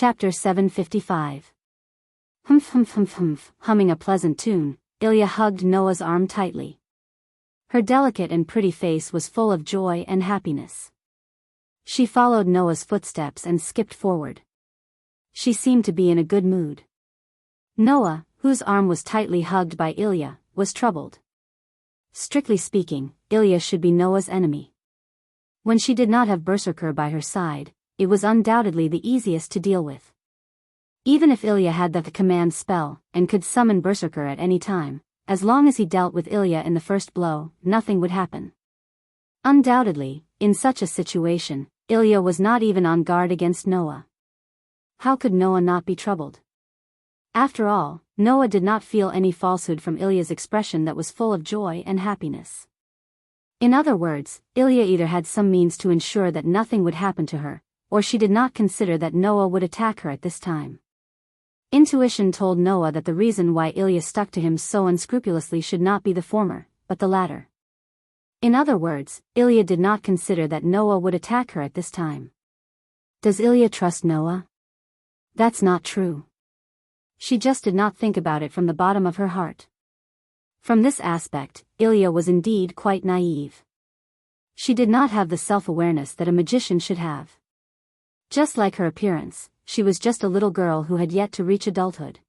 Chapter 755. Humming a pleasant tune, Ilya hugged Noah's arm tightly. Her delicate and pretty face was full of joy and happiness. She followed Noah's footsteps and skipped forward. She seemed to be in a good mood. Noah, whose arm was tightly hugged by Ilya, was troubled. Strictly speaking, Ilya should be Noah's enemy. When she did not have Berserker by her side, it was undoubtedly the easiest to deal with. Even if Ilya had the command spell, and could summon Berserker at any time, as long as he dealt with Ilya in the first blow, nothing would happen. Undoubtedly, in such a situation, Ilya was not even on guard against Noah. How could Noah not be troubled? After all, Noah did not feel any falsehood from Ilya's expression that was full of joy and happiness. In other words, Ilya either had some means to ensure that nothing would happen to her, or she did not consider that Noah would attack her at this time. Intuition told Noah that the reason why Ilya stuck to him so unscrupulously should not be the former, but the latter. In other words, Ilya did not consider that Noah would attack her at this time. Does Ilya trust Noah? That's not true. She just did not think about it from the bottom of her heart. From this aspect, Ilya was indeed quite naive. She did not have the self-awareness that a magician should have. Just like her appearance, she was just a little girl who had yet to reach adulthood.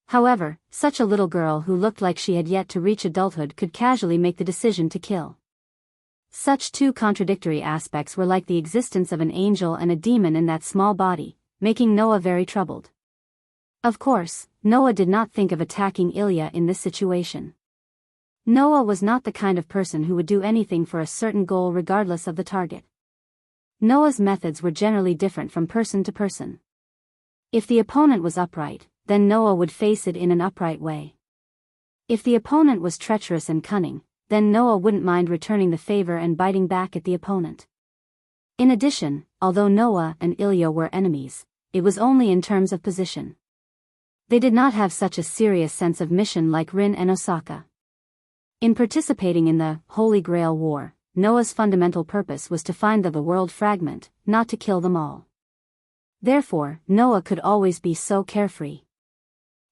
However, such a little girl who looked like she had yet to reach adulthood could casually make the decision to kill. Such two contradictory aspects were like the existence of an angel and a demon in that small body, making Noah very troubled. Of course, Noah did not think of attacking Ilya in this situation. Noah was not the kind of person who would do anything for a certain goal regardless of the target. Noah's methods were generally different from person to person. If the opponent was upright, then Noah would face it in an upright way. If the opponent was treacherous and cunning, then Noah wouldn't mind returning the favor and biting back at the opponent. In addition, although Noah and Ilya were enemies, it was only in terms of position. They did not have such a serious sense of mission like Rin and Osaka. In participating in the Holy Grail War, Noah's fundamental purpose was to find the world fragment, not to kill them all. Therefore, Noah could always be so carefree.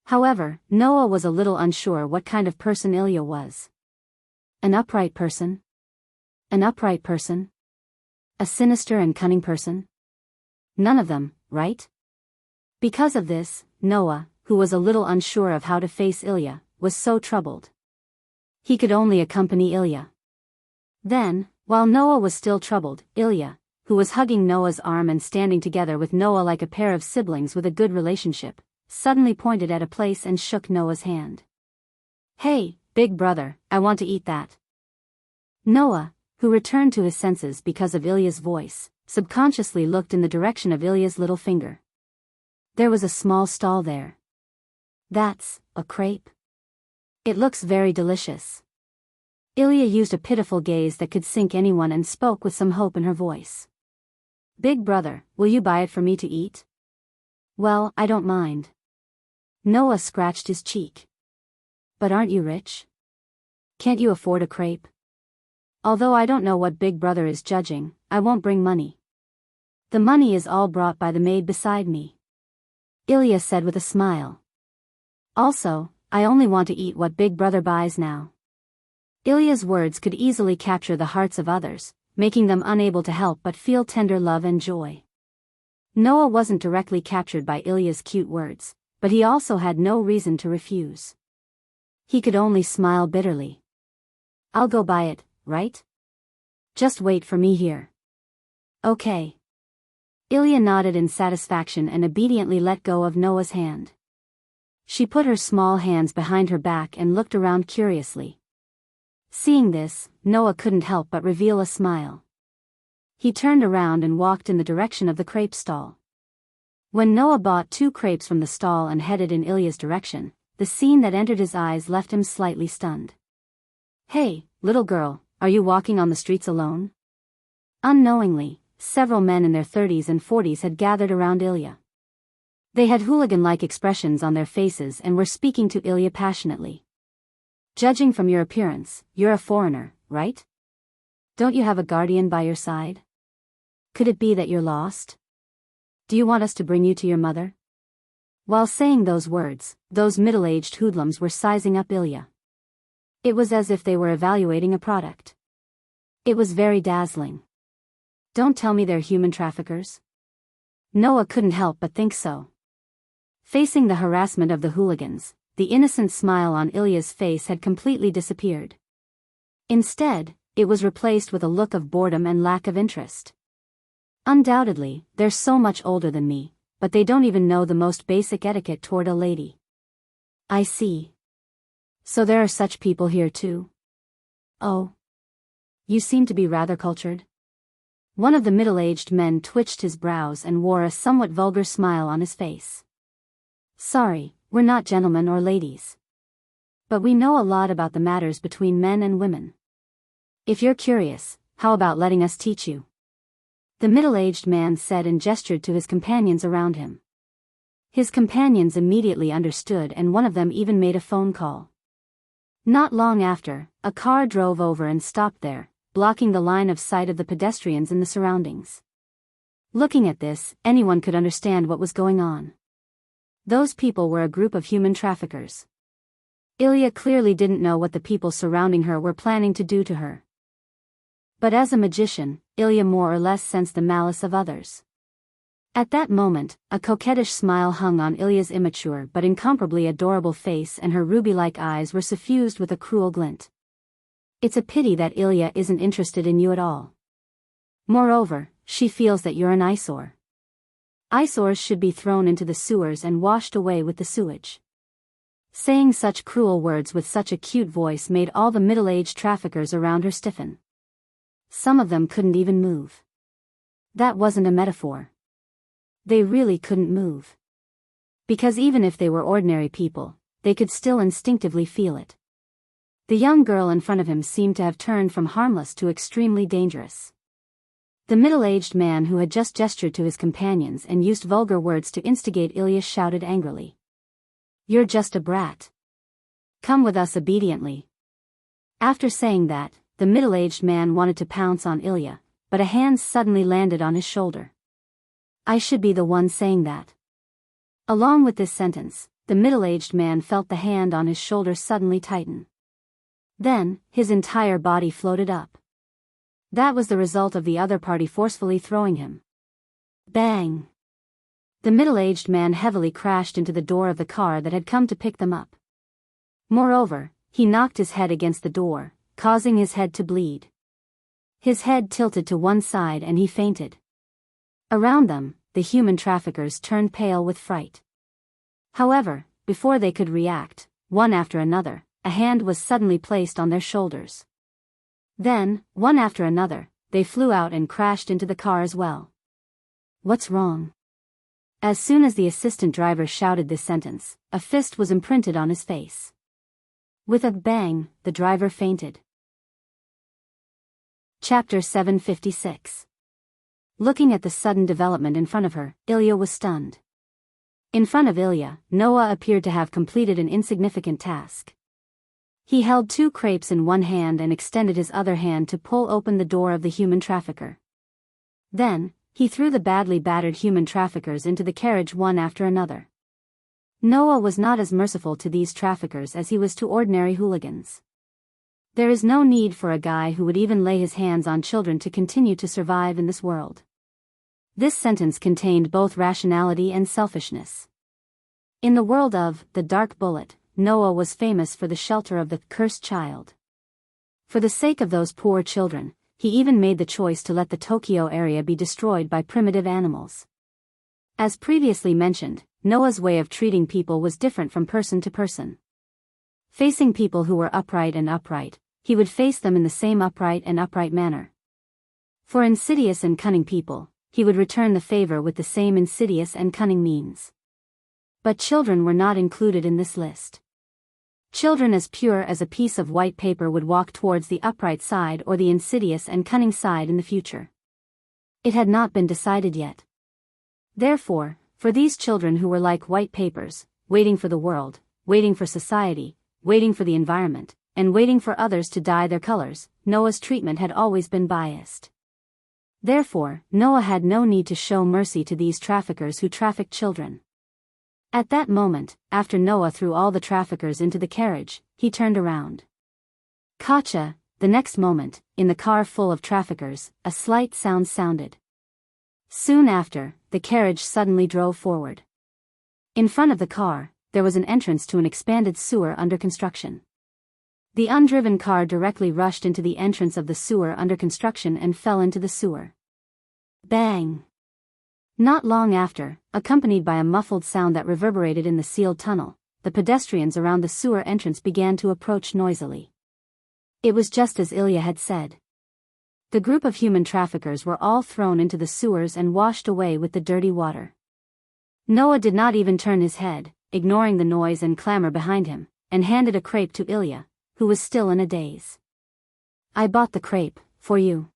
However, Noah was a little unsure what kind of person Ilya was. An upright person? An upright person? A sinister and cunning person? None of them, right? Because of this, Noah, who was a little unsure of how to face Ilya, was so troubled. He could only accompany Ilya. Then, while Noah was still troubled, Ilya, who was hugging Noah's arm and standing together with Noah like a pair of siblings with a good relationship, suddenly pointed at a place and shook Noah's hand. "Hey, big brother, I want to eat that." Noah, who returned to his senses because of Ilya's voice, subconsciously looked in the direction of Ilya's little finger. There was a small stall there. "That's a crepe? It looks very delicious." Ilya used a pitiful gaze that could sink anyone and spoke with some hope in her voice. "Big brother, will you buy it for me to eat?" "Well, I don't mind." Noah scratched his cheek. "But aren't you rich? Can't you afford a crepe?" "Although I don't know what big brother is judging, I won't bring money. The money is all brought by the maid beside me," Ilya said with a smile. "Also, I only want to eat what big brother buys now." Ilya's words could easily capture the hearts of others, making them unable to help but feel tender love and joy. Noah wasn't directly captured by Ilya's cute words, but he also had no reason to refuse. He could only smile bitterly. "I'll go buy it, right? Just wait for me here." "Okay." Ilya nodded in satisfaction and obediently let go of Noah's hand. She put her small hands behind her back and looked around curiously. Seeing this, Noah couldn't help but reveal a smile. He turned around and walked in the direction of the crepe stall. When Noah bought 2 crepes from the stall and headed in Ilya's direction, the scene that entered his eyes left him slightly stunned. "Hey, little girl, are you walking on the streets alone?" Unknowingly, several men in their 30s and 40s had gathered around Ilya. They had hooligan-like expressions on their faces and were speaking to Ilya passionately. "Judging from your appearance, you're a foreigner, right? Don't you have a guardian by your side? Could it be that you're lost?" Do you want us to bring you to your mother? While saying those words, those middle-aged hoodlums were sizing up Ilya. It was as if they were evaluating a product. It was very dazzling. Don't tell me they're human traffickers. Noah couldn't help but think so. Facing the harassment of the hooligans, the innocent smile on Ilya's face had completely disappeared. Instead, it was replaced with a look of boredom and lack of interest. Undoubtedly, they're so much older than me, but they don't even know the most basic etiquette toward a lady. I see. So there are such people here too? Oh. You seem to be rather cultured. One of the middle-aged men twitched his brows and wore a somewhat vulgar smile on his face. Sorry, we're not gentlemen or ladies. But we know a lot about the matters between men and women. If you're curious, how about letting us teach you? The middle-aged man said and gestured to his companions around him. His companions immediately understood, and one of them even made a phone call. Not long after, a car drove over and stopped there, blocking the line of sight of the pedestrians in the surroundings. Looking at this, anyone could understand what was going on. Those people were a group of human traffickers. Ilya clearly didn't know what the people surrounding her were planning to do to her. But as a magician, Ilya more or less sensed the malice of others. At that moment, a coquettish smile hung on Ilya's immature but incomparably adorable face, and her ruby-like eyes were suffused with a cruel glint. It's a pity that Ilya isn't interested in you at all. Moreover, she feels that you're an eyesore. Eyesores should be thrown into the sewers and washed away with the sewage. Saying such cruel words with such a cute voice made all the middle-aged traffickers around her stiffen. Some of them couldn't even move. That wasn't a metaphor. They really couldn't move. Because even if they were ordinary people, they could still instinctively feel it. The young girl in front of him seemed to have turned from harmless to extremely dangerous. The middle-aged man who had just gestured to his companions and used vulgar words to instigate Ilya shouted angrily. You're just a brat. Come with us obediently. After saying that, the middle-aged man wanted to pounce on Ilya, but a hand suddenly landed on his shoulder. I should be the one saying that. Along with this sentence, the middle-aged man felt the hand on his shoulder suddenly tighten. Then, his entire body floated up. That was the result of the other party forcefully throwing him. Bang! The middle-aged man heavily crashed into the door of the car that had come to pick them up. Moreover, he knocked his head against the door, causing his head to bleed. His head tilted to one side and he fainted. Around them, the human traffickers turned pale with fright. However, before they could react, one after another, a hand was suddenly placed on their shoulders. Then, one after another, they flew out and crashed into the car as well. What's wrong? As soon as the assistant driver shouted this sentence, a fist was imprinted on his face. With a bang, the driver fainted. Chapter 756. Looking at the sudden development in front of her, Ilya was stunned. In front of Ilya, Noah appeared to have completed an insignificant task. He held 2 crepes in one hand and extended his other hand to pull open the door of the human trafficker. Then, he threw the badly battered human traffickers into the carriage one after another. Noah was not as merciful to these traffickers as he was to ordinary hooligans. There is no need for a guy who would even lay his hands on children to continue to survive in this world. This sentence contained both rationality and selfishness. In the world of The Dark Bullet, Noah was famous for the shelter of the cursed child. For the sake of those poor children, he even made the choice to let the Tokyo area be destroyed by primitive animals. As previously mentioned, Noah's way of treating people was different from person to person. Facing people who were upright, he would face them in the same upright manner. For insidious and cunning people, he would return the favor with the same insidious and cunning means. But children were not included in this list. Children as pure as a piece of white paper would walk towards the upright side or the insidious and cunning side in the future. It had not been decided yet. Therefore, for these children who were like white papers, waiting for the world, waiting for society, waiting for the environment, and waiting for others to dye their colors, Noah's treatment had always been biased. Therefore, Noah had no need to show mercy to these traffickers who trafficked children. At that moment, after Noah threw all the traffickers into the carriage, he turned around. Gotcha. The next moment, in the car full of traffickers, a slight sound sounded. Soon after, the carriage suddenly drove forward. In front of the car, there was an entrance to an expanded sewer under construction. The undriven car directly rushed into the entrance of the sewer under construction and fell into the sewer. Bang! Not long after, accompanied by a muffled sound that reverberated in the sealed tunnel, the pedestrians around the sewer entrance began to approach noisily. It was just as Ilya had said. The group of human traffickers were all thrown into the sewers and washed away with the dirty water. Noah did not even turn his head, ignoring the noise and clamor behind him, and handed a crepe to Ilya, who was still in a daze. "I bought the crepe, for you."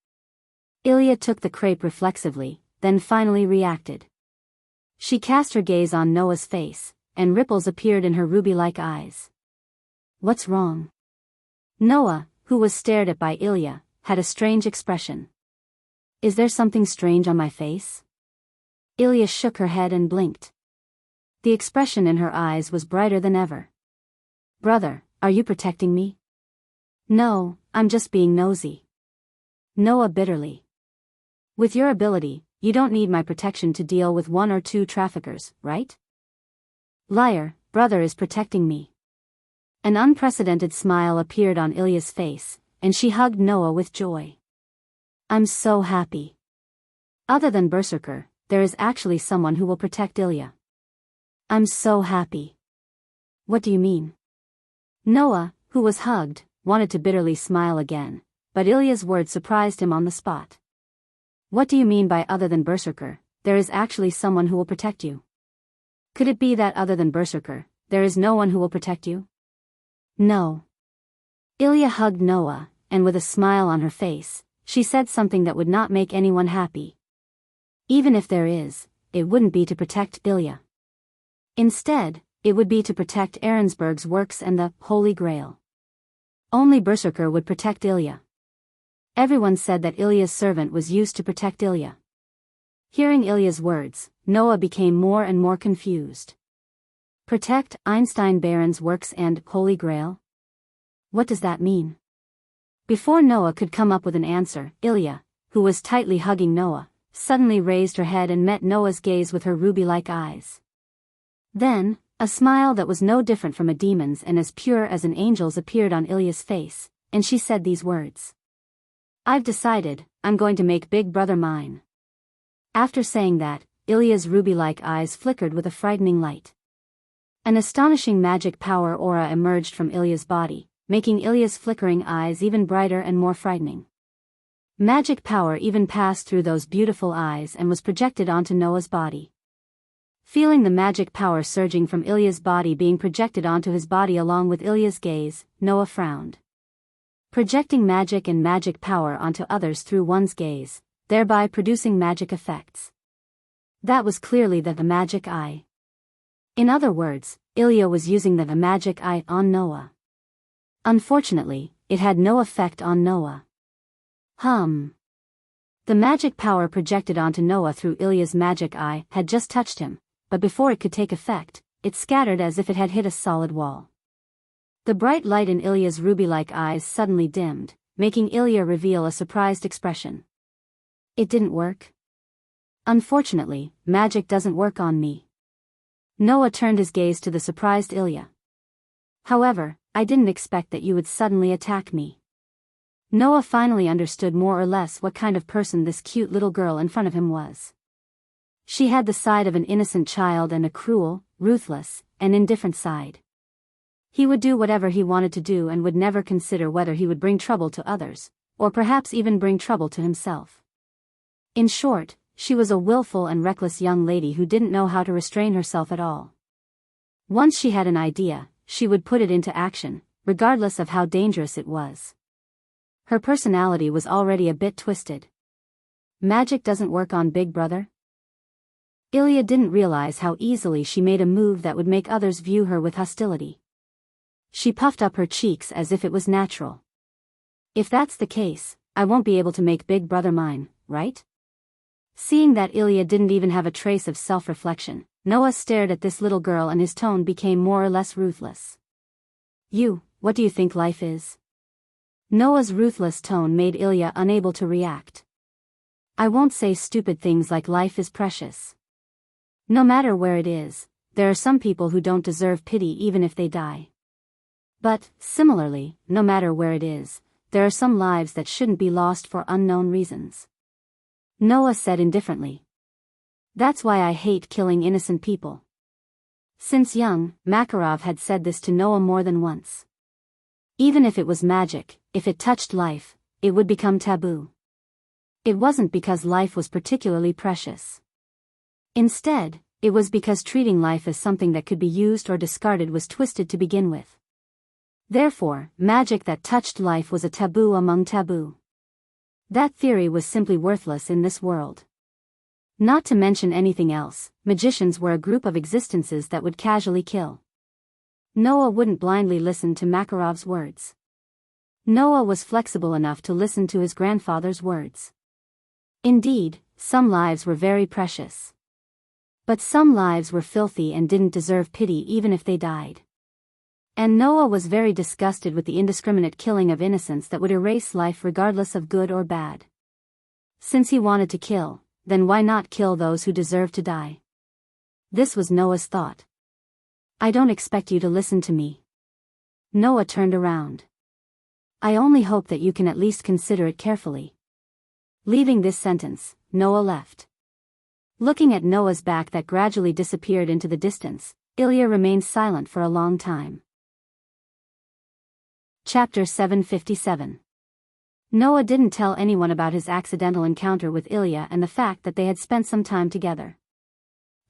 Ilya took the crepe reflexively, then finally reacted. She cast her gaze on Noah's face, and ripples appeared in her ruby-like eyes. "What's wrong?" Noah, who was stared at by Ilya, had a strange expression. "Is there something strange on my face?" Ilya shook her head and blinked. The expression in her eyes was brighter than ever. "Brother, are you protecting me?" "No, I'm just being nosy." Noah bitterly. "With your ability, you don't need my protection to deal with one or two traffickers, right?" "Liar, brother is protecting me." An unprecedented smile appeared on Ilya's face, and she hugged Noah with joy. "I'm so happy. Other than Berserker, there is actually someone who will protect Ilya. I'm so happy." "What do you mean?" Noah, who was hugged, wanted to bitterly smile again, but Ilya's words surprised him on the spot. "What do you mean by other than Berserker, there is actually someone who will protect you? Could it be that other than Berserker, there is no one who will protect you?" "No." Ilya hugged Noah, and with a smile on her face, she said something that would not make anyone happy. "Even if there is, it wouldn't be to protect Ilya. Instead, it would be to protect Ahrensburg's works and the Holy Grail. Only Berserker would protect Ilya." Everyone said that Ilya's servant was used to protect Ilya. Hearing Ilya's words, Noah became more and more confused. Protect Einstein Baron's works and Holy Grail? What does that mean? Before Noah could come up with an answer, Ilya, who was tightly hugging Noah, suddenly raised her head and met Noah's gaze with her ruby-like eyes. Then, a smile that was no different from a demon's and as pure as an angel's appeared on Ilya's face, and she said these words. "I've decided, I'm going to make Big Brother mine." After saying that, Ilya's ruby-like eyes flickered with a frightening light. An astonishing magic power aura emerged from Ilya's body, making Ilya's flickering eyes even brighter and more frightening. Magic power even passed through those beautiful eyes and was projected onto Noah's body. Feeling the magic power surging from Ilya's body being projected onto his body along with Ilya's gaze, Noah frowned. Projecting magic and magic power onto others through one's gaze, thereby producing magic effects. That was clearly the magic eye. In other words, Ilya was using the magic eye on Noah. Unfortunately, it had no effect on Noah. The magic power projected onto Noah through Ilya's magic eye had just touched him, but before it could take effect, it scattered as if it had hit a solid wall. The bright light in Ilya's ruby-like eyes suddenly dimmed, making Ilya reveal a surprised expression. "It didn't work?" "Unfortunately, magic doesn't work on me." Noah turned his gaze to the surprised Ilya. "However, I didn't expect that you would suddenly attack me." Noah finally understood more or less what kind of person this cute little girl in front of him was. She had the side of an innocent child and a cruel, ruthless, and indifferent side. He would do whatever he wanted to do and would never consider whether he would bring trouble to others, or perhaps even bring trouble to himself. In short, she was a willful and reckless young lady who didn't know how to restrain herself at all. Once she had an idea, she would put it into action, regardless of how dangerous it was. Her personality was already a bit twisted. Magic doesn't work on Big Brother? Ilya didn't realize how easily she made a move that would make others view her with hostility. She puffed up her cheeks as if it was natural. "If that's the case, I won't be able to make Big Brother mine, right?" Seeing that Ilya didn't even have a trace of self-reflection, Noah stared at this little girl and his tone became more or less ruthless. What do you think life is? Noah's ruthless tone made Ilya unable to react. I won't say stupid things like life is precious. No matter where it is, there are some people who don't deserve pity even if they die. But, similarly, no matter where it is, there are some lives that shouldn't be lost for unknown reasons. Noah said indifferently. That's why I hate killing innocent people. Since young, Makarov had said this to Noah more than once. Even if it was magic, if it touched life, it would become taboo. It wasn't because life was particularly precious. Instead, it was because treating life as something that could be used or discarded was twisted to begin with. Therefore, magic that touched life was a taboo among taboo. That theory was simply worthless in this world. Not to mention anything else, magicians were a group of existences that would casually kill. Noah wouldn't blindly listen to Makarov's words. Noah was flexible enough to listen to his grandfather's words. Indeed, some lives were very precious. But some lives were filthy and didn't deserve pity even if they died. And Noah was very disgusted with the indiscriminate killing of innocents that would erase life regardless of good or bad. Since he wanted to kill, then why not kill those who deserve to die? This was Noah's thought. I don't expect you to listen to me. Noah turned around. I only hope that you can at least consider it carefully. Leaving this sentence, Noah left. Looking at Noah's back that gradually disappeared into the distance, Ilya remained silent for a long time. Chapter 757. Noah didn't tell anyone about his accidental encounter with Ilya and the fact that they had spent some time together.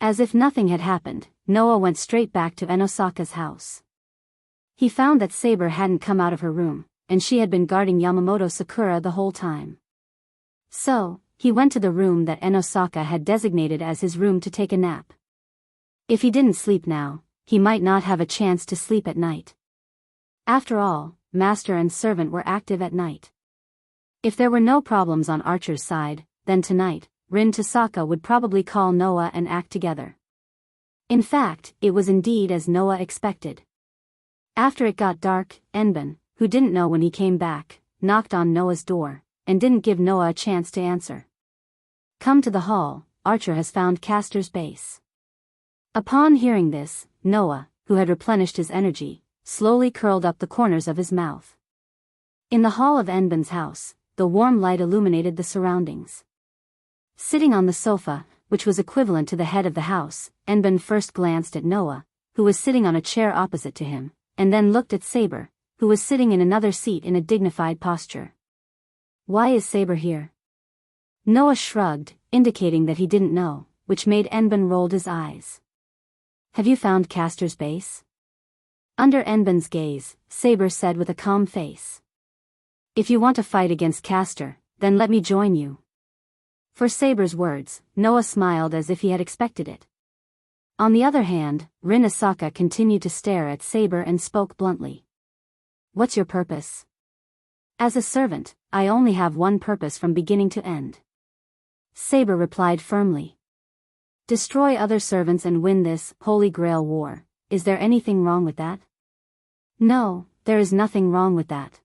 As if nothing had happened, Noah went straight back to Enosaka's house. He found that Saber hadn't come out of her room, and she had been guarding Yamamoto Sakura the whole time. So, he went to the room that Enosaka had designated as his room to take a nap. If he didn't sleep now, he might not have a chance to sleep at night. After all, master and servant were active at night. If there were no problems on Archer's side, then tonight, Rin Tasaka would probably call Noah and act together. In fact, it was indeed as Noah expected. After it got dark, Enbin, who didn't know when he came back, knocked on Noah's door, and didn't give Noah a chance to answer. Come to the hall, Archer has found Castor's base. Upon hearing this, Noah, who had replenished his energy, slowly curled up the corners of his mouth. In the hall of Enbin's house, the warm light illuminated the surroundings. Sitting on the sofa, which was equivalent to the head of the house, Enbin first glanced at Noah, who was sitting on a chair opposite to him, and then looked at Saber, who was sitting in another seat in a dignified posture. Why is Saber here? Noah shrugged, indicating that he didn't know, which made Enbin roll his eyes. Have you found Castor's base? Under Enbin's gaze, Saber said with a calm face. If you want to fight against Castor, then let me join you. For Saber's words, Noah smiled as if he had expected it. On the other hand, Rin Asaka continued to stare at Saber and spoke bluntly. What's your purpose? As a servant, I only have one purpose from beginning to end. Saber replied firmly. Destroy other servants and win this Holy Grail war. Is there anything wrong with that? No, there is nothing wrong with that.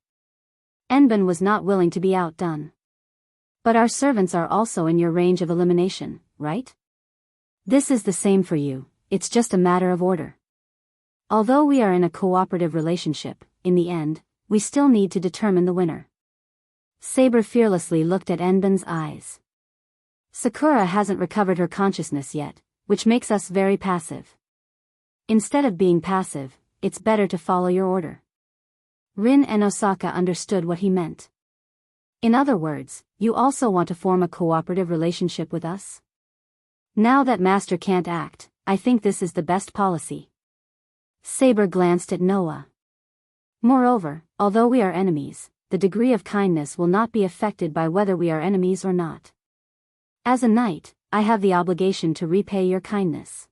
Enbin was not willing to be outdone. But our servants are also in your range of elimination, right? This is the same for you, it's just a matter of order. Although we are in a cooperative relationship, in the end, we still need to determine the winner. Saber fearlessly looked at Enbin's eyes. Sakura hasn't recovered her consciousness yet, which makes us very passive. Instead of being passive, it's better to follow your order. Rin and Osaka understood what he meant. In other words, you also want to form a cooperative relationship with us? Now that Master can't act, I think this is the best policy. Saber glanced at Noah. Moreover, although we are enemies, the degree of kindness will not be affected by whether we are enemies or not. As a knight, I have the obligation to repay your kindness.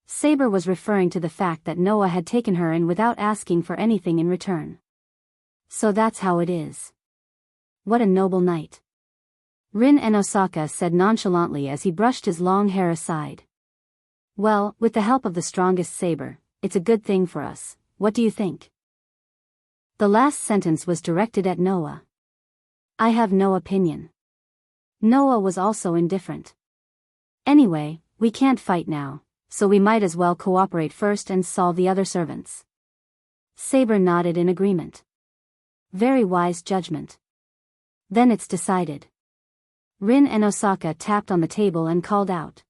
Saber was referring to the fact that Noah had taken her in without asking for anything in return. So that's how it is. What a noble knight. Rin and Osaka said nonchalantly as he brushed his long hair aside. Well, with the help of the strongest saber, it's a good thing for us, what do you think? The last sentence was directed at Noah. I have no opinion. Noah was also indifferent. Anyway, we can't fight now, so we might as well cooperate first and solve the other servants. Saber nodded in agreement. Very wise judgment. Then it's decided. Rin and Osaka tapped on the table and called out.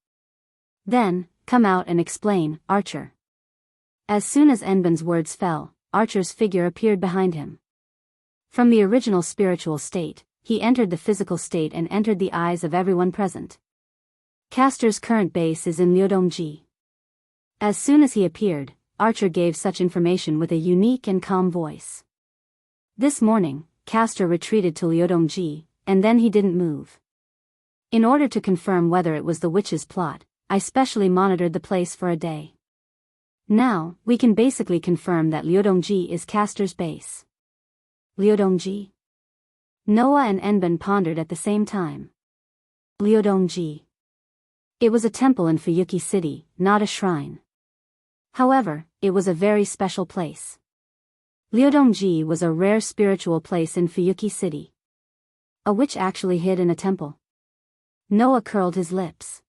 Then, come out and explain, Archer. As soon as Enben's words fell, Archer's figure appeared behind him. From the original spiritual state, he entered the physical state and entered the eyes of everyone present. Castor's current base is in Liudongji. As soon as he appeared, Archer gave such information with a unique and calm voice. This morning, Castor retreated to Liudongji, and then he didn't move. In order to confirm whether it was the witch's plot, I specially monitored the place for a day. Now, we can basically confirm that Liudongji is Castor's base. Liudongji? Noah and Enben pondered at the same time. Liudongji. It was a temple in Fuyuki City, not a shrine. However, it was a very special place. Liudongji was a rare spiritual place in Fuyuki City. A witch actually hid in a temple. Noah curled his lips.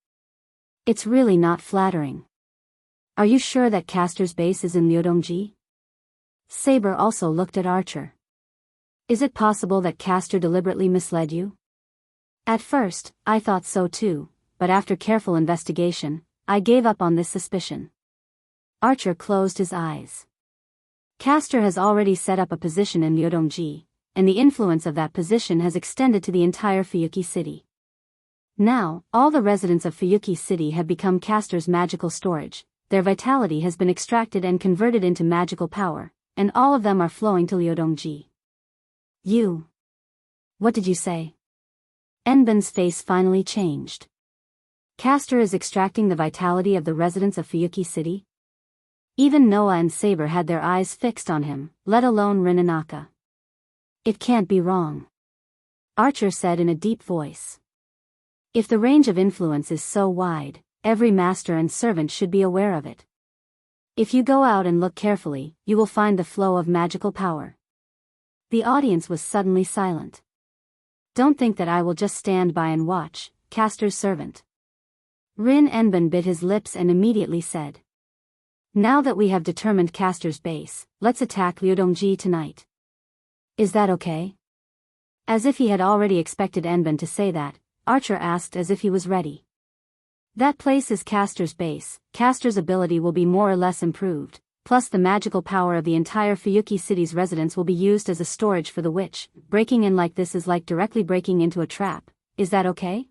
It's really not flattering. Are you sure that Castor's base is in Liudongji? Saber also looked at Archer. Is it possible that Castor deliberately misled you? At first, I thought so too, but after careful investigation, I gave up on this suspicion. Archer closed his eyes. Castor has already set up a position in Liudongji, and the influence of that position has extended to the entire Fuyuki City. Now, all the residents of Fuyuki City have become Castor's magical storage, their vitality has been extracted and converted into magical power, and all of them are flowing to Liudongji. You. What did you say? Enben's face finally changed. Castor is extracting the vitality of the residents of Fuyuki City? Even Noah and Saber had their eyes fixed on him, let alone Rin and Aka. It can't be wrong. Archer said in a deep voice. If the range of influence is so wide, every master and servant should be aware of it. If you go out and look carefully, you will find the flow of magical power. The audience was suddenly silent. Don't think that I will just stand by and watch, Castor's servant. Rin Enben bit his lips and immediately said. Now that we have determined Castor's base, let's attack Liudongji tonight. Is that okay? As if he had already expected Enben to say that, Archer asked as if he was ready. That place is Castor's base, Castor's ability will be more or less improved, plus the magical power of the entire Fuyuki City's residents will be used as a storage for the witch. Breaking in like this is like directly breaking into a trap, is that okay?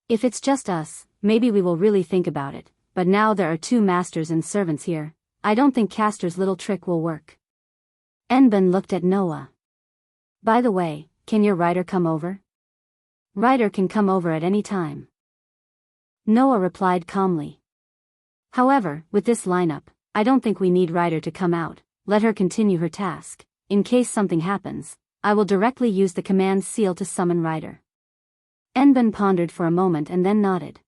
If it's just us, maybe we will really think about it, but now there are 2 masters and servants here, I don't think Castor's little trick will work. Enben looked at Noah. By the way, can your rider come over? Rider can come over at any time. Noah replied calmly. However, with this lineup, I don't think we need Rider to come out, let her continue her task. In case something happens, I will directly use the command seal to summon Rider. Enben pondered for a moment and then nodded.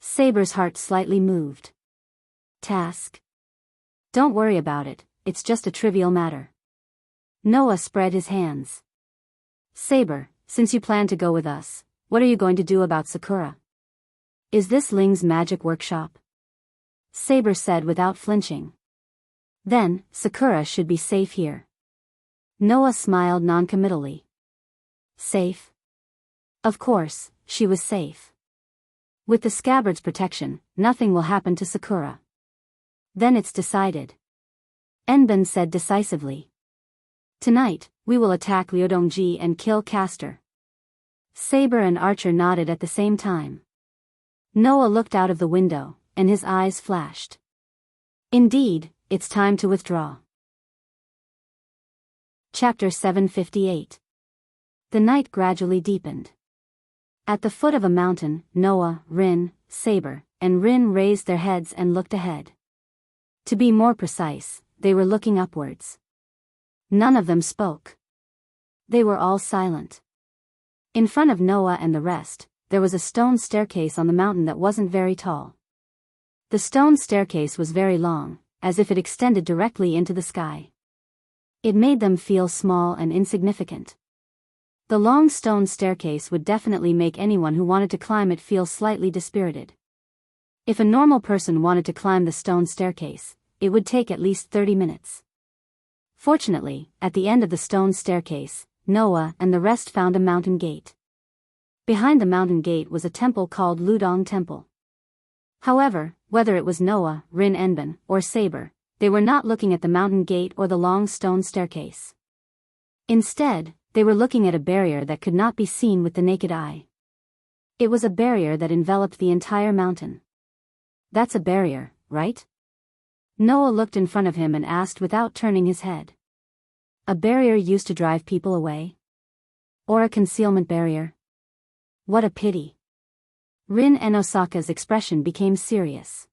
Saber's heart slightly moved. Task? Don't worry about it, it's just a trivial matter. Noah spread his hands. Saber, since you plan to go with us, what are you going to do about Sakura? Is this Ling's magic workshop? Saber said without flinching. Then, Sakura should be safe here. Noah smiled noncommittally. Safe? Of course, she was safe. With the scabbard's protection, nothing will happen to Sakura. Then it's decided. Enben said decisively. Tonight, we will attack Liudongji and kill Castor. Saber and Archer nodded at the same time. Noah looked out of the window, and his eyes flashed. Indeed, it's time to withdraw. Chapter 758. The night gradually deepened. At the foot of a mountain, Noah, Rin, Saber, and Rin raised their heads and looked ahead. To be more precise, they were looking upwards. None of them spoke. They were all silent. In front of Noah and the rest, there was a stone staircase on the mountain that wasn't very tall. The stone staircase was very long, as if it extended directly into the sky. It made them feel small and insignificant. The long stone staircase would definitely make anyone who wanted to climb it feel slightly dispirited. If a normal person wanted to climb the stone staircase, it would take at least 30 minutes. Fortunately, at the end of the stone staircase, Noah and the rest found a mountain gate. Behind the mountain gate was a temple called Ludong Temple. However, whether it was Noah, Rin Enben, or Saber, they were not looking at the mountain gate or the long stone staircase. Instead, they were looking at a barrier that could not be seen with the naked eye. It was a barrier that enveloped the entire mountain. That's a barrier, right? Noah looked in front of him and asked without turning his head. A barrier used to drive people away? Or a concealment barrier? What a pity. Rin and Osaka's expression became serious.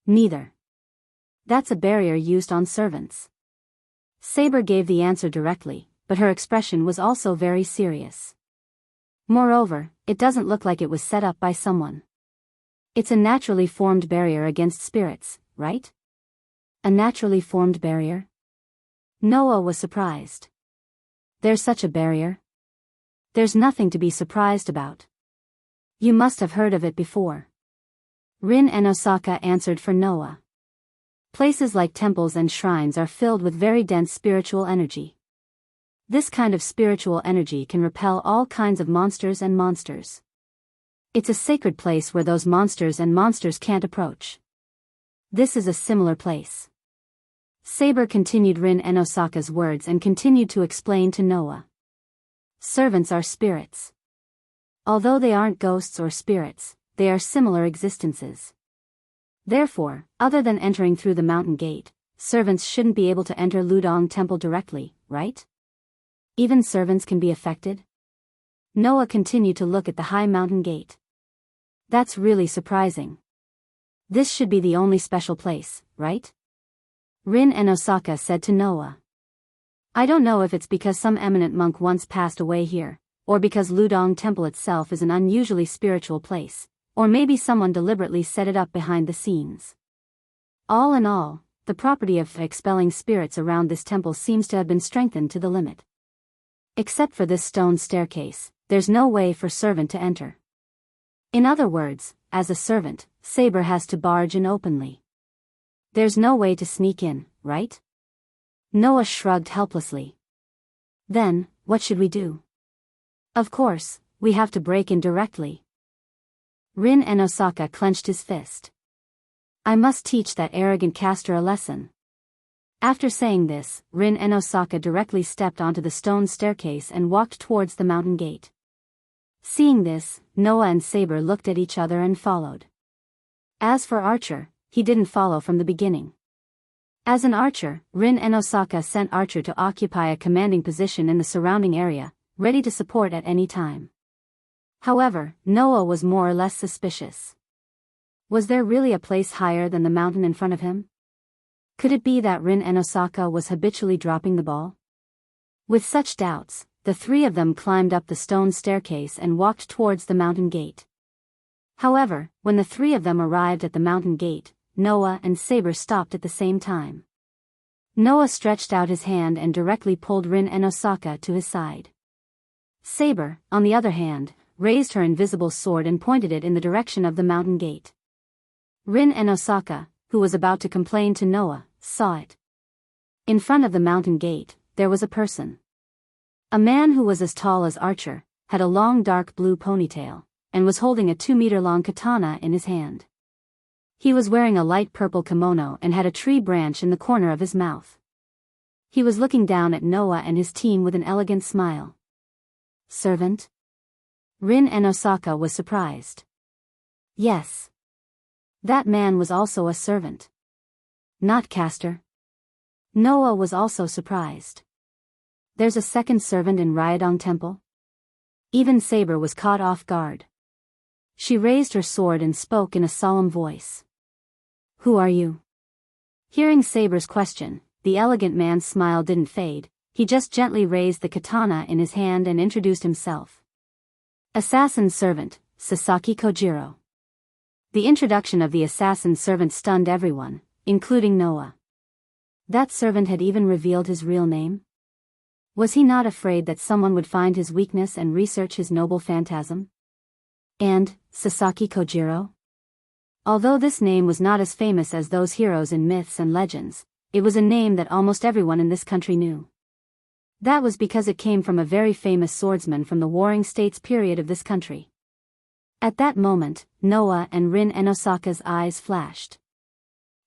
Neither. That's a barrier used on servants. Saber gave the answer directly, but her expression was also very serious. Moreover, it doesn't look like it was set up by someone. It's a naturally formed barrier against spirits, right? A naturally formed barrier? Noah was surprised. There's such a barrier? There's nothing to be surprised about. You must have heard of it before. Rin and Osaka answered for Noah. Places like temples and shrines are filled with very dense spiritual energy. This kind of spiritual energy can repel all kinds of monsters and monsters. It's a sacred place where those monsters and monsters can't approach. This is a similar place. Saber continued Rin and Osaka's words and continued to explain to Noah. Servants are spirits. Although they aren't ghosts or spirits, they are similar existences. Therefore, other than entering through the mountain gate, servants shouldn't be able to enter Ludong Temple directly, right? Even servants can be affected? Noah continued to look at the high mountain gate. That's really surprising. This should be the only special place, right? Rin and Osaka said to Noah. I don't know if it's because some eminent monk once passed away here, or because Ludong Temple itself is an unusually spiritual place, or maybe someone deliberately set it up behind the scenes. All in all, the property of expelling spirits around this temple seems to have been strengthened to the limit. Except for this stone staircase, there's no way for servant to enter. In other words, as a servant, Saber has to barge in openly. There's no way to sneak in, right? Noah shrugged helplessly. Then, what should we do? Of course, we have to break in directly. Rin and Osaka clenched his fist. I must teach that arrogant caster a lesson. After saying this, Rin and Osaka directly stepped onto the stone staircase and walked towards the mountain gate. Seeing this, Noah and Saber looked at each other and followed. As for Archer, he didn't follow from the beginning. As an archer, Rin and Osaka sent Archer to occupy a commanding position in the surrounding area, ready to support at any time. However, Noah was more or less suspicious. Was there really a place higher than the mountain in front of him? Could it be that Rin and Osaka was habitually dropping the ball? With such doubts, the three of them climbed up the stone staircase and walked towards the mountain gate. However, when the three of them arrived at the mountain gate, Noah and Saber stopped at the same time. Noah stretched out his hand and directly pulled Rin and Osaka to his side. Saber, on the other hand, raised her invisible sword and pointed it in the direction of the mountain gate. Rin and Osaka, who was about to complain to Noah, saw it. In front of the mountain gate, there was a person. A man who was as tall as Archer, had a long dark blue ponytail, and was holding a 2-meter-long katana in his hand. He was wearing a light purple kimono and had a tree branch in the corner of his mouth. He was looking down at Noah and his team with an elegant smile. Servant? Rin and Osaka was surprised. Yes. That man was also a servant. Not caster. Noah was also surprised. There's a second servant in Ryodong Temple? Even Saber was caught off guard. She raised her sword and spoke in a solemn voice. Who are you? Hearing Saber's question, the elegant man's smile didn't fade, he just gently raised the katana in his hand and introduced himself. Assassin Servant, Sasaki Kojiro. The introduction of the assassin servant stunned everyone, including Noah. That servant had even revealed his real name? Was he not afraid that someone would find his weakness and research his noble phantasm? And, Sasaki Kojiro? Although this name was not as famous as those heroes in myths and legends, it was a name that almost everyone in this country knew. That was because it came from a very famous swordsman from the Warring States period of this country. At that moment, Noah and Rin Enosaka's eyes flashed.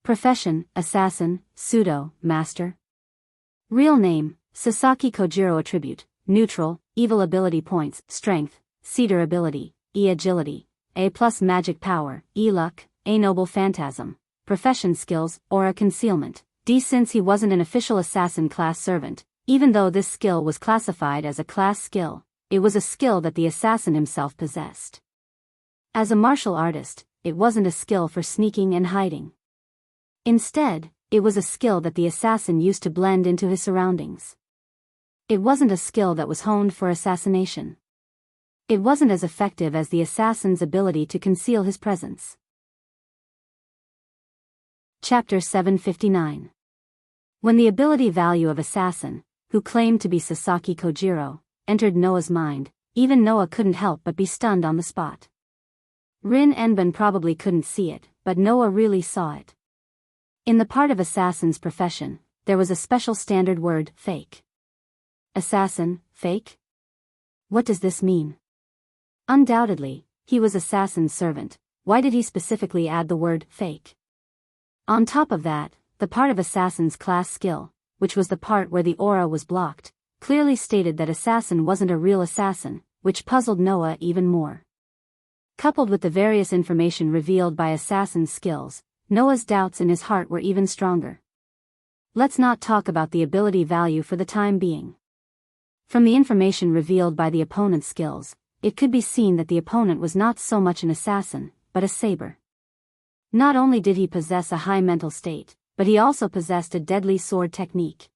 Profession, assassin, pseudo, master. Real name, Sasaki Kojiro. Attribute, neutral, evil. Ability points, strength, cedar ability, E agility, A plus magic power, E luck, A noble phantasm. Profession skills, aura concealment, D. Since he wasn't an official assassin class servant, even though this skill was classified as a class skill, it was a skill that the assassin himself possessed. As a martial artist, it wasn't a skill for sneaking and hiding. Instead, it was a skill that the assassin used to blend into his surroundings. It wasn't a skill that was honed for assassination. It wasn't as effective as the assassin's ability to conceal his presence. Chapter 759. When the ability value of assassin, who claimed to be Sasaki Kojiro, entered Noah's mind, even Noah couldn't help but be stunned on the spot. Rin Enban probably couldn't see it, but Noah really saw it. In the part of assassin's profession, there was a special standard word, fake. Assassin, fake? What does this mean? Undoubtedly, he was assassin's servant. Why did he specifically add the word fake? On top of that, the part of assassin's class skill, which was the part where the aura was blocked, clearly stated that assassin wasn't a real assassin, which puzzled Noah even more. Coupled with the various information revealed by assassin's skills, Noah's doubts in his heart were even stronger. Let's not talk about the ability value for the time being. From the information revealed by the opponent's skills, it could be seen that the opponent was not so much an assassin, but a saber. Not only did he possess a high mental state, but he also possessed a deadly sword technique.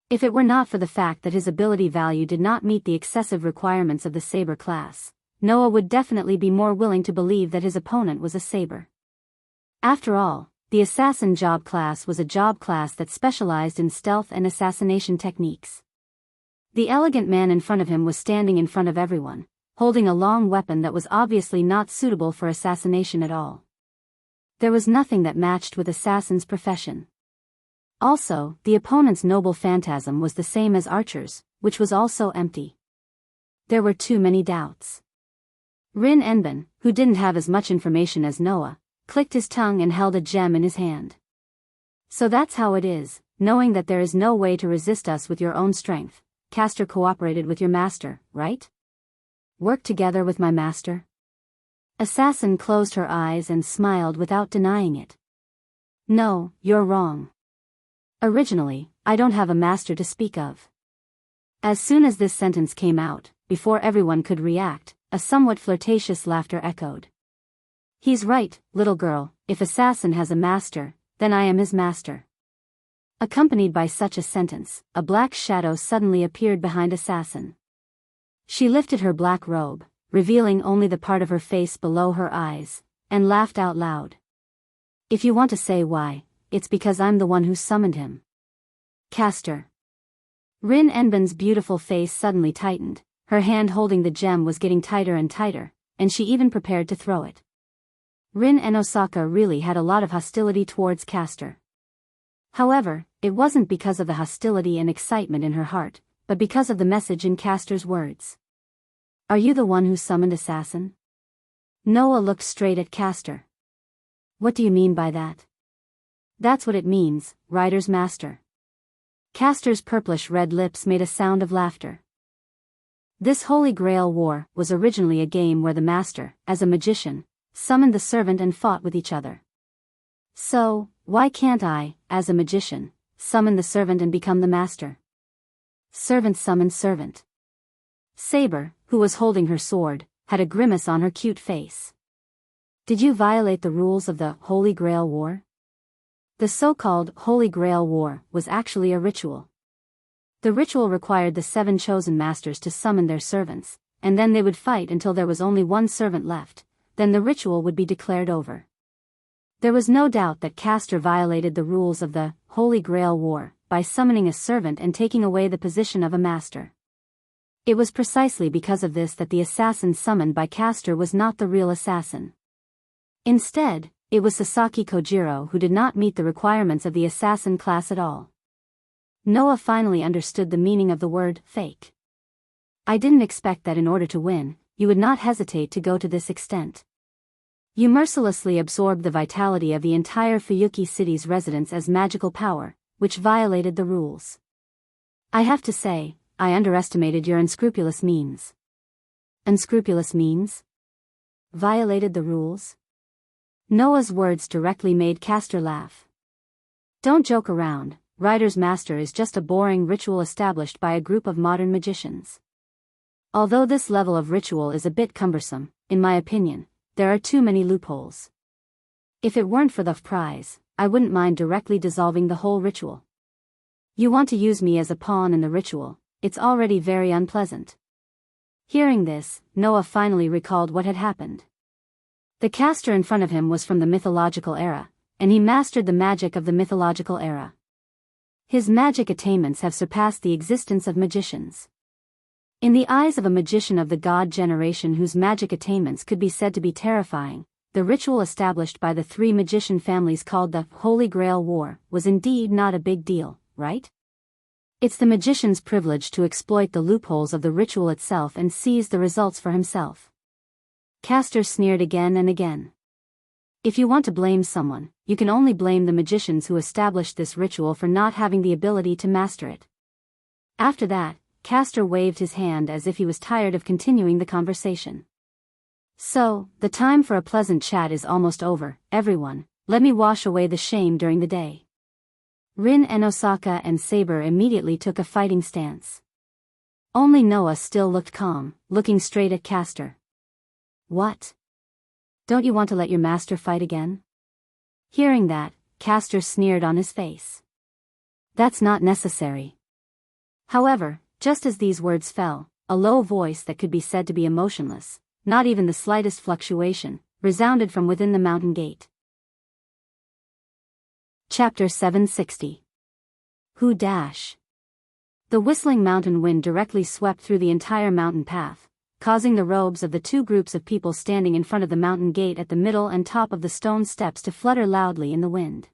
If it were not for the fact that his ability value did not meet the excessive requirements of the saber class, Noah would definitely be more willing to believe that his opponent was a saber. After all, the assassin job class was a job class that specialized in stealth and assassination techniques. The elegant man in front of him was standing in front of everyone, holding a long weapon that was obviously not suitable for assassination at all. There was nothing that matched with assassin's profession. Also, the opponent's noble phantasm was the same as Archer's, which was also empty. There were too many doubts. Rin Enban, who didn't have as much information as Noah, clicked his tongue and held a gem in his hand. So that's how it is, knowing that there is no way to resist us with your own strength. Castor cooperated with your master, right? Work together with my master? Assassin closed her eyes and smiled without denying it. No, you're wrong. Originally, I don't have a master to speak of. As soon as this sentence came out, before everyone could react, a somewhat flirtatious laughter echoed. He's right, little girl, if Assassin has a master, then I am his master. Accompanied by such a sentence, a black shadow suddenly appeared behind Assassin. She lifted her black robe, revealing only the part of her face below her eyes, and laughed out loud. If you want to say why, it's because I'm the one who summoned him. Castor. Rin Enban's beautiful face suddenly tightened, her hand holding the gem was getting tighter and tighter, and she even prepared to throw it. Rin Enosaka really had a lot of hostility towards Castor. However, it wasn't because of the hostility and excitement in her heart, but because of the message in Castor's words. Are you the one who summoned Assassin? Noah looked straight at Castor. What do you mean by that? That's what it means, Rider's master. Castor's purplish-red lips made a sound of laughter. This Holy Grail War was originally a game where the master, as a magician, summoned the servant and fought with each other. So, why can't I, as a magician, summon the servant and become the master? Servant summoned servant. Saber, who was holding her sword, had a grimace on her cute face. Did you violate the rules of the Holy Grail War? The so-called Holy Grail War was actually a ritual. The ritual required the 7 chosen masters to summon their servants, and then they would fight until there was only one servant left, then the ritual would be declared over. There was no doubt that Castor violated the rules of the Holy Grail War by summoning a servant and taking away the position of a master. It was precisely because of this that the assassin summoned by Castor was not the real assassin. Instead, it was Sasaki Kojiro who did not meet the requirements of the assassin class at all. Noah finally understood the meaning of the word fake. I didn't expect that in order to win, you would not hesitate to go to this extent. You mercilessly absorbed the vitality of the entire Fuyuki city's residents as magical power, which violated the rules. I have to say, I underestimated your unscrupulous means. Unscrupulous means? Violated the rules? Noah's words directly made Castor laugh. Don't joke around, Rider's Master is just a boring ritual established by a group of modern magicians. Although this level of ritual is a bit cumbersome, in my opinion, there are too many loopholes. If it weren't for the prize, I wouldn't mind directly dissolving the whole ritual. You want to use me as a pawn in the ritual, it's already very unpleasant. Hearing this, Noah finally recalled what had happened. The Castor in front of him was from the mythological era, and he mastered the magic of the mythological era. His magic attainments have surpassed the existence of magicians. In the eyes of a magician of the god generation whose magic attainments could be said to be terrifying, the ritual established by the three magician families called the Holy Grail War was indeed not a big deal, right? It's the magician's privilege to exploit the loopholes of the ritual itself and seize the results for himself. Castor sneered again and again. If you want to blame someone, you can only blame the magicians who established this ritual for not having the ability to master it. After that, Castor waved his hand as if he was tired of continuing the conversation. So, the time for a pleasant chat is almost over, everyone, let me wash away the shame during the day. Rin and Osaka and Saber immediately took a fighting stance. Only Noah still looked calm, looking straight at Castor. What? Don't you want to let your master fight again? Hearing that, Castor sneered on his face. That's not necessary. However, just as these words fell, a low voice that could be said to be emotionless, not even the slightest fluctuation, resounded from within the mountain gate. Chapter 760. Who dash? The whistling mountain wind directly swept through the entire mountain path, causing the robes of the two groups of people standing in front of the mountain gate at the middle and top of the stone steps to flutter loudly in the wind.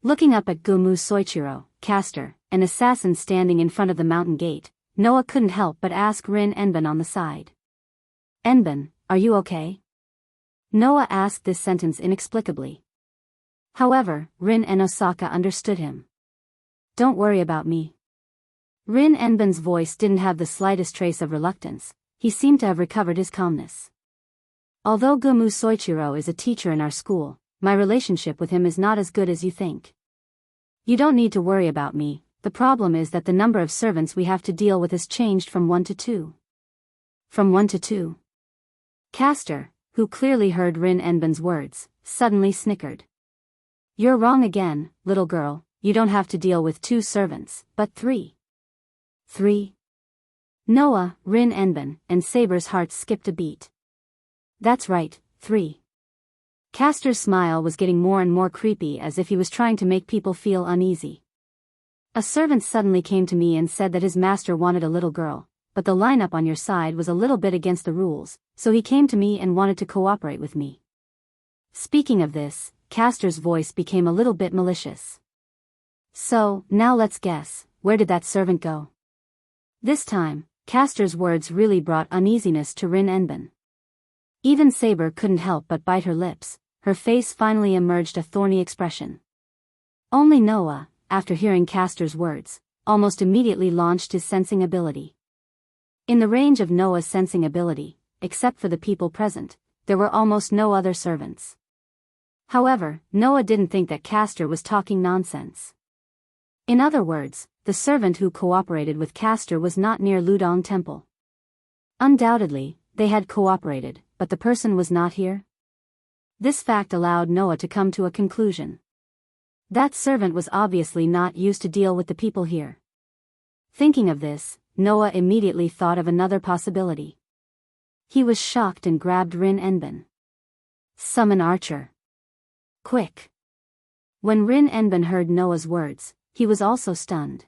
Looking up at Gumu Soichiro, Castor, an assassin standing in front of the mountain gate, Noah couldn't help but ask Rin Enban on the side. Enban, are you okay? Noah asked this sentence inexplicably. However, Rin and Osaka understood him. Don't worry about me. Rin Enban's voice didn't have the slightest trace of reluctance, he seemed to have recovered his calmness. Although Gumu Soichiro is a teacher in our school, my relationship with him is not as good as you think. You don't need to worry about me, the problem is that the number of servants we have to deal with has changed from 1 to 2. From 1 to 2. Castor, who clearly heard Rin Enban's words, suddenly snickered. You're wrong again, little girl, you don't have to deal with 2 servants, but 3. 3. Noah, Rin Enban, and Saber's hearts skipped a beat. That's right, 3. Castor's smile was getting more and more creepy as if he was trying to make people feel uneasy. A servant suddenly came to me and said that his master wanted a little girl, but the lineup on your side was a little bit against the rules, so he came to me and wanted to cooperate with me. Speaking of this, Castor's voice became a little bit malicious. So, now let's guess, where did that servant go? This time, Castor's words really brought uneasiness to Rin Enban. Even Saber couldn't help but bite her lips, her face finally emerged a thorny expression. Only Noah, after hearing Castor's words, almost immediately launched his sensing ability. In the range of Noah's sensing ability, except for the people present, there were almost no other servants. However, Noah didn't think that Castor was talking nonsense. In other words, the servant who cooperated with Castor was not near Ludong Temple. Undoubtedly, they had cooperated, but the person was not here. This fact allowed Noah to come to a conclusion. That servant was obviously not used to deal with the people here. Thinking of this, Noah immediately thought of another possibility. He was shocked and grabbed Rin Enbin. Summon Archer. Quick. When Rin Enbin heard Noah's words, he was also stunned.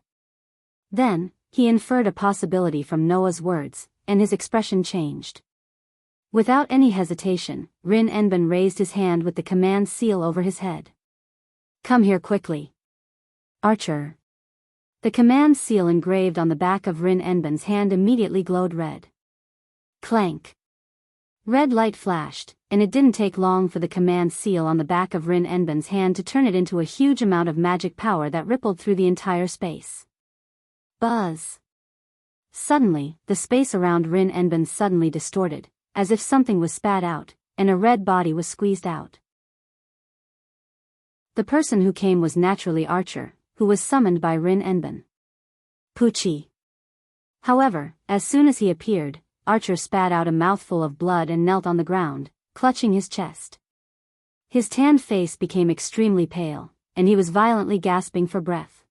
Then, he inferred a possibility from Noah's words, and his expression changed. Without any hesitation, Rin Enbin raised his hand with the command seal over his head. Come here quickly. Archer. The command seal engraved on the back of Rin Enbin's hand immediately glowed red. Clank. Red light flashed, and it didn't take long for the command seal on the back of Rin Enbin's hand to turn it into a huge amount of magic power that rippled through the entire space. Buzz. Suddenly, the space around Rin Enbin suddenly distorted, as if something was spat out, and a red body was squeezed out. The person who came was naturally Archer, who was summoned by Rin Enbin. Poochie. However, as soon as he appeared, Archer spat out a mouthful of blood and knelt on the ground, clutching his chest. His tanned face became extremely pale, and he was violently gasping for breath.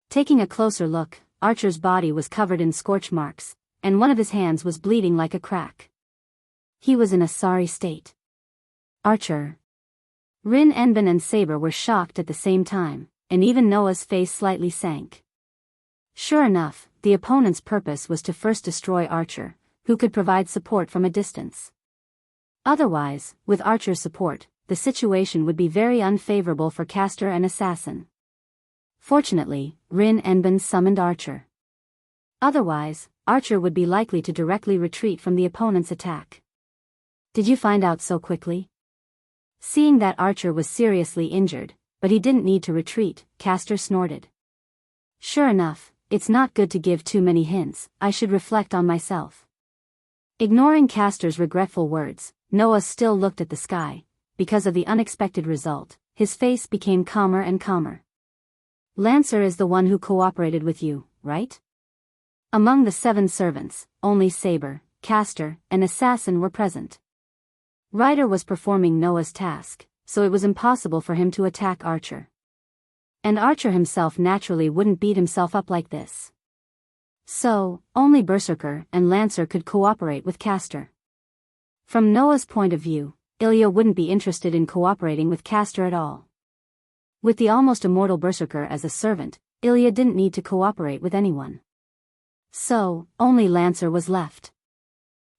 Taking a closer look, Archer's body was covered in scorch marks, and one of his hands was bleeding like a crack. He was in a sorry state. Archer. Rin Enbin and Saber were shocked at the same time, and even Noah's face slightly sank. Sure enough, the opponent's purpose was to first destroy Archer, who could provide support from a distance. Otherwise, with Archer's support, the situation would be very unfavorable for caster and assassin. Fortunately, Rin Enbin summoned Archer. Otherwise, Archer would be likely to directly retreat from the opponent's attack. Did you find out so quickly? Seeing that Archer was seriously injured, but he didn't need to retreat, Caster snorted. Sure enough, it's not good to give too many hints, I should reflect on myself. Ignoring Caster's regretful words, Noah still looked at the sky. Because of the unexpected result, his face became calmer and calmer. Lancer is the one who cooperated with you, right? Among the 7 servants, only Saber, Caster, and Assassin were present. Ryder was performing Noah's task, so it was impossible for him to attack Archer. And Archer himself naturally wouldn't beat himself up like this. So, only Berserker and Lancer could cooperate with Caster. From Noah's point of view, Ilya wouldn't be interested in cooperating with Caster at all. With the almost immortal Berserker as a servant, Ilya didn't need to cooperate with anyone. So, only Lancer was left.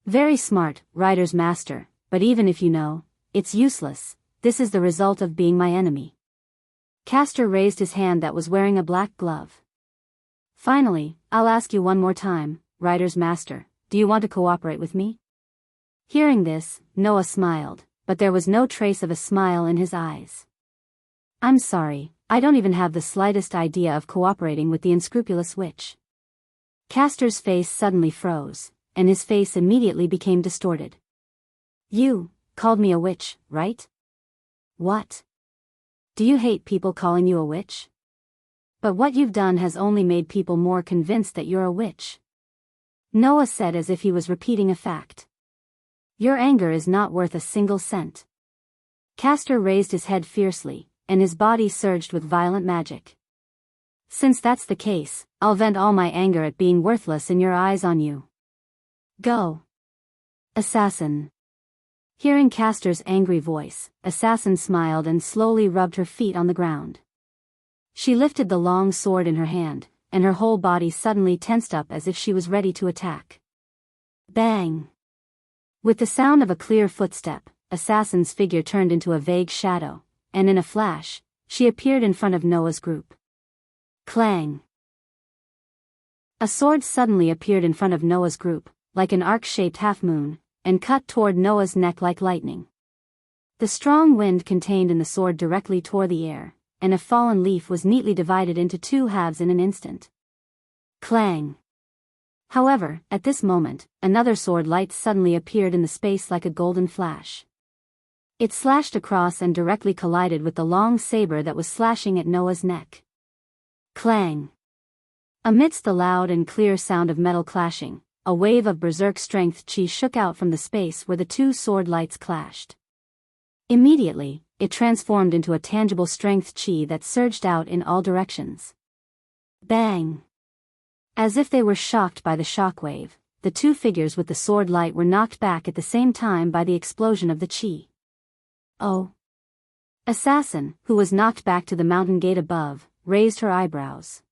Very smart, Ryder's master, but even if you know, it's useless, this is the result of being my enemy. Caster raised his hand that was wearing a black glove. Finally, I'll ask you one more time, Ryder's master, do you want to cooperate with me? Hearing this, Noah smiled, but there was no trace of a smile in his eyes. I'm sorry, I don't even have the slightest idea of cooperating with the unscrupulous witch. Caster's face suddenly froze, and his face immediately became distorted. You called me a witch, right? What? Do you hate people calling you a witch? But what you've done has only made people more convinced that you're a witch. Noah said as if he was repeating a fact. Your anger is not worth a single cent. Caster raised his head fiercely, and his body surged with violent magic. Since that's the case, I'll vent all my anger at being worthless in your eyes on you. Go. Assassin. Hearing Caster's angry voice, Assassin smiled and slowly rubbed her feet on the ground. She lifted the long sword in her hand, and her whole body suddenly tensed up as if she was ready to attack. Bang! With the sound of a clear footstep, Assassin's figure turned into a vague shadow, and in a flash, she appeared in front of Noah's group. Clang! A sword suddenly appeared in front of Noah's group, like an arc-shaped half-moon, and cut toward Noah's neck like lightning. The strong wind contained in the sword directly tore the air, and a fallen leaf was neatly divided into 2 halves in an instant. Clang! However, at this moment, another sword light suddenly appeared in the space like a golden flash. It slashed across and directly collided with the long saber that was slashing at Noah's neck. Clang! Amidst the loud and clear sound of metal clashing, a wave of berserk strength chi shook out from the space where the 2 sword lights clashed. Immediately, it transformed into a tangible strength chi that surged out in all directions. Bang! As if they were shocked by the shockwave, the two figures with the sword light were knocked back at the same time by the explosion of the chi. Oh. Assassin, who was knocked back to the mountain gate above, raised her eyebrows.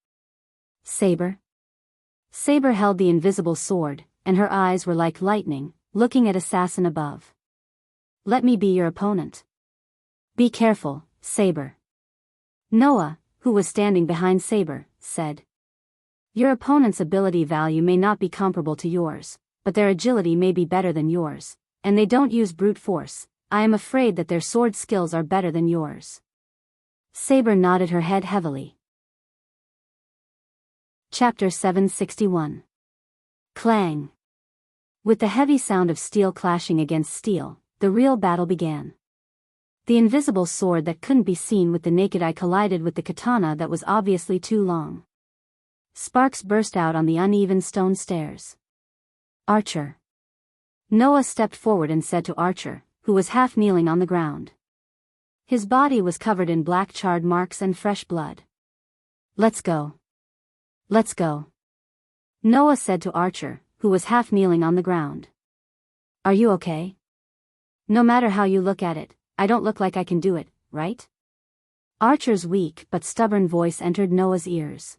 Saber? Saber held the invisible sword, and her eyes were like lightning, looking at Assassin above. Let me be your opponent. Be careful, Saber. Noah, who was standing behind Saber, said. Your opponent's ability value may not be comparable to yours, but their agility may be better than yours, and they don't use brute force. I am afraid that their sword skills are better than yours. Saber nodded her head heavily. Chapter 761. Clang. With the heavy sound of steel clashing against steel, the real battle began. The invisible sword that couldn't be seen with the naked eye collided with the katana that was obviously too long. Sparks burst out on the uneven stone stairs. Archer. Noah stepped forward and said to Archer, who was half kneeling on the ground. His body was covered in black charred marks and fresh blood. Let's go. Let's go. Noah said to Archer, who was half kneeling on the ground. Are you okay? No matter how you look at it, I don't look like I can do it, right? Archer's weak but stubborn voice entered Noah's ears.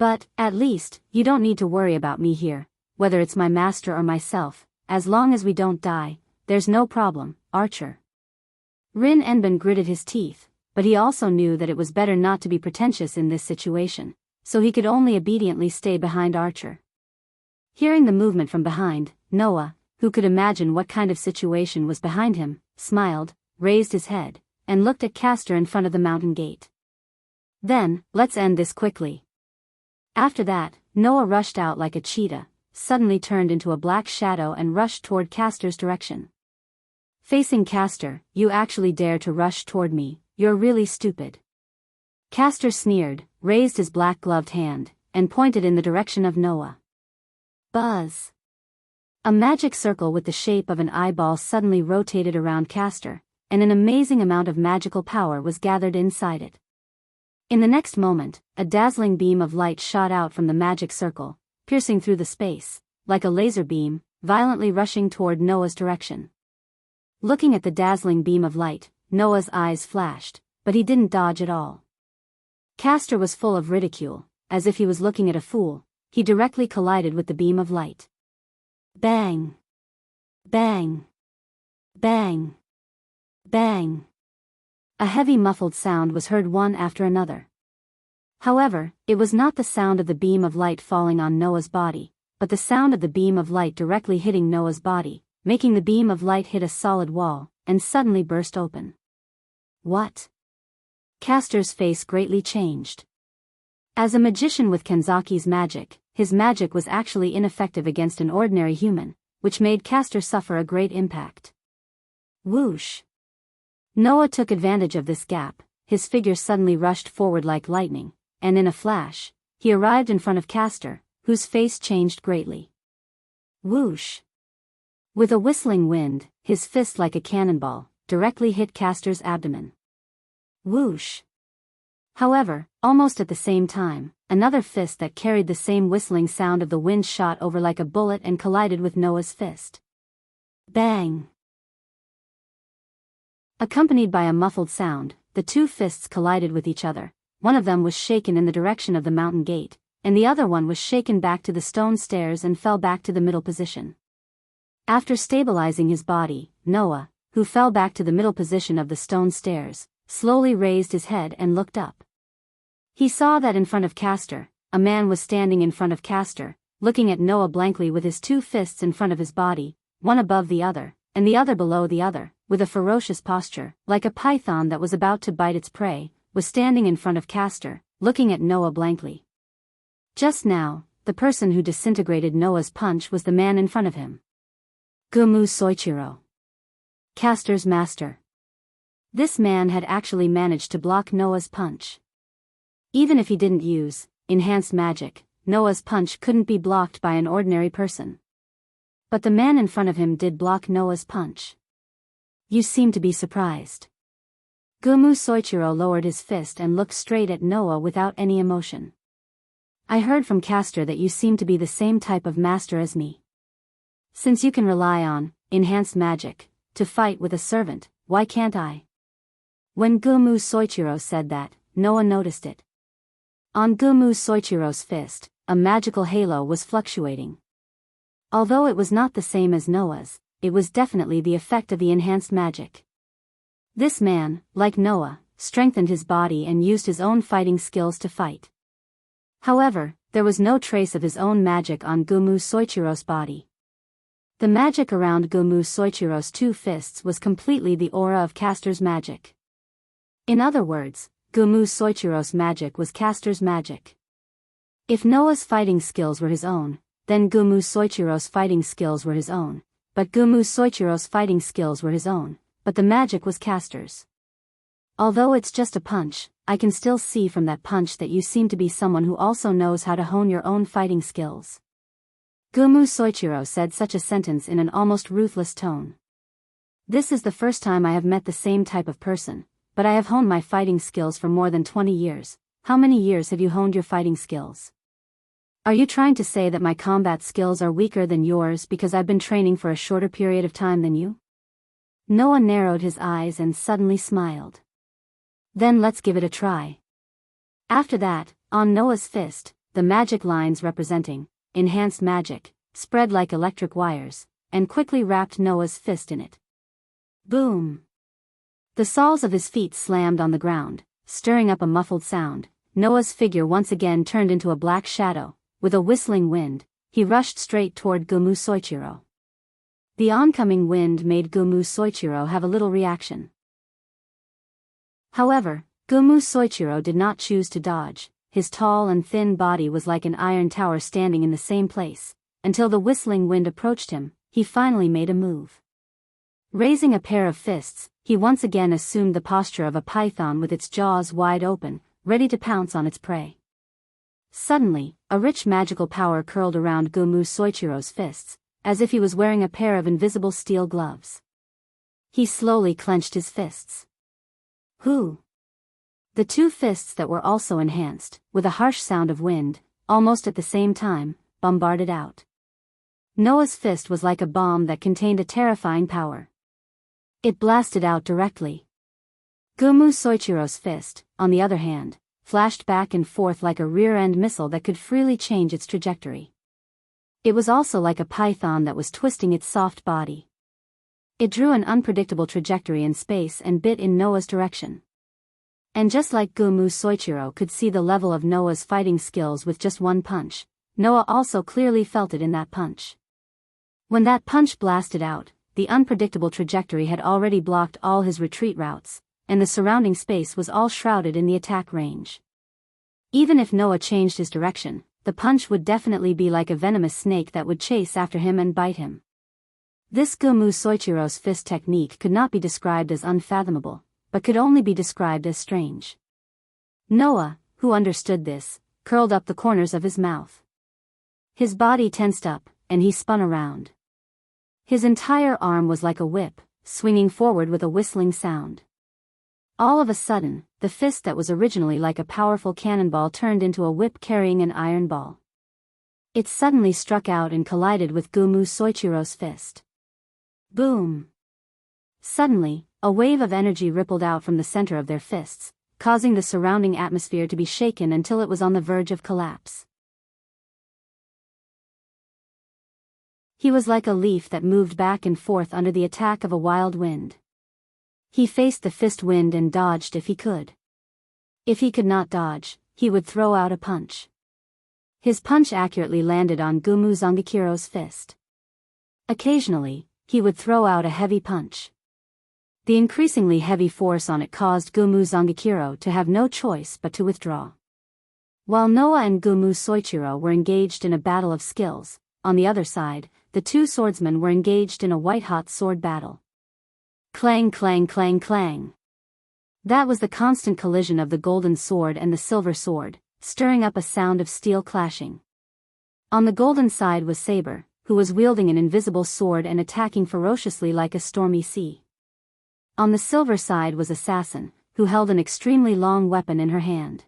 But, at least, you don't need to worry about me here, whether it's my master or myself, as long as we don't die. There's no problem, Archer. Rin Enbin gritted his teeth, but he also knew that it was better not to be pretentious in this situation, so he could only obediently stay behind Archer. Hearing the movement from behind, Noah, who could imagine what kind of situation was behind him, smiled, raised his head, and looked at Castor in front of the mountain gate. Then, let's end this quickly. After that, Noah rushed out like a cheetah, suddenly turned into a black shadow and rushed toward Castor's direction. Facing Castor, you actually dare to rush toward me, you're really stupid. Castor sneered, raised his black-gloved hand, and pointed in the direction of Noah. Buzz. A magic circle with the shape of an eyeball suddenly rotated around Castor, and an amazing amount of magical power was gathered inside it. In the next moment, a dazzling beam of light shot out from the magic circle, piercing through the space, like a laser beam, violently rushing toward Noah's direction. Looking at the dazzling beam of light, Noah's eyes flashed, but he didn't dodge at all. Castor was full of ridicule, as if he was looking at a fool. He directly collided with the beam of light. Bang! Bang! Bang! Bang! A heavy muffled sound was heard one after another. However, it was not the sound of the beam of light falling on Noah's body, but the sound of the beam of light directly hitting Noah's body, making the beam of light hit a solid wall, and suddenly burst open. What? Castor's face greatly changed. As a magician with Kanzaki's magic, his magic was actually ineffective against an ordinary human, which made Castor suffer a great impact. Whoosh! Noah took advantage of this gap, his figure suddenly rushed forward like lightning, and in a flash, he arrived in front of Castor, whose face changed greatly. Whoosh! With a whistling wind, his fist like a cannonball, directly hit Castor's abdomen. Whoosh! However, almost at the same time, another fist that carried the same whistling sound of the wind shot over like a bullet and collided with Noah's fist. Bang! Accompanied by a muffled sound, the two fists collided with each other. One of them was shaken in the direction of the mountain gate, and the other one was shaken back to the stone stairs and fell back to the middle position. After stabilizing his body, Noah, who fell back to the middle position of the stone stairs, slowly raised his head and looked up. He saw that in front of Castor, a man was standing in front of Castor, looking at Noah blankly with his two fists in front of his body, one above the other, and the other below the other, with a ferocious posture, like a python that was about to bite its prey, was standing in front of Castor, looking at Noah blankly. Just now, the person who disintegrated Noah's punch was the man in front of him. Gumu Soichiro. Castor's master. This man had actually managed to block Noah's punch. Even if he didn't use enhanced magic, Noah's punch couldn't be blocked by an ordinary person. But the man in front of him did block Noah's punch. You seem to be surprised. Gumu Soichiro lowered his fist and looked straight at Noah without any emotion. I heard from Castor that you seem to be the same type of master as me. Since you can rely on enhanced magic to fight with a servant, why can't I? When Gumu Soichiro said that, Noah noticed it. On Gumu Soichiro's fist, a magical halo was fluctuating. Although it was not the same as Noah's, it was definitely the effect of the enhanced magic. This man, like Noah, strengthened his body and used his own fighting skills to fight. However, there was no trace of his own magic on Gumu Soichiro's body. The magic around Gumu Soichiro's two fists was completely the aura of Castor's magic. In other words, Gumu Soichiro's magic was Castor's magic. If Noah's fighting skills were his own, then Gumu Soichiro's fighting skills were his own, but Gumu Soichiro's fighting skills were his own, but the magic was Castor's. Although it's just a punch, I can still see from that punch that you seem to be someone who also knows how to hone your own fighting skills. Gumu Soichiro said such a sentence in an almost ruthless tone. This is the first time I have met the same type of person, but I have honed my fighting skills for more than 20 years. How many years have you honed your fighting skills? Are you trying to say that my combat skills are weaker than yours because I've been training for a shorter period of time than you? Noah narrowed his eyes and suddenly smiled. Then let's give it a try. After that, on Noah's fist, the magic lines representing enhanced magic spread like electric wires, and quickly wrapped Noah's fist in it. Boom! The soles of his feet slammed on the ground, stirring up a muffled sound. Noah's figure once again turned into a black shadow. With a whistling wind, he rushed straight toward Gumu Soichiro. The oncoming wind made Gumu Soichiro have a little reaction. However, Gumu Soichiro did not choose to dodge. His tall and thin body was like an iron tower standing in the same place. Until the whistling wind approached him, he finally made a move. Raising a pair of fists, he once again assumed the posture of a python with its jaws wide open, ready to pounce on its prey. Suddenly, a rich magical power curled around Gumu Soichiro's fists, as if he was wearing a pair of invisible steel gloves. He slowly clenched his fists. Whoo! The two fists that were also enhanced, with a harsh sound of wind, almost at the same time, bombarded out. Noah's fist was like a bomb that contained a terrifying power. It blasted out directly. Gumu Soichiro's fist, on the other hand, flashed back and forth like a rear-end missile that could freely change its trajectory. It was also like a python that was twisting its soft body. It drew an unpredictable trajectory in space and bit in Noah's direction. And just like Gumu Soichiro could see the level of Noah's fighting skills with just one punch, Noah also clearly felt it in that punch. When that punch blasted out, the unpredictable trajectory had already blocked all his retreat routes, and the surrounding space was all shrouded in the attack range. Even if Noah changed his direction, the punch would definitely be like a venomous snake that would chase after him and bite him. This Gumu Soichiro's fist technique could not be described as unfathomable, but could only be described as strange. Noah, who understood this, curled up the corners of his mouth. His body tensed up, and he spun around. His entire arm was like a whip, swinging forward with a whistling sound. All of a sudden, the fist that was originally like a powerful cannonball turned into a whip carrying an iron ball. It suddenly struck out and collided with Gumu Soichiro's fist. Boom! Suddenly, a wave of energy rippled out from the center of their fists, causing the surrounding atmosphere to be shaken until it was on the verge of collapse. He was like a leaf that moved back and forth under the attack of a wild wind. He faced the fist wind and dodged if he could. If he could not dodge, he would throw out a punch. His punch accurately landed on Gumu Zangakiro's fist. Occasionally, he would throw out a heavy punch. The increasingly heavy force on it caused Gumu Zangakiro to have no choice but to withdraw. While Noah and Gumu Soichiro were engaged in a battle of skills, on the other side, the two swordsmen were engaged in a white-hot sword battle. Clang clang clang clang. That was the constant collision of the golden sword and the silver sword, stirring up a sound of steel clashing. On the golden side was Saber, who was wielding an invisible sword and attacking ferociously like a stormy sea. On the silver side was Assassin, who held an extremely long weapon in her hand.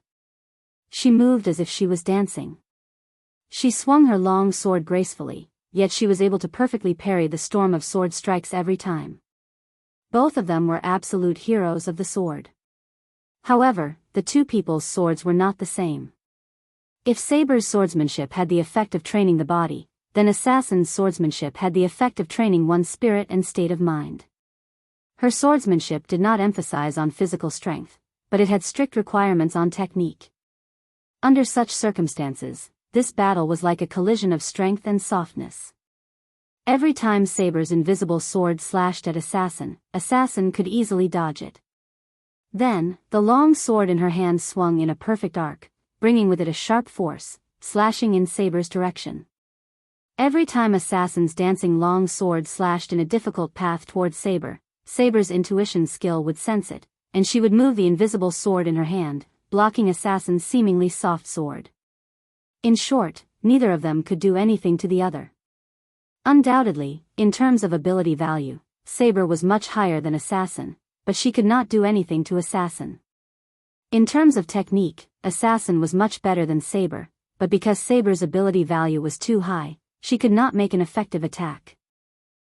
She moved as if she was dancing. She swung her long sword gracefully, yet she was able to perfectly parry the storm of sword strikes every time. Both of them were absolute heroes of the sword. However, the two people's swords were not the same. If Saber's swordsmanship had the effect of training the body, then Assassin's swordsmanship had the effect of training one's spirit and state of mind. Her swordsmanship did not emphasize on physical strength, but it had strict requirements on technique. Under such circumstances, this battle was like a collision of strength and softness. Every time Saber's invisible sword slashed at Assassin could easily dodge it. Then, the long sword in her hand swung in a perfect arc, bringing with it a sharp force, slashing in Saber's direction. Every time Assassin's dancing long sword slashed in a difficult path towards Saber's intuition skill would sense it, and she would move the invisible sword in her hand, blocking Assassin's seemingly soft sword. In short, neither of them could do anything to the other. Undoubtedly, in terms of ability value, Saber was much higher than Assassin, but she could not do anything to Assassin. In terms of technique, Assassin was much better than Saber, but because Saber's ability value was too high, she could not make an effective attack.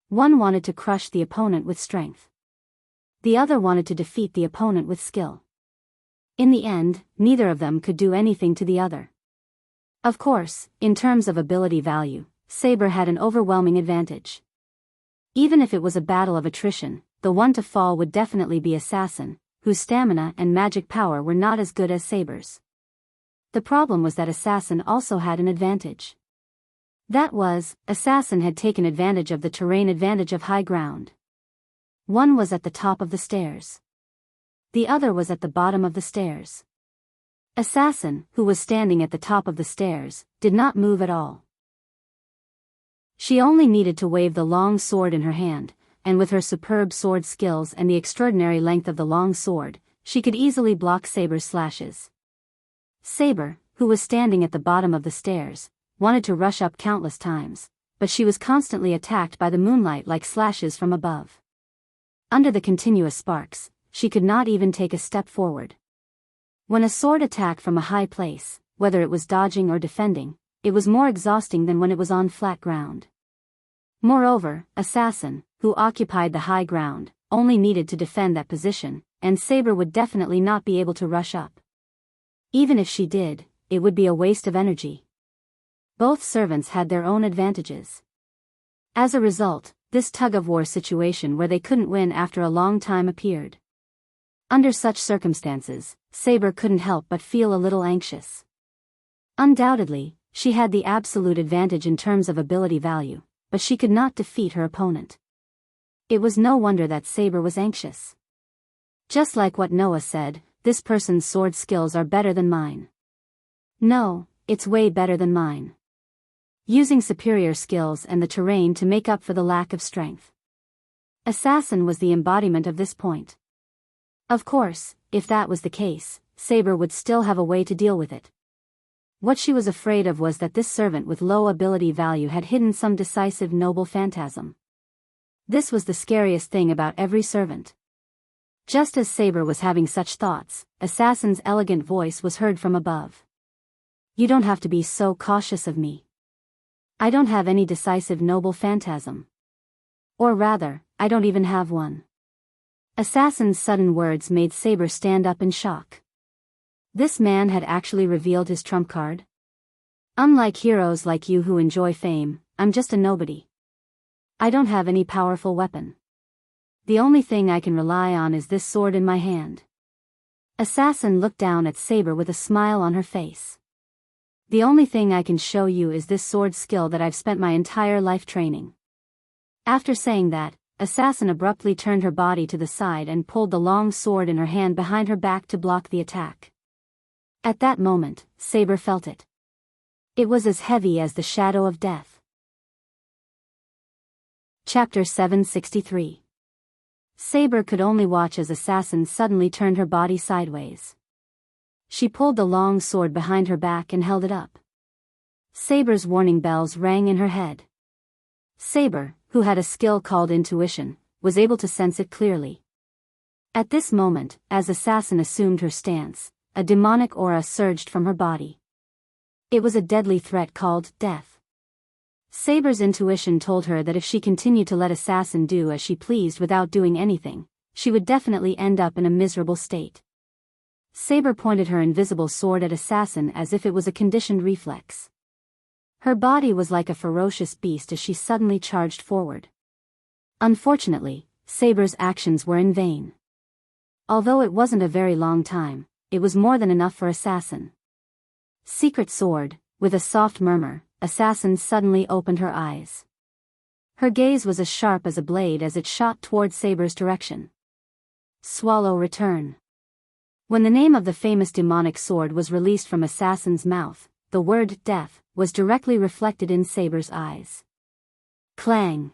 One wanted to crush the opponent with strength. The other wanted to defeat the opponent with skill. In the end, neither of them could do anything to the other. Of course, in terms of ability value, Saber had an overwhelming advantage. Even if it was a battle of attrition, the one to fall would definitely be Assassin, whose stamina and magic power were not as good as Saber's. The problem was that Assassin also had an advantage. That was, Assassin had taken advantage of the terrain advantage of high ground. One was at the top of the stairs. The other was at the bottom of the stairs. Assassin, who was standing at the top of the stairs, did not move at all. She only needed to wave the long sword in her hand, and with her superb sword skills and the extraordinary length of the long sword, she could easily block Saber's slashes. Saber, who was standing at the bottom of the stairs, wanted to rush up countless times, but she was constantly attacked by the moonlight like slashes from above. Under the continuous sparks, she could not even take a step forward. When a sword attacked from a high place, whether it was dodging or defending, it was more exhausting than when it was on flat ground. Moreover, Assassin, who occupied the high ground, only needed to defend that position, and Saber would definitely not be able to rush up. Even if she did, it would be a waste of energy. Both servants had their own advantages. As a result, this tug-of-war situation where they couldn't win after a long time appeared. Under such circumstances, Saber couldn't help but feel a little anxious. Undoubtedly, she had the absolute advantage in terms of ability value, but she could not defeat her opponent. It was no wonder that Saber was anxious. Just like what Noah said, this person's sword skills are better than mine. No, it's way better than mine. Using superior skills and the terrain to make up for the lack of strength. Assassin was the embodiment of this point. Of course, if that was the case, Saber would still have a way to deal with it. What she was afraid of was that this servant with low ability value had hidden some decisive noble phantasm. This was the scariest thing about every servant. Just as Saber was having such thoughts, Assassin's elegant voice was heard from above. You don't have to be so cautious of me. I don't have any decisive noble phantasm. Or rather, I don't even have one. Assassin's sudden words made Saber stand up in shock. This man had actually revealed his trump card? Unlike heroes like you who enjoy fame, I'm just a nobody. I don't have any powerful weapon. The only thing I can rely on is this sword in my hand. Assassin looked down at Saber with a smile on her face. The only thing I can show you is this sword skill that I've spent my entire life training. After saying that, Assassin abruptly turned her body to the side and pulled the long sword in her hand behind her back to block the attack. At that moment, Saber felt it. It was as heavy as the shadow of death. Chapter 763. Saber could only watch as Assassin suddenly turned her body sideways. She pulled the long sword behind her back and held it up. Saber's warning bells rang in her head. Saber, who had a skill called intuition, was able to sense it clearly. At this moment, as Assassin assumed her stance, a demonic aura surged from her body. It was a deadly threat called death. Saber's intuition told her that if she continued to let Assassin do as she pleased without doing anything, she would definitely end up in a miserable state. Saber pointed her invisible sword at Assassin as if it was a conditioned reflex. Her body was like a ferocious beast as she suddenly charged forward. Unfortunately, Saber's actions were in vain. Although it wasn't a very long time, it was more than enough for Assassin. Secret sword, with a soft murmur, Assassin suddenly opened her eyes. Her gaze was as sharp as a blade as it shot toward Saber's direction. Swallow return. When the name of the famous demonic sword was released from Assassin's mouth, the word death was directly reflected in Saber's eyes. Clang.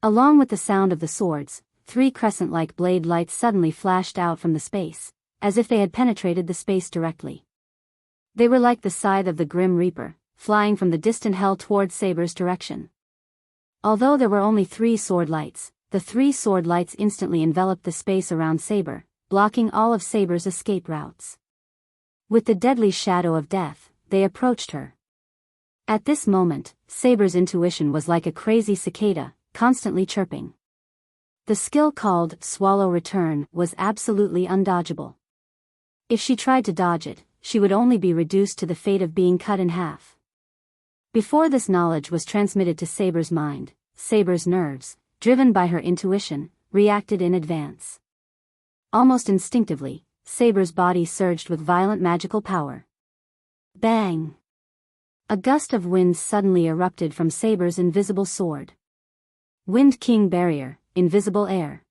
Along with the sound of the swords, 3 crescent-like blade lights suddenly flashed out from the space, as if they had penetrated the space directly. They were like the scythe of the Grim Reaper, flying from the distant hell toward Saber's direction. Although there were only 3 sword lights, the 3 sword lights instantly enveloped the space around Saber, blocking all of Saber's escape routes. With the deadly shadow of death, they approached her. At this moment, Saber's intuition was like a crazy cicada, constantly chirping. The skill called Swallow Return was absolutely undodgeable. If she tried to dodge it, she would only be reduced to the fate of being cut in half. Before this knowledge was transmitted to Saber's mind, Saber's nerves, driven by her intuition, reacted in advance. Almost instinctively, Saber's body surged with violent magical power. Bang! A gust of wind suddenly erupted from Saber's invisible sword. Wind King Barrier, invisible air.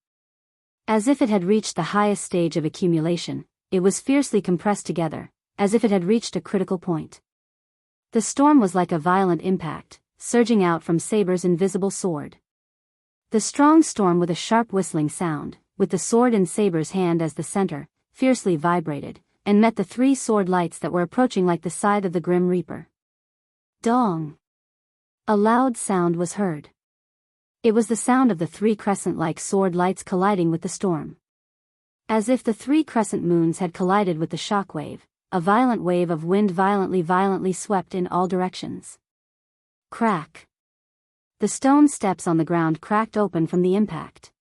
As if it had reached the highest stage of accumulation, it was fiercely compressed together, as if it had reached a critical point. The storm was like a violent impact, surging out from Saber's invisible sword. The strong storm, with a sharp whistling sound, with the sword in Saber's hand as the center, fiercely vibrated, and met the 3 sword lights that were approaching like the scythe of the Grim Reaper. Dong! A loud sound was heard. It was the sound of the 3 crescent-like sword lights colliding with the storm. As if the 3 crescent moons had collided with the shockwave, a violent wave of wind violently swept in all directions. Crack! The stone steps on the ground cracked open from the impact.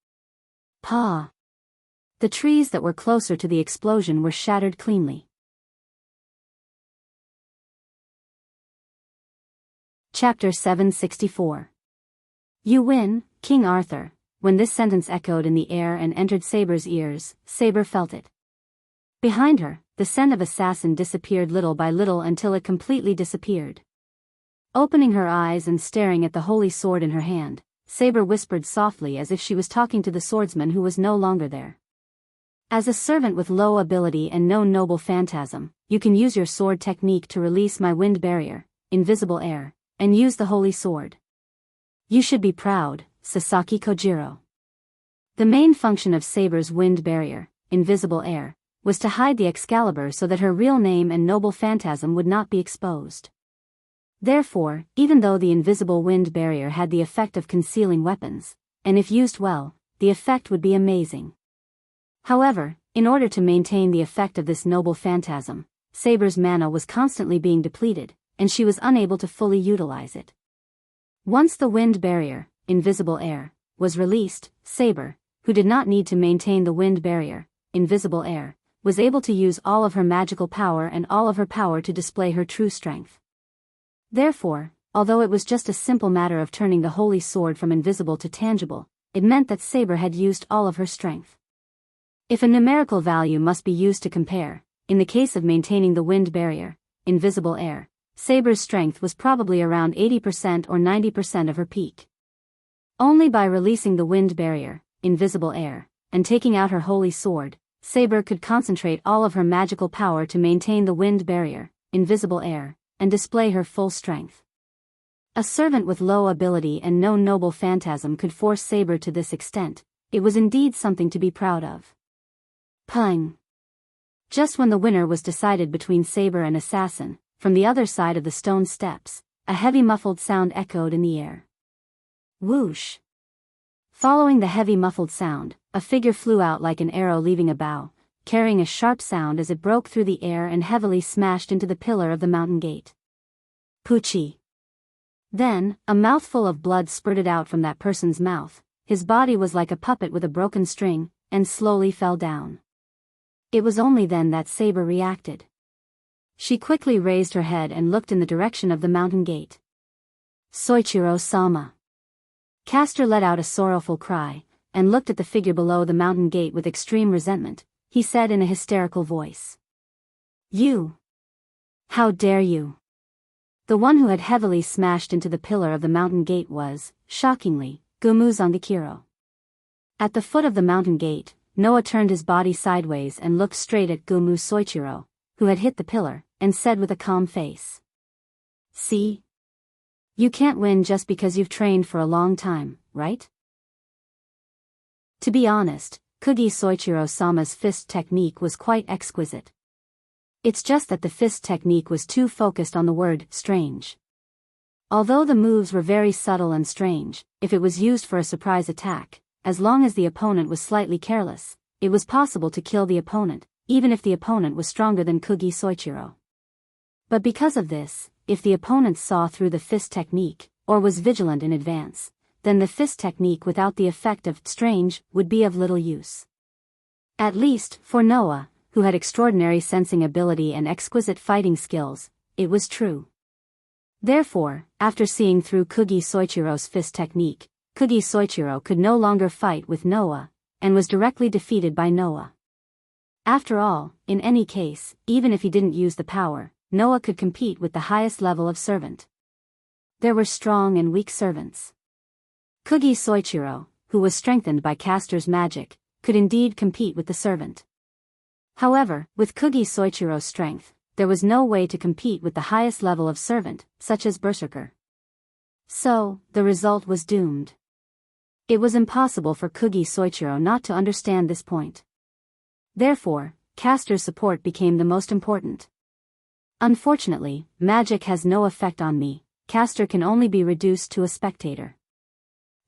Pa! The trees that were closer to the explosion were shattered cleanly. Chapter 764. You win, King Arthur. When this sentence echoed in the air and entered Saber's ears, Saber felt it. Behind her, the scent of Assassin disappeared little by little until it completely disappeared. Opening her eyes and staring at the holy sword in her hand, Saber whispered softly as if she was talking to the swordsman who was no longer there. As a servant with low ability and no noble phantasm, you can use your sword technique to release my wind barrier, invisible air, and use the holy sword. You should be proud, Sasaki Kojiro. The main function of Saber's wind barrier, invisible air, was to hide the Excalibur so that her real name and noble phantasm would not be exposed. Therefore, even though the invisible wind barrier had the effect of concealing weapons, and if used well, the effect would be amazing. However, in order to maintain the effect of this noble phantasm, Saber's mana was constantly being depleted, and she was unable to fully utilize it. Once the wind barrier, invisible air, was released, Saber, who did not need to maintain the wind barrier, invisible air, was able to use all of her magical power and all of her power to display her true strength. Therefore, although it was just a simple matter of turning the holy sword from invisible to tangible, it meant that Saber had used all of her strength. If a numerical value must be used to compare, in the case of maintaining the wind barrier, invisible air, Saber's strength was probably around 80% or 90% of her peak. Only by releasing the wind barrier, invisible air, and taking out her holy sword, Saber could concentrate all of her magical power to maintain the wind barrier, invisible air, and display her full strength. A servant with low ability and no noble phantasm could force Saber to this extent. It was indeed something to be proud of. Pung! Just when the winner was decided between Saber and Assassin, from the other side of the stone steps, a heavy muffled sound echoed in the air. Whoosh! Following the heavy muffled sound, a figure flew out like an arrow leaving a bow, carrying a sharp sound as it broke through the air and heavily smashed into the pillar of the mountain gate. Poochie. Then, a mouthful of blood spurted out from that person's mouth. His body was like a puppet with a broken string, and slowly fell down. It was only then that Saber reacted. She quickly raised her head and looked in the direction of the mountain gate. Soichiro-sama. Castor let out a sorrowful cry, and looked at the figure below the mountain gate with extreme resentment. He said in a hysterical voice. You! How dare you! The one who had heavily smashed into the pillar of the mountain gate was, shockingly, Gumu Zangakiro. At the foot of the mountain gate, Noah turned his body sideways and looked straight at Gumu Soichiro, who had hit the pillar, and said with a calm face. See? You can't win just because you've trained for a long time, right? To be honest, Kugi Soichiro-sama's fist technique was quite exquisite. It's just that the fist technique was too focused on the word strange. Although the moves were very subtle and strange, if it was used for a surprise attack, as long as the opponent was slightly careless, it was possible to kill the opponent, even if the opponent was stronger than Kugi Soichiro. But because of this, if the opponent saw through the fist technique, or was vigilant in advance, then the fist technique without the effect of strange would be of little use. At least, for Noah, who had extraordinary sensing ability and exquisite fighting skills, it was true. Therefore, after seeing through Kugi Soichiro's fist technique, Kugi Soichiro could no longer fight with Noah, and was directly defeated by Noah. After all, in any case, even if he didn't use the power, Noah could compete with the highest level of servant. There were strong and weak servants. Kugi Soichiro, who was strengthened by Castor's magic, could indeed compete with the servant. However, with Kugi Soichiro's strength, there was no way to compete with the highest level of servant, such as Berserker. So, the result was doomed. It was impossible for Kugi Soichiro not to understand this point. Therefore, Castor's support became the most important. Unfortunately, magic has no effect on me. Castor can only be reduced to a spectator.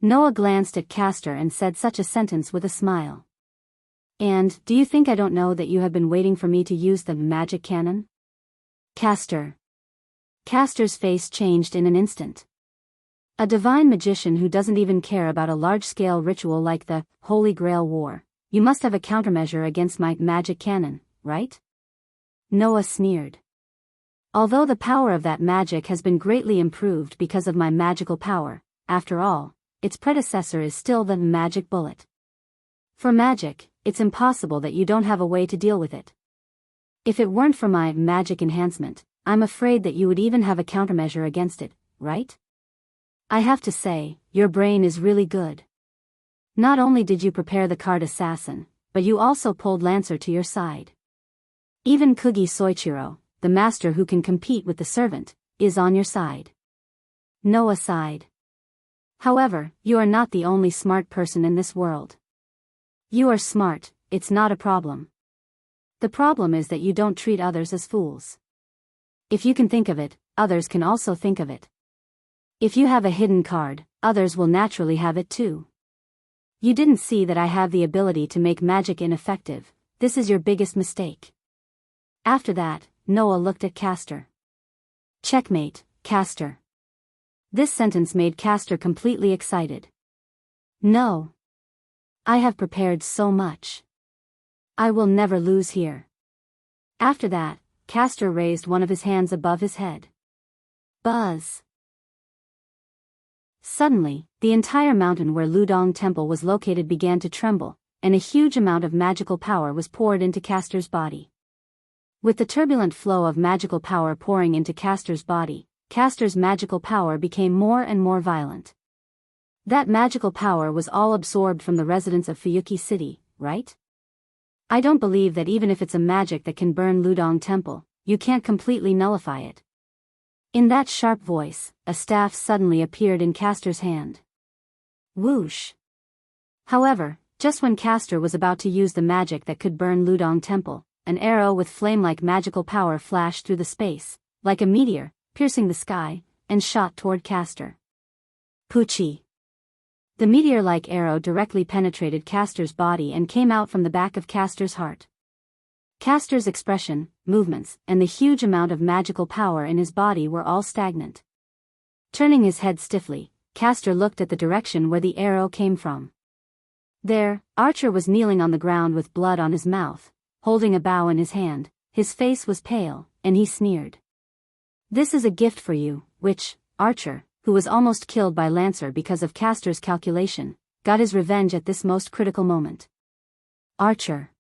Noah glanced at Castor and said such a sentence with a smile. And, do you think I don't know that you have been waiting for me to use the magic cannon? Castor. Castor's face changed in an instant. A divine magician who doesn't even care about a large-scale ritual like the Holy Grail War. You must have a countermeasure against my magic cannon, right? Noah sneered. Although the power of that magic has been greatly improved because of my magical power, after all, its predecessor is still the magic bullet. For magic, it's impossible that you don't have a way to deal with it. If it weren't for my magic enhancement, I'm afraid that you would even have a countermeasure against it, right? I have to say, your brain is really good. Not only did you prepare the card assassin, but you also pulled Lancer to your side. Even Kugi Soichiro, the master who can compete with the servant, is on your side. Noah sighed. However, you are not the only smart person in this world. You are smart, it's not a problem. The problem is that you don't treat others as fools. If you can think of it, others can also think of it. If you have a hidden card, others will naturally have it too. You didn't see that I have the ability to make magic ineffective. This is your biggest mistake. After that, Noah looked at Castor. Checkmate, Castor. This sentence made Castor completely excited. No. I have prepared so much. I will never lose here. After that, Castor raised one of his hands above his head. Buzz. Suddenly, the entire mountain where Ludong Temple was located began to tremble, and a huge amount of magical power was poured into Castor's body. With the turbulent flow of magical power pouring into Castor's body, Castor's magical power became more and more violent. That magical power was all absorbed from the residents of Fuyuki City, right? I don't believe that even if it's a magic that can burn Ludong Temple, you can't completely nullify it. In that sharp voice, a staff suddenly appeared in Castor's hand. Whoosh! However, just when Castor was about to use the magic that could burn Ludong Temple, an arrow with flame-like magical power flashed through the space, like a meteor, piercing the sky, and shot toward Castor. Poochie! The meteor-like arrow directly penetrated Castor's body and came out from the back of Castor's heart. Castor's expression, movements, and the huge amount of magical power in his body were all stagnant. Turning his head stiffly, Castor looked at the direction where the arrow came from. There, Archer was kneeling on the ground with blood on his mouth, holding a bow in his hand. His face was pale, and he sneered. "This is a gift for you," which, Archer, who was almost killed by Lancer because of Castor's calculation, got his revenge at this most critical moment. "Archer."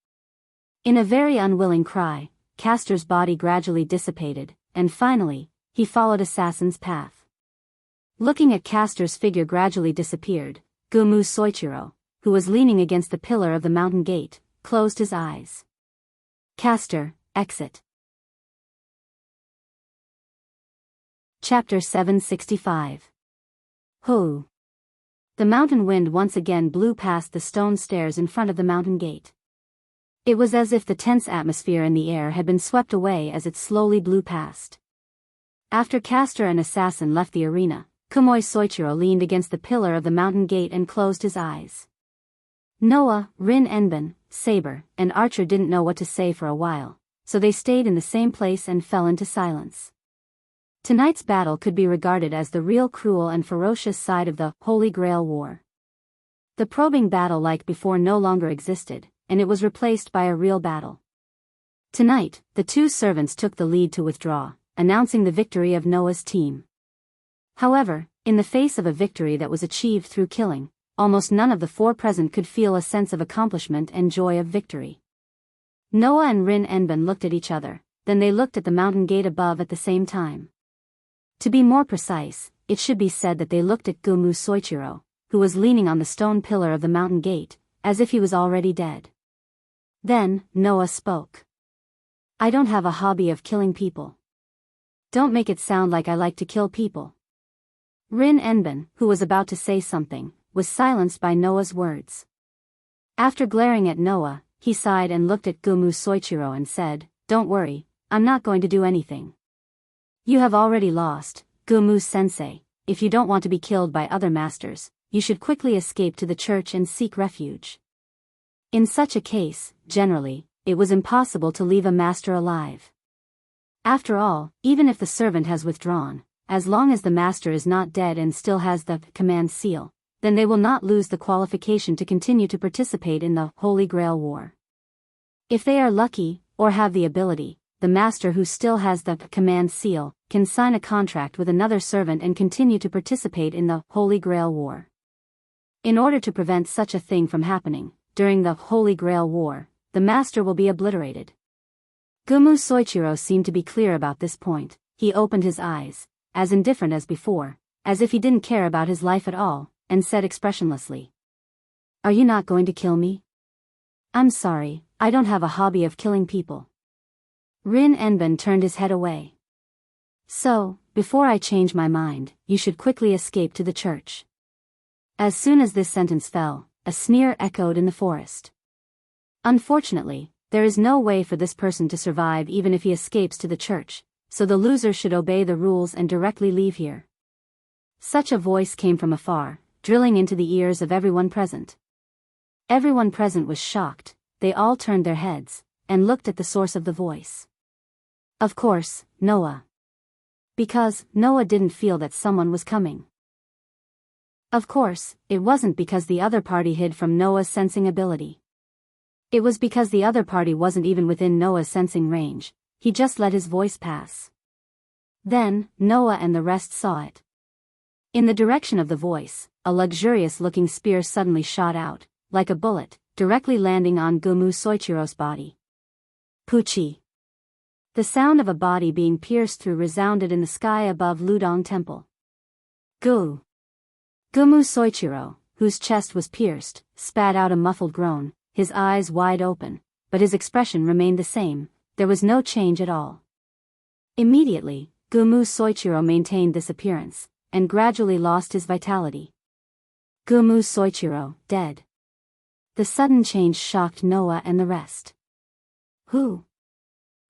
In a very unwilling cry, Castor's body gradually dissipated, and finally, he followed Assassin's path. Looking at Castor's figure gradually disappeared, Gumu Soichiro, who was leaning against the pillar of the mountain gate, closed his eyes. Castor, exit. Chapter 765. Hoo. The mountain wind once again blew past the stone stairs in front of the mountain gate. It was as if the tense atmosphere in the air had been swept away as it slowly blew past. After Castor and Assassin left the arena, Kumoi Soichiro leaned against the pillar of the mountain gate and closed his eyes. Noah, Rin Enben, Saber, and Archer didn't know what to say for a while, so they stayed in the same place and fell into silence. Tonight's battle could be regarded as the real cruel and ferocious side of the Holy Grail War. The probing battle like before no longer existed, and it was replaced by a real battle. Tonight, the two servants took the lead to withdraw, announcing the victory of Noah's team. However, in the face of a victory that was achieved through killing, almost none of the four present could feel a sense of accomplishment and joy of victory. Noah and Rin Enben looked at each other, then they looked at the mountain gate above at the same time. To be more precise, it should be said that they looked at Gumu Soichiro, who was leaning on the stone pillar of the mountain gate, as if he was already dead. Then, Noah spoke. "I don't have a hobby of killing people. Don't make it sound like I like to kill people." Rin Enben, who was about to say something, was silenced by Noah's words. After glaring at Noah, he sighed and looked at Gumu Soichiro and said, "Don't worry, I'm not going to do anything. You have already lost, Gumu-sensei. If you don't want to be killed by other masters, you should quickly escape to the church and seek refuge." In such a case, generally, it was impossible to leave a master alive. After all, even if the servant has withdrawn, as long as the master is not dead and still has the command seal, then they will not lose the qualification to continue to participate in the Holy Grail War. If they are lucky, or have the ability, the master who still has the command seal can sign a contract with another servant and continue to participate in the Holy Grail War. In order to prevent such a thing from happening, during the Holy Grail War, the master will be obliterated. Gumu Soichiro seemed to be clear about this point. He opened his eyes, as indifferent as before, as if he didn't care about his life at all, and said expressionlessly, "Are you not going to kill me?" "I'm sorry, I don't have a hobby of killing people." Rin Enben turned his head away. "So, before I change my mind, you should quickly escape to the church." As soon as this sentence fell, a sneer echoed in the forest. Unfortunately, there is no way for this person to survive even if he escapes to the church, so the loser should obey the rules and directly leave here. Such a voice came from afar, drilling into the ears of everyone present. Everyone present was shocked. They all turned their heads, and looked at the source of the voice. Of course, Noah. Because Noah didn't feel that someone was coming. Of course, it wasn't because the other party hid from Noah's sensing ability. It was because the other party wasn't even within Noah's sensing range. He just let his voice pass. Then, Noah and the rest saw it. In the direction of the voice, a luxurious-looking spear suddenly shot out, like a bullet, directly landing on Gumu Soichiro's body. Puchi. The sound of a body being pierced through resounded in the sky above Ludong Temple. Gu. Gumu Soichiro, whose chest was pierced, spat out a muffled groan, his eyes wide open, but his expression remained the same. There was no change at all. Immediately, Gumu Soichiro maintained this appearance, and gradually lost his vitality. Gumu Soichiro, dead. The sudden change shocked Noah and the rest. Who?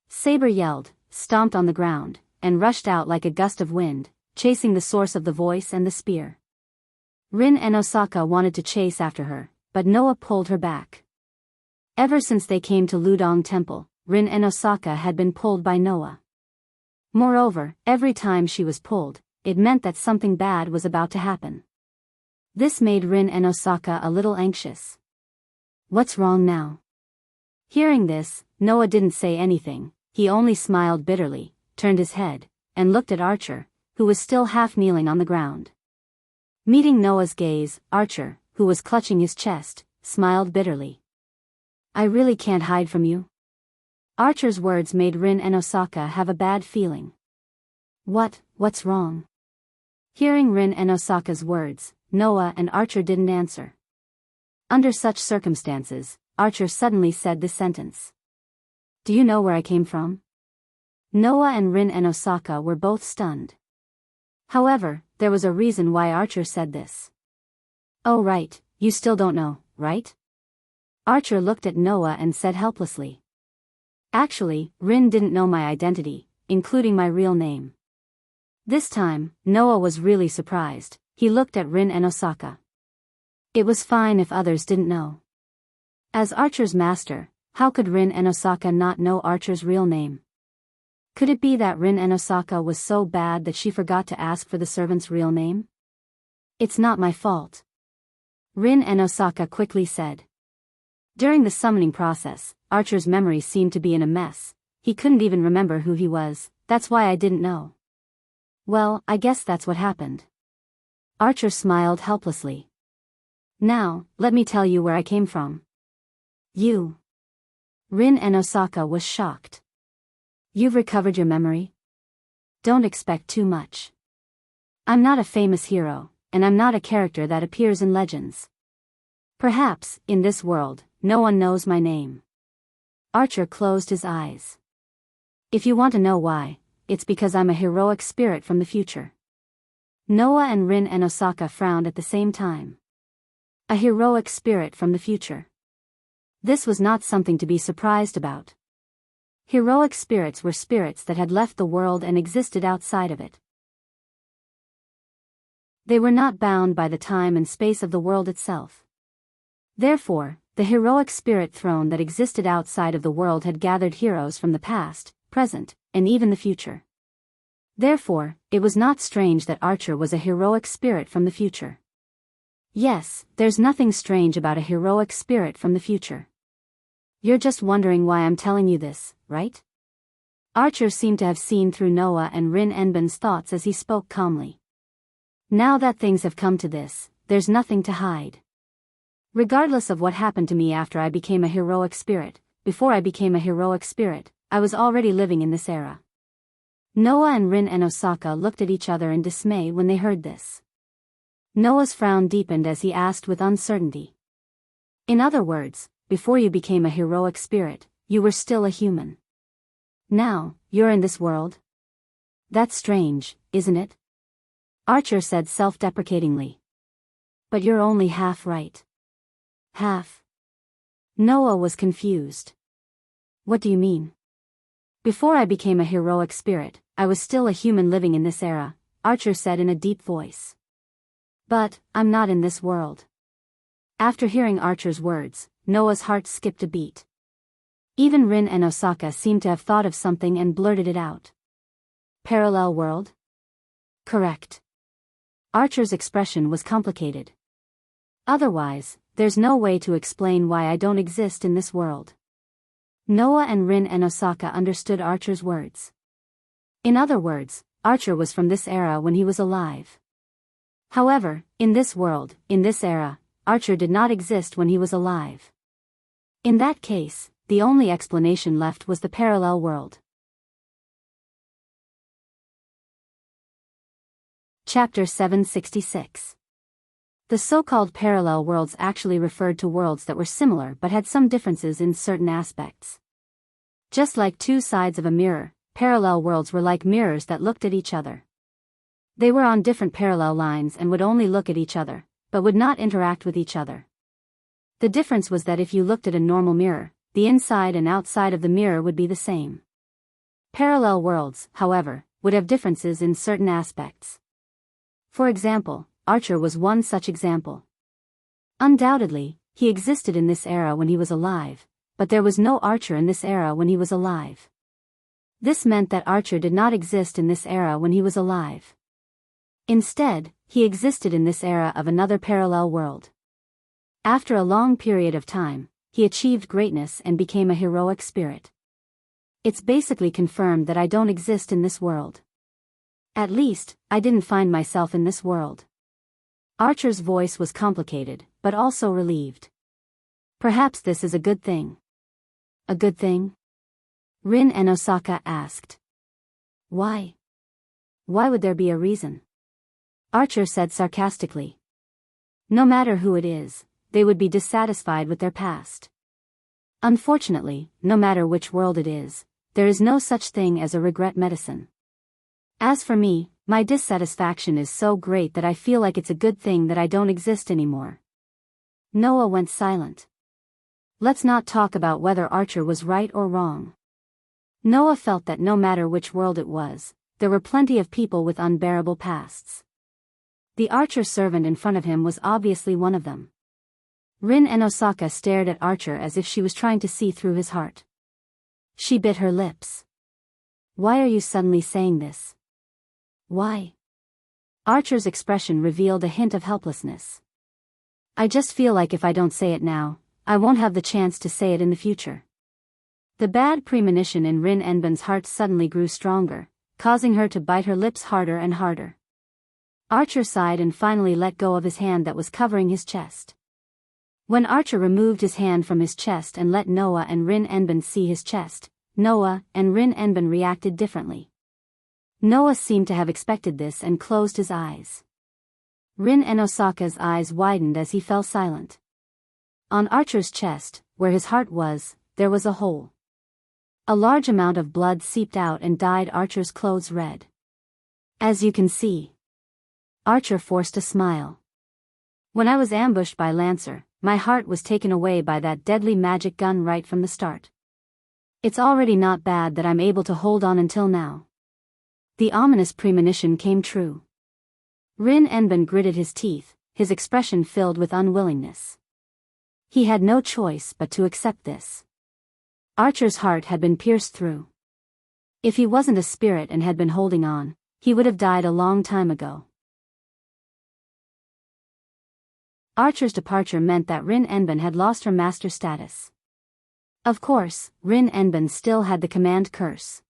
Saber yelled, stomped on the ground, and rushed out like a gust of wind, chasing the source of the voice and the spear. Rin and Osaka wanted to chase after her, but Noah pulled her back. Ever since they came to Ludong Temple, Rin and Osaka had been pulled by Noah. Moreover, every time she was pulled, it meant that something bad was about to happen. This made Rin and Osaka a little anxious. What's wrong now? Hearing this, Noah didn't say anything, he only smiled bitterly, turned his head, and looked at Archer, who was still half kneeling on the ground. Meeting Noah's gaze, Archer, who was clutching his chest, smiled bitterly. I really can't hide from you? Archer's words made Rin and Osaka have a bad feeling. What's wrong? Hearing Rin and Osaka's words, Noah and Archer didn't answer. Under such circumstances, Archer suddenly said this sentence. Do you know where I came from? Noah and Rin and Osaka were both stunned. However, there was a reason why Archer said this. Oh right, you still don't know, right? Archer looked at Noah and said helplessly. Actually, Rin didn't know my identity, including my real name. This time, Noah was really surprised. He looked at Rin and Osaka. It was fine if others didn't know. As Archer's master, how could Rin and Osaka not know Archer's real name? Could it be that Rin and Osaka was so bad that she forgot to ask for the servant's real name? It's not my fault. Rin and Osaka quickly said. During the summoning process, Archer's memory seemed to be in a mess. He couldn't even remember who he was, that's why I didn't know. Well, I guess that's what happened. Archer smiled helplessly. Now, let me tell you where I came from. You. Rin and Osaka was shocked. You've recovered your memory? Don't expect too much. I'm not a famous hero, and I'm not a character that appears in legends. Perhaps, in this world, no one knows my name. Archer closed his eyes. If you want to know why, it's because I'm a heroic spirit from the future. Noah and Rin and Osaka frowned at the same time. A heroic spirit from the future. This was not something to be surprised about. Heroic spirits were spirits that had left the world and existed outside of it. They were not bound by the time and space of the world itself. Therefore, the heroic spirit throne that existed outside of the world had gathered heroes from the past, present, and even the future. Therefore, it was not strange that Archer was a heroic spirit from the future. Yes, there's nothing strange about a heroic spirit from the future. You're just wondering why I'm telling you this, right? Archer seemed to have seen through Noah and Rin Enben's thoughts as he spoke calmly. Now that things have come to this, there's nothing to hide. Regardless of what happened to me after I became a heroic spirit, before I became a heroic spirit, I was already living in this era. Noah and Rin and Osaka looked at each other in dismay when they heard this. Noah's frown deepened as he asked with uncertainty. In other words, before you became a heroic spirit, you were still a human. Now, you're in this world? That's strange, isn't it? Archer said self-deprecatingly. But you're only half right. Half? Noah was confused. What do you mean? Before I became a heroic spirit, I was still a human living in this era, Archer said in a deep voice. But, I'm not in this world. After hearing Archer's words, Noah's heart skipped a beat. Even Rin and Osaka seemed to have thought of something and blurted it out. Parallel world? Correct. Archer's expression was complicated. Otherwise, there's no way to explain why I don't exist in this world. Noah and Rin and Osaka understood Archer's words. In other words, Archer was from this era when he was alive. However, in this world, in this era, Archer did not exist when he was alive. In that case, the only explanation left was the parallel world. Chapter 766. The so-called parallel worlds actually referred to worlds that were similar but had some differences in certain aspects. Just like two sides of a mirror, parallel worlds were like mirrors that looked at each other. They were on different parallel lines and would only look at each other, but would not interact with each other. The difference was that if you looked at a normal mirror, the inside and outside of the mirror would be the same. Parallel worlds, however, would have differences in certain aspects. For example, Archer was one such example. Undoubtedly, he existed in this era when he was alive, but there was no Archer in this era when he was alive. This meant that Archer did not exist in this era when he was alive. Instead, he existed in this era of another parallel world. After a long period of time, he achieved greatness and became a heroic spirit. It's basically confirmed that I don't exist in this world. At least, I didn't find myself in this world. Archer's voice was complicated, but also relieved. Perhaps this is a good thing. A good thing? Rin and Osaka asked. Why? Why would there be a reason? Archer said sarcastically. No matter who it is, they would be dissatisfied with their past. Unfortunately, no matter which world it is, there is no such thing as a regret medicine. As for me, my dissatisfaction is so great that I feel like it's a good thing that I don't exist anymore. Noah went silent. Let's not talk about whether Archer was right or wrong. Noah felt that no matter which world it was, there were plenty of people with unbearable pasts. The Archer servant in front of him was obviously one of them. Rin and Osaka stared at Archer as if she was trying to see through his heart. She bit her lips. Why are you suddenly saying this? Why? Archer's expression revealed a hint of helplessness. I just feel like if I don't say it now, I won't have the chance to say it in the future. The bad premonition in Rin Enben's heart suddenly grew stronger, causing her to bite her lips harder and harder. Archer sighed and finally let go of his hand that was covering his chest. When Archer removed his hand from his chest and let Noah and Rin Enben see his chest, Noah and Rin Enben reacted differently. Noah seemed to have expected this and closed his eyes. Rin and Osaka's eyes widened as he fell silent. On Archer's chest, where his heart was, there was a hole. A large amount of blood seeped out and dyed Archer's clothes red. As you can see. Archer forced a smile. When I was ambushed by Lancer, my heart was taken away by that deadly magic gun right from the start. It's already not bad that I'm able to hold on until now. The ominous premonition came true. Rin Enben gritted his teeth, his expression filled with unwillingness. He had no choice but to accept this. Archer's heart had been pierced through. If he wasn't a spirit and had been holding on, he would have died a long time ago. Archer's departure meant that Rin Enben had lost her master status. Of course, Rin Enben still had the command curse.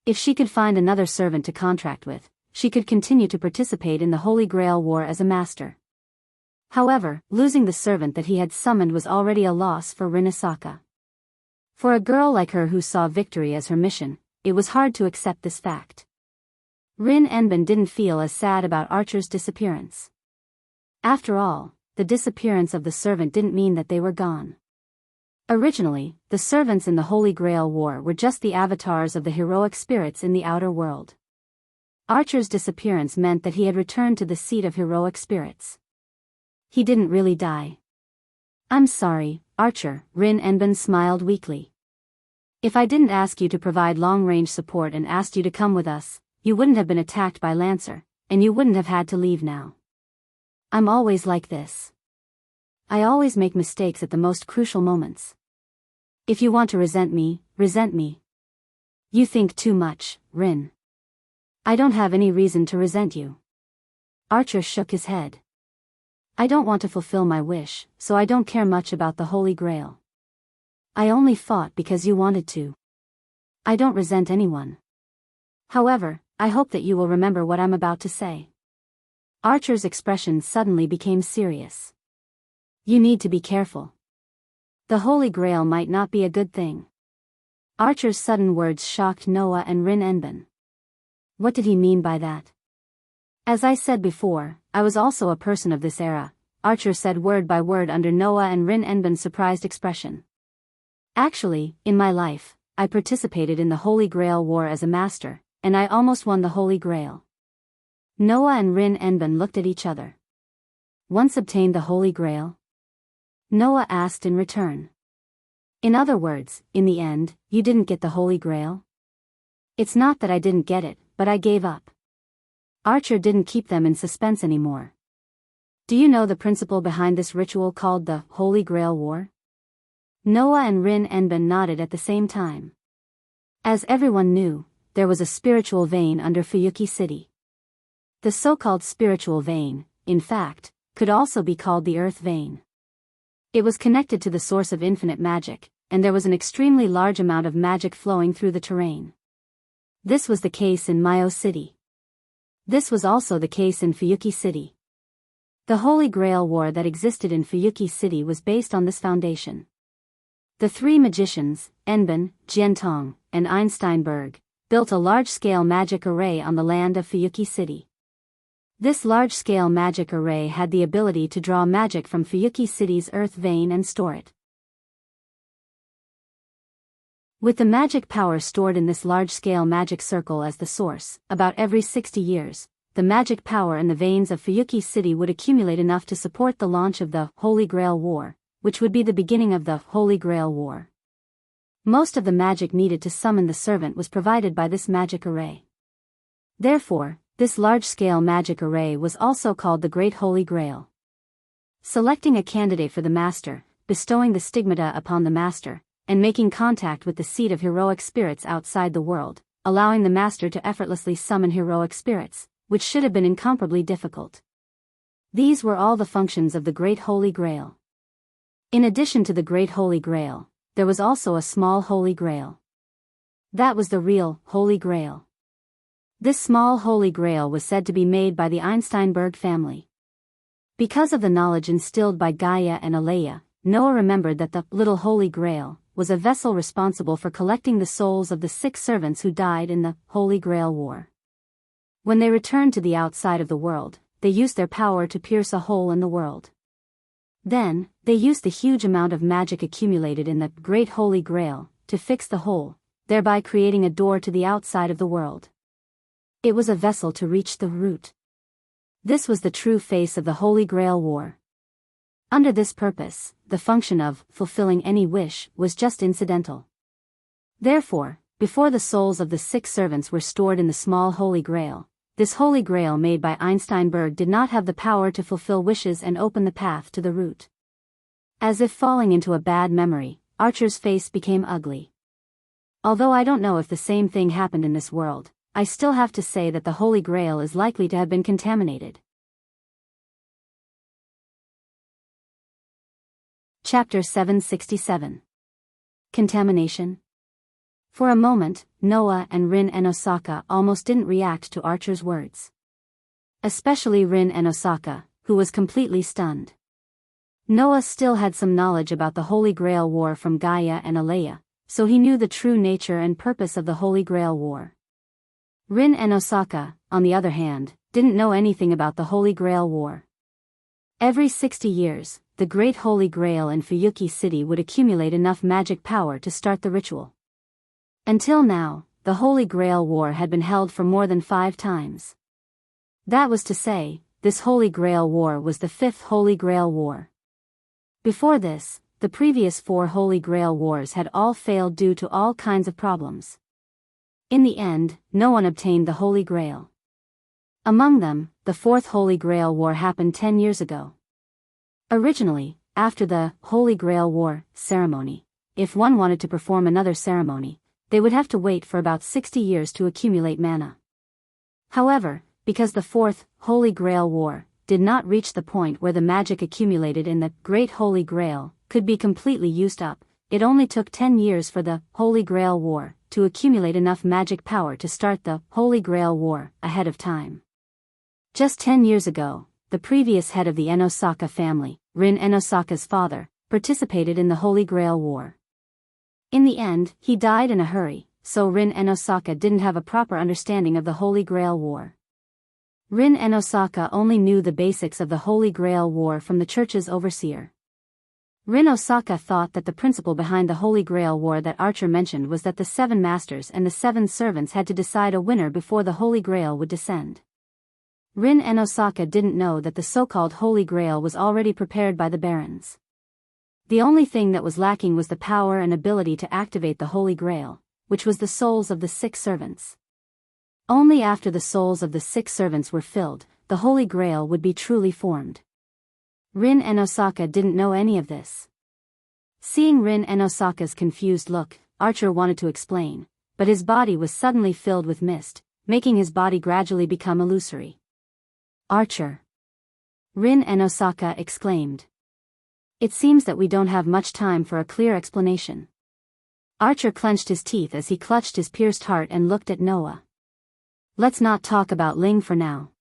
If she could find another servant to contract with, she could continue to participate in the Holy Grail War as a master. However, losing the servant that he had summoned was already a loss for Rin Osaka. For a girl like her who saw victory as her mission, it was hard to accept this fact. Rin Enben didn't feel as sad about Archer's disappearance. After all, the disappearance of the servant didn't mean that they were gone. Originally, the servants in the Holy Grail War were just the avatars of the heroic spirits in the outer world. Archer's disappearance meant that he had returned to the seat of heroic spirits. He didn't really die. I'm sorry, Archer, Rin Enben smiled weakly. If I didn't ask you to provide long-range support and asked you to come with us, you wouldn't have been attacked by Lancer, and you wouldn't have had to leave now. I'm always like this. I always make mistakes at the most crucial moments. If you want to resent me, resent me. You think too much, Rin. I don't have any reason to resent you. Archer shook his head. I don't want to fulfill my wish, so I don't care much about the Holy Grail. I only fought because you wanted to. I don't resent anyone. However, I hope that you will remember what I'm about to say. Archer's expression suddenly became serious. You need to be careful. The Holy Grail might not be a good thing. Archer's sudden words shocked Noah and Rin Enben. What did he mean by that? As I said before, I was also a person of this era, Archer said word by word under Noah and Rin Enben's surprised expression. Actually, in my life, I participated in the Holy Grail War as a master, and I almost won the Holy Grail. Noah and Rin Enben looked at each other. Once obtained the Holy Grail? Noah asked in return. In other words, in the end, you didn't get the Holy Grail? It's not that I didn't get it, but I gave up. Archer didn't keep them in suspense anymore. Do you know the principle behind this ritual called the Holy Grail War? Noah and Rin Enben nodded at the same time. As everyone knew, there was a spiritual vein under Fuyuki City. The so-called spiritual vein, in fact, could also be called the Earth Vein. It was connected to the source of infinite magic, and there was an extremely large amount of magic flowing through the terrain. This was the case in Myo City. This was also the case in Fuyuki City. The Holy Grail War that existed in Fuyuki City was based on this foundation. The three magicians, Enben, Jiantong, and Einsteinberg, built a large-scale magic array on the land of Fuyuki City. This large-scale magic array had the ability to draw magic from Fuyuki City's Earth Vein and store it. With the magic power stored in this large-scale magic circle as the source, about every 60 years, the magic power in the veins of Fuyuki City would accumulate enough to support the launch of the Holy Grail War, which would be the beginning of the Holy Grail War. Most of the magic needed to summon the servant was provided by this magic array. Therefore, this large-scale magic array was also called the Great Holy Grail. Selecting a candidate for the master, bestowing the stigmata upon the master, and making contact with the seat of heroic spirits outside the world, allowing the master to effortlessly summon heroic spirits, which should have been incomparably difficult. These were all the functions of the Great Holy Grail. In addition to the Great Holy Grail, there was also a small Holy Grail. That was the real Holy Grail. This small Holy Grail was said to be made by the Einsteinberg family. Because of the knowledge instilled by Gaia and Alea, Noah remembered that the little Holy Grail was a vessel responsible for collecting the souls of the 6 servants who died in the Holy Grail War. When they returned to the outside of the world, they used their power to pierce a hole in the world. Then, they used the huge amount of magic accumulated in the Great Holy Grail to fix the hole, thereby creating a door to the outside of the world. It was a vessel to reach the root. This was the true face of the Holy Grail War. Under this purpose, the function of fulfilling any wish was just incidental. Therefore, before the souls of the 6 servants were stored in the small Holy Grail, this Holy Grail made by Einsteinberg did not have the power to fulfill wishes and open the path to the root. As if falling into a bad memory, Archer's face became ugly. Although I don't know if the same thing happened in this world, I still have to say that the Holy Grail is likely to have been contaminated. Chapter 767. Contamination. For a moment, Noah and Rin and Osaka almost didn't react to Archer's words. Especially Rin and Osaka, who was completely stunned. Noah still had some knowledge about the Holy Grail War from Gaia and Alea, so he knew the true nature and purpose of the Holy Grail War. Rin and Osaka, on the other hand, didn't know anything about the Holy Grail War. Every 60 years, the Great Holy Grail in Fuyuki City would accumulate enough magic power to start the ritual. Until now, the Holy Grail War had been held for more than 5 times. That was to say, this Holy Grail War was the 5th Holy Grail War. Before this, the previous 4 Holy Grail Wars had all failed due to all kinds of problems. In the end, no one obtained the Holy Grail. Among them, the 4th Holy Grail War happened 10 years ago. Originally, after the Holy Grail War ceremony, if one wanted to perform another ceremony, they would have to wait for about 60 years to accumulate mana. However, because the 4th Holy Grail War did not reach the point where the magic accumulated in the Great Holy Grail could be completely used up, it only took 10 years for the Holy Grail War to accumulate enough magic power to start the Holy Grail War ahead of time. Just 10 years ago, the previous head of the Enosaka family, Rin Enosaka's father, participated in the Holy Grail War. In the end, he died in a hurry, so Rin Enosaka didn't have a proper understanding of the Holy Grail War. Rin Enosaka only knew the basics of the Holy Grail War from the church's overseer. Rin Osaka thought that the principle behind the Holy Grail War that Archer mentioned was that the 7 masters and the 7 servants had to decide a winner before the Holy Grail would descend. Rin and Osaka didn't know that the so-called Holy Grail was already prepared by the barons. The only thing that was lacking was the power and ability to activate the Holy Grail, which was the souls of the 6 servants. Only after the souls of the 6 servants were filled, the Holy Grail would be truly formed. Rin and Osaka didn't know any of this. Seeing Rin and Osaka's confused look, Archer wanted to explain, but his body was suddenly filled with mist, making his body gradually become illusory. Archer! Rin and Osaka exclaimed. It seems that we don't have much time for a clear explanation. Archer clenched his teeth as he clutched his pierced heart and looked at Noah. Let's not talk about Ling for now.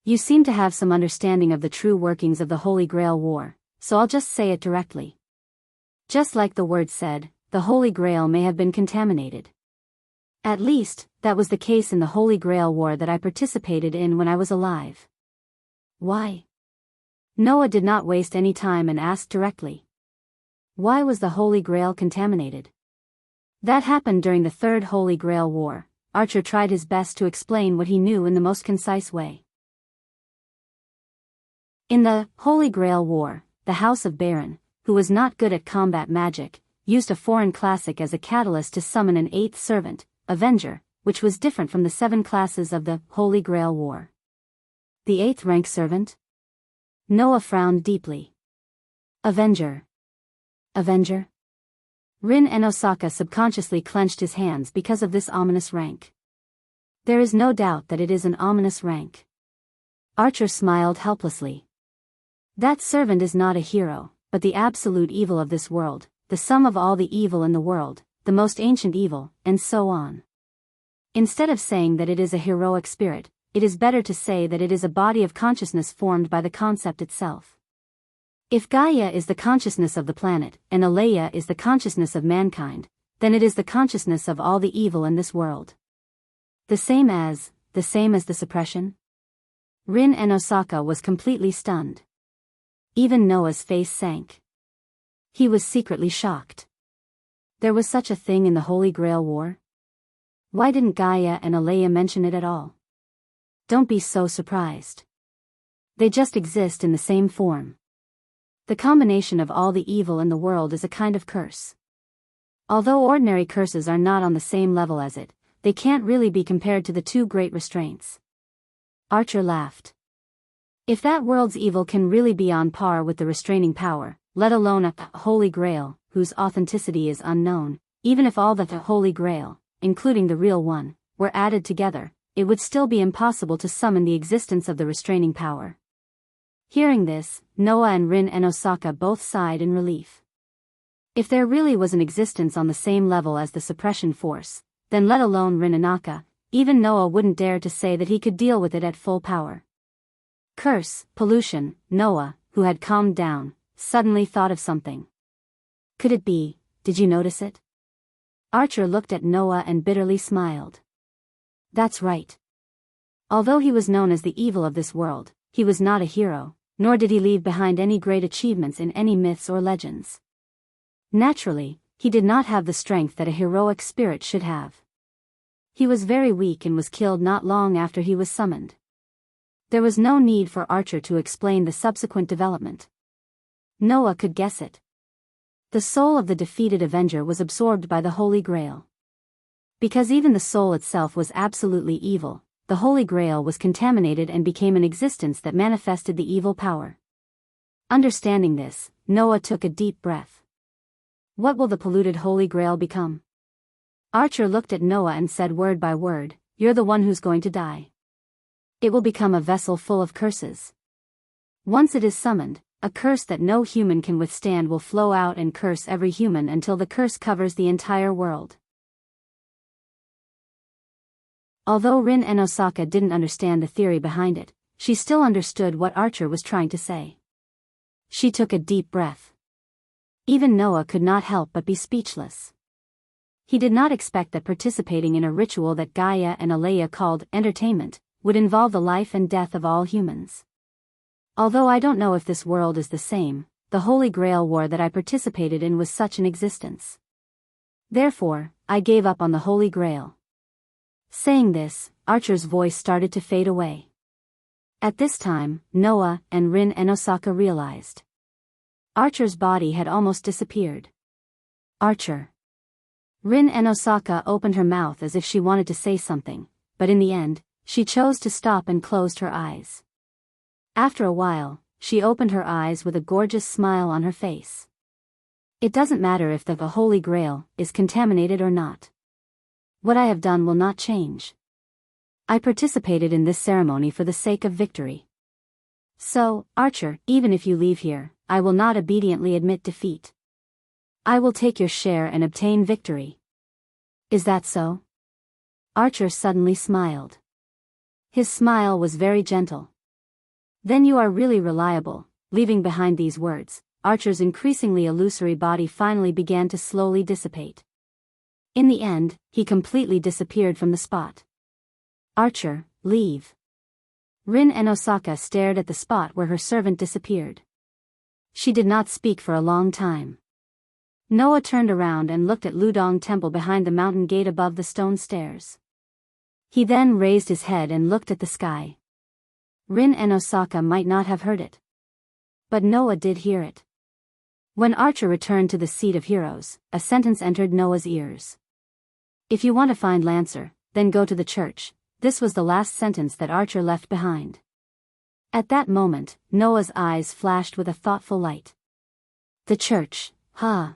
You seem to have some understanding of the true workings of the Holy Grail War, so I'll just say it directly. Just like the word said, the Holy Grail may have been contaminated. At least, that was the case in the Holy Grail War that I participated in when I was alive. Why? Noah did not waste any time and asked directly. Why was the Holy Grail contaminated? That happened during the Third Holy Grail War. Archer tried his best to explain what he knew in the most concise way. In the Holy Grail War, the House of Baron, who was not good at combat magic, used a foreign classic as a catalyst to summon an eighth servant, Avenger, which was different from the 7 classes of the Holy Grail War. The 8th rank servant? Noah frowned deeply. Avenger. Avenger? Rin and Osaka subconsciously clenched his hands because of this ominous rank. There is no doubt that it is an ominous rank. Archer smiled helplessly. That servant is not a hero, but the absolute evil of this world, the sum of all the evil in the world, the most ancient evil, and so on. Instead of saying that it is a heroic spirit, it is better to say that it is a body of consciousness formed by the concept itself. If Gaia is the consciousness of the planet, and Alea is the consciousness of mankind, then it is the consciousness of all the evil in this world. The same as the suppression? Rin and Osaka was completely stunned. Even Noah's face sank. He was secretly shocked. There was such a thing in the Holy Grail War? Why didn't Gaia and Alea mention it at all? Don't be so surprised. They just exist in the same form. The combination of all the evil in the world is a kind of curse. Although ordinary curses are not on the same level as it, they can't really be compared to the 2 great restraints. Archer laughed. If that world's evil can really be on par with the restraining power, let alone a Holy Grail, whose authenticity is unknown, even if all the Holy Grail, including the real one, were added together, it would still be impossible to summon the existence of the restraining power. Hearing this, Noah and Rin and Osaka both sighed in relief. If there really was an existence on the same level as the suppression force, then let alone Rin and Aka, even Noah wouldn't dare to say that he could deal with it at full power. Curse, pollution, Noah, who had calmed down, suddenly thought of something. Could it be, did you notice it? Archer looked at Noah and bitterly smiled. That's right. Although he was known as the evil of this world, he was not a hero, nor did he leave behind any great achievements in any myths or legends. Naturally, he did not have the strength that a heroic spirit should have. He was very weak and was killed not long after he was summoned. There was no need for Archer to explain the subsequent development. Noah could guess it. The soul of the defeated Avenger was absorbed by the Holy Grail. Because even the soul itself was absolutely evil, the Holy Grail was contaminated and became an existence that manifested the evil power. Understanding this, Noah took a deep breath. What will the polluted Holy Grail become? Archer looked at Noah and said word by word, "You're the one who's going to die. It will become a vessel full of curses. Once it is summoned, a curse that no human can withstand will flow out and curse every human until the curse covers the entire world." Although Rin and Osaka didn't understand the theory behind it, she still understood what Archer was trying to say. She took a deep breath. Even Noah could not help but be speechless. He did not expect that participating in a ritual that Gaia and Alea called entertainment would involve the life and death of all humans. Although I don't know if this world is the same, the Holy Grail War that I participated in was such an existence. Therefore, I gave up on the Holy Grail. Saying this, Archer's voice started to fade away. At this time, Noah and Rin and Osaka realized. Archer's body had almost disappeared. Archer. Rin and Osaka opened her mouth as if she wanted to say something, but in the end, she chose to stop and closed her eyes. After a while, she opened her eyes with a gorgeous smile on her face. It doesn't matter if the Holy Grail is contaminated or not. What I have done will not change. I participated in this ceremony for the sake of victory. So, Archer, even if you leave here, I will not obediently admit defeat. I will take your share and obtain victory. Is that so? Archer suddenly smiled. His smile was very gentle. Then you are really reliable. Leaving behind these words, Archer's increasingly illusory body finally began to slowly dissipate. In the end, he completely disappeared from the spot. Archer, leave. Rin and Osaka stared at the spot where her servant disappeared. She did not speak for a long time. Noah turned around and looked at Ludong Temple behind the mountain gate above the stone stairs. He then raised his head and looked at the sky. Rin and Osaka might not have heard it. But Noah did hear it. When Archer returned to the seat of heroes, a sentence entered Noah's ears. If you want to find Lancer, then go to the church. This was the last sentence that Archer left behind. At that moment, Noah's eyes flashed with a thoughtful light. The church, huh?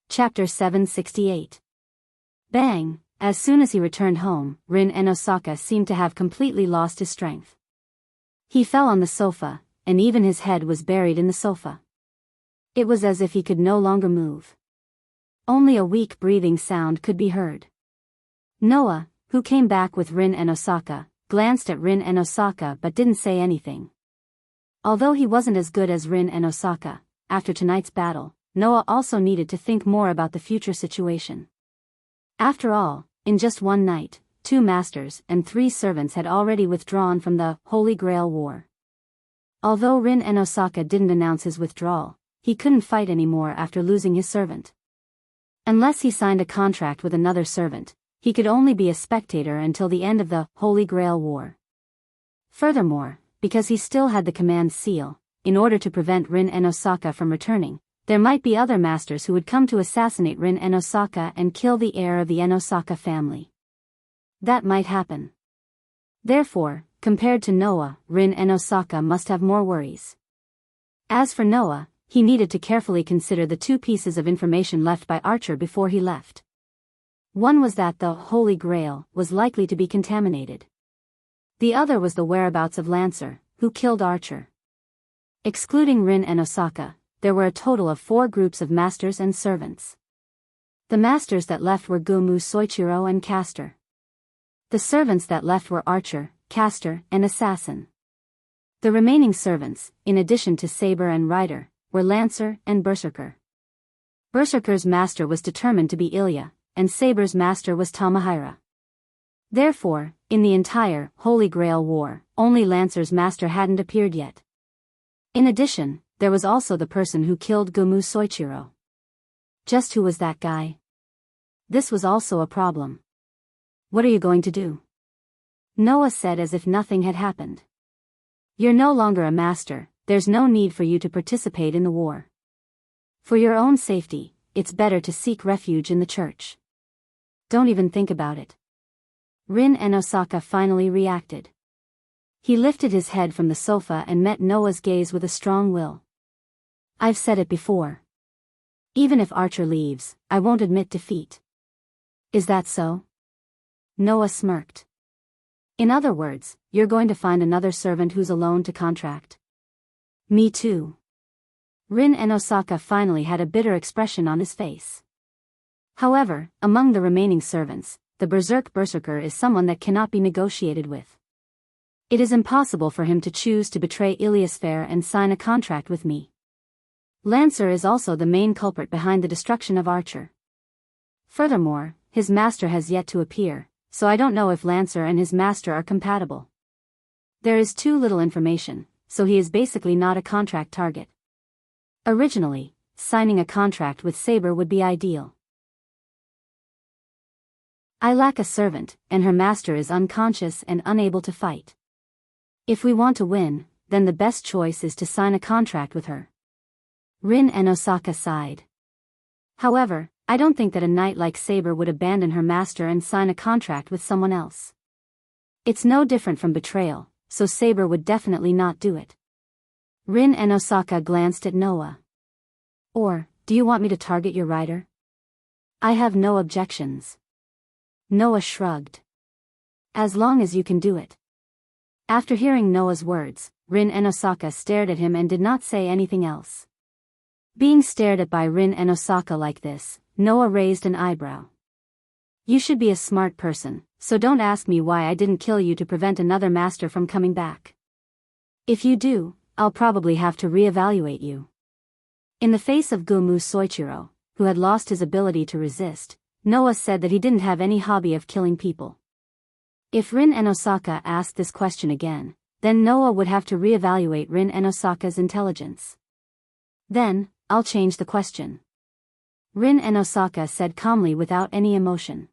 Chapter 768. Bang! As soon as he returned home, Rin and Osaka seemed to have completely lost his strength. He fell on the sofa, and even his head was buried in the sofa. It was as if he could no longer move. Only a weak breathing sound could be heard. Noah, who came back with Rin and Osaka, glanced at Rin and Osaka but didn't say anything. Although he wasn't as good as Rin and Osaka, after tonight's battle, Noah also needed to think more about the future situation. After all, in just one night, 2 masters and 3 servants had already withdrawn from the Holy Grail War. Although Rin and Osaka didn't announce his withdrawal, he couldn't fight anymore after losing his servant. Unless he signed a contract with another servant, he could only be a spectator until the end of the Holy Grail War. Furthermore, because he still had the command seal, in order to prevent Rin and Osaka from returning, there might be other masters who would come to assassinate Rin and Osaka and kill the heir of the Osaka family. That might happen. Therefore, compared to Noah, Rin and Osaka must have more worries. As for Noah, he needed to carefully consider the 2 pieces of information left by Archer before he left. One was that the Holy Grail was likely to be contaminated. The other was the whereabouts of Lancer, who killed Archer. Excluding Rin and Osaka, there were a total of 4 groups of masters and servants. The masters that left were Gomu Soichiro and Caster. The servants that left were Archer, Caster, and Assassin. The remaining servants, in addition to Saber and Rider, were Lancer and Berserker. Berserker's master was determined to be Ilya, and Saber's master was Tamahira. Therefore, in the entire Holy Grail War, only Lancer's master hadn't appeared yet. In addition, there was also the person who killed Gomu Soichiro. Just who was that guy? This was also a problem. What are you going to do? Noah said as if nothing had happened. You're no longer a master, there's no need for you to participate in the war. For your own safety, it's better to seek refuge in the church. Don't even think about it. Rin and Osaka finally reacted. He lifted his head from the sofa and met Noah's gaze with a strong will. I've said it before. Even if Archer leaves, I won't admit defeat. Is that so? Noah smirked. In other words, you're going to find another servant who's alone to contract. Me too. Rin and Osaka finally had a bitter expression on his face. However, among the remaining servants, the Berserker is someone that cannot be negotiated with. It is impossible for him to choose to betray Iliasphère and sign a contract with me. Lancer is also the main culprit behind the destruction of Archer. Furthermore, his master has yet to appear, so I don't know if Lancer and his master are compatible. There is too little information, so he is basically not a contract target. Originally, signing a contract with Saber would be ideal. I lack a servant, and her master is unconscious and unable to fight. If we want to win, then the best choice is to sign a contract with her. Rin and Osaka sighed. However, I don't think that a knight like Saber would abandon her master and sign a contract with someone else. It's no different from betrayal, so Saber would definitely not do it. Rin and Osaka glanced at Noah. Or, do you want me to target your rider? I have no objections. Noah shrugged. As long as you can do it. After hearing Noah's words, Rin and Osaka stared at him and did not say anything else. Being stared at by Rin and Osaka like this, Noah raised an eyebrow. You should be a smart person, so don't ask me why I didn't kill you to prevent another master from coming back. If you do, I'll probably have to reevaluate you. In the face of Gomu Soichiro, who had lost his ability to resist, Noah said that he didn't have any hobby of killing people. If Rin and Osaka asked this question again, then Noah would have to reevaluate Rin and Osaka's intelligence. Then, I'll change the question. Rin and Osaka said calmly without any emotion.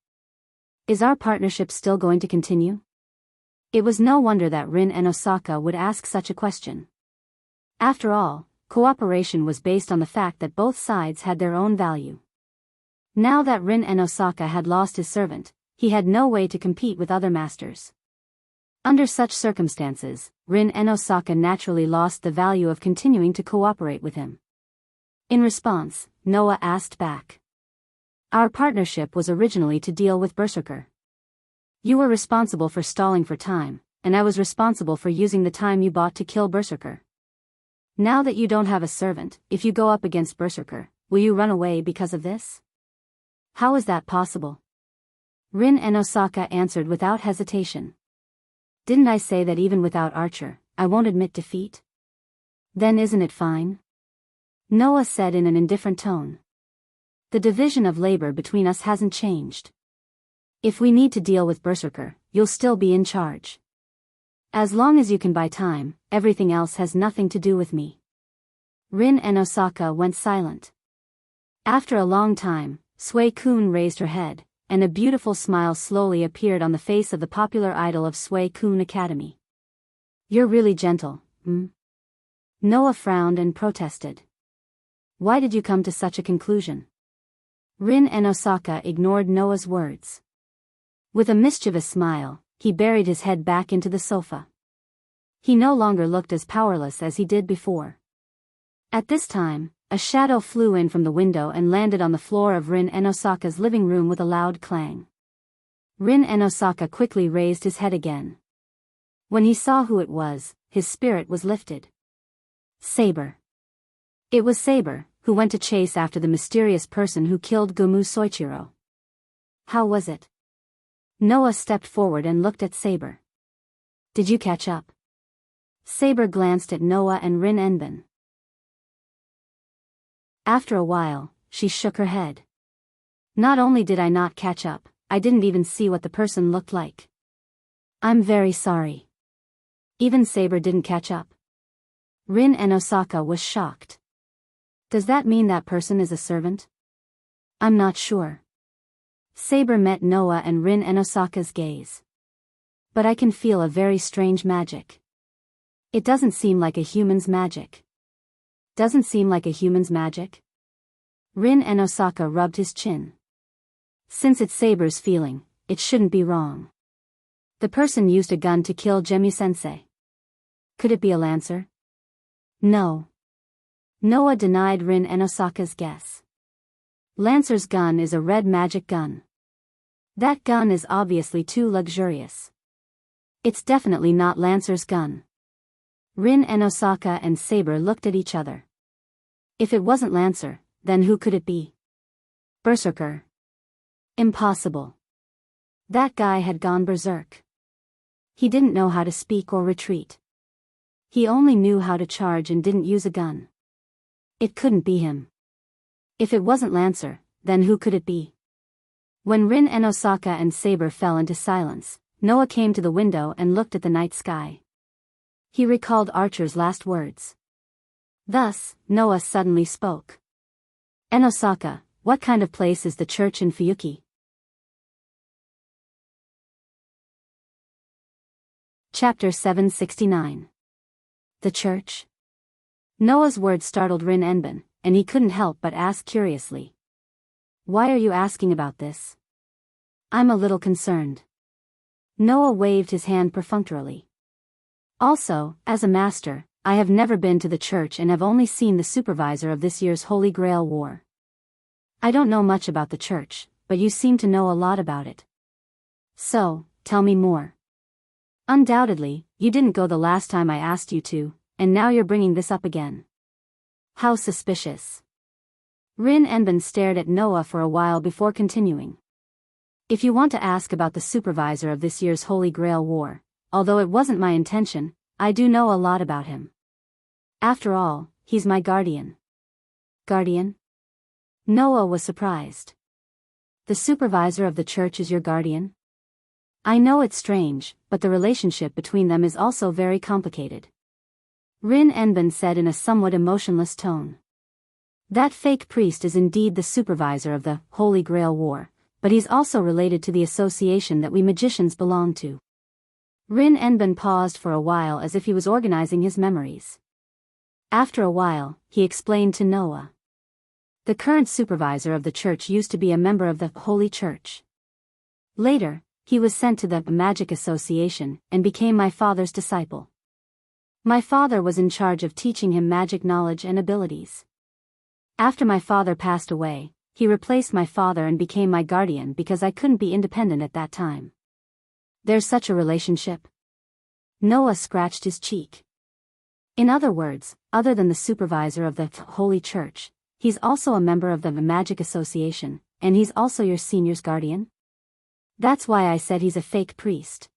Is our partnership still going to continue? It was no wonder that Rin and Osaka would ask such a question. After all, cooperation was based on the fact that both sides had their own value. Now that Rin and Osaka had lost his servant, he had no way to compete with other masters. Under such circumstances, Rin and Osaka naturally lost the value of continuing to cooperate with him. In response, Noah asked back. Our partnership was originally to deal with Berserker. You were responsible for stalling for time, and I was responsible for using the time you bought to kill Berserker. Now that you don't have a servant, if you go up against Berserker, will you run away because of this? How is that possible? Rin and Osaka answered without hesitation. Didn't I say that even without Archer, I won't admit defeat? Then isn't it fine? Noah said in an indifferent tone. The division of labor between us hasn't changed. If we need to deal with Berserker, you'll still be in charge. As long as you can buy time, everything else has nothing to do with me. Rin and Osaka went silent. After a long time, Sui-kun raised her head, and a beautiful smile slowly appeared on the face of the popular idol of Sui-kun Academy. You're really gentle, Noah frowned and protested. Why did you come to such a conclusion? Rin and Osaka ignored Noah's words. With a mischievous smile, he buried his head back into the sofa. He no longer looked as powerless as he did before. At this time, a shadow flew in from the window and landed on the floor of Rin and Osaka's living room with a loud clang. Rin and Osaka quickly raised his head again. When he saw who it was, his spirit was lifted. Saber. It was Saber, who went to chase after the mysterious person who killed Gomu Soichiro. How was it? Noah stepped forward and looked at Saber. Did you catch up? Saber glanced at Noah and Rin Enben. After a while, she shook her head. Not only did I not catch up, I didn't even see what the person looked like. I'm very sorry. Even Saber didn't catch up. Rin and Osaka was shocked. Does that mean that person is a servant? I'm not sure. Saber met Noah and Rin and Osaka's gaze. But I can feel a very strange magic. It doesn't seem like a human's magic. Doesn't seem like a human's magic? Rin and Osaka rubbed his chin. Since it's Saber's feeling, it shouldn't be wrong. The person used a gun to kill Gemu-sensei. Could it be a lancer? No. Noah denied Rin and Osaka's guess. Lancer's gun is a red magic gun. That gun is obviously too luxurious. It's definitely not Lancer's gun. Rin and Osaka and Saber looked at each other. If it wasn't Lancer, then who could it be? Berserker. Impossible. That guy had gone berserk. He didn't know how to speak or retreat. He only knew how to charge and didn't use a gun. It couldn't be him. If it wasn't Lancer, then who could it be? When Rin and Osaka and Saber fell into silence, Noah came to the window and looked at the night sky. He recalled Archer's last words. Thus, Noah suddenly spoke. "En Osaka, what kind of place is the church in Fuyuki?" Chapter 769. The church? Noah's words startled Rin Enben, and he couldn't help but ask curiously. Why are you asking about this? I'm a little concerned. Noah waved his hand perfunctorily. Also, as a master, I have never been to the church and have only seen the supervisor of this year's Holy Grail War. I don't know much about the church, but you seem to know a lot about it. So, tell me more. Undoubtedly, you didn't go the last time I asked you to, and now you're bringing this up again. How suspicious. Rin Enben stared at Noah for a while before continuing. If you want to ask about the supervisor of this year's Holy Grail War, although it wasn't my intention, I do know a lot about him. After all, he's my guardian. Guardian? Noah was surprised. The supervisor of the church is your guardian? I know it's strange, but the relationship between them is also very complicated. Rin Enben said in a somewhat emotionless tone. That fake priest is indeed the supervisor of the Holy Grail War, but he's also related to the association that we magicians belong to. Rin Enben paused for a while as if he was organizing his memories. After a while, he explained to Noah. The current supervisor of the church used to be a member of the Holy Church. Later, he was sent to the Magic Association and became my father's disciple. My father was in charge of teaching him magic knowledge and abilities. After my father passed away, he replaced my father and became my guardian because I couldn't be independent at that time. There's such a relationship? Noah scratched his cheek. In other words, other than the supervisor of the Holy Church, he's also a member of the Magic Association, and he's also your senior's guardian? That's why I said he's a fake priest.